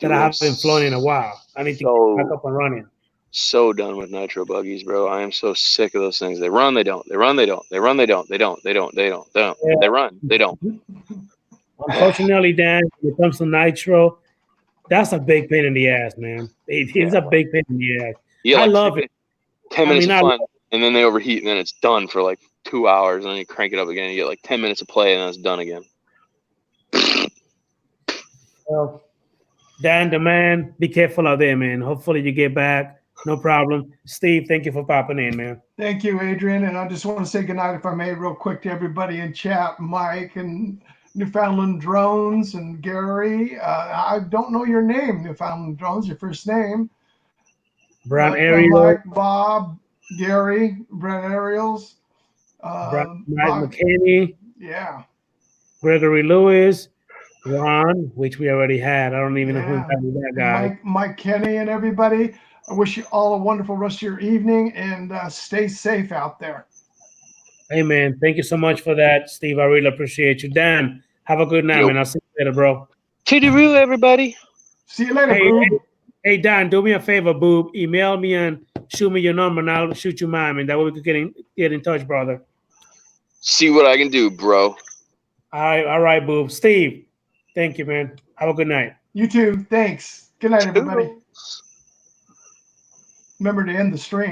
that I haven't flown in a while. I need to get back up and running. So done with nitro buggies, bro. I am so sick of those things. They run, they don't. They run, they don't. They run, they don't. They don't. They don't. They don't. They don't. Yeah. They run, they don't. Unfortunately, Dan, when it comes to Nitro, that's a big pain in the ass, man. It's a big pain in the ass. Yeah, I like love it. 10 minutes I of mean, fun, and then they overheat, and then it's done for like 2 hours, and then you crank it up again. You get like 10 minutes of play, and then it's done again. Well, Dan, the man, be careful out there, man. Hopefully you get back. No problem. Steve, thank you for popping in, man. Thank you, Adrian. And I just want to say goodnight, if I may, real quick to everybody in chat, Mike and Newfoundland Drones and Gary. I don't know your name, Newfoundland Drones, your first name. Brown Ariel. Mike, Bob, Gary, Brent Ariels. Mike Bob, McKinney. yeah. Gregory Lewis. Ron, which we already had. I don't even know who that guy. Mike Kenny and everybody. I wish you all a wonderful rest of your evening, and stay safe out there. Hey, man. Thank you so much for that, Steve. I really appreciate you. Dan, have a good night, man. I'll see you later, bro. Toodaloo, everybody. See you later, boob. Hey, Dan, do me a favor, boob. Email me and shoot me your number, and I'll shoot you mine, and that way we could get in touch, brother. See what I can do, bro. All right, boob. Steve, thank you, man. Have a good night. You too. Thanks. Good night, everybody. Remember to end the stream.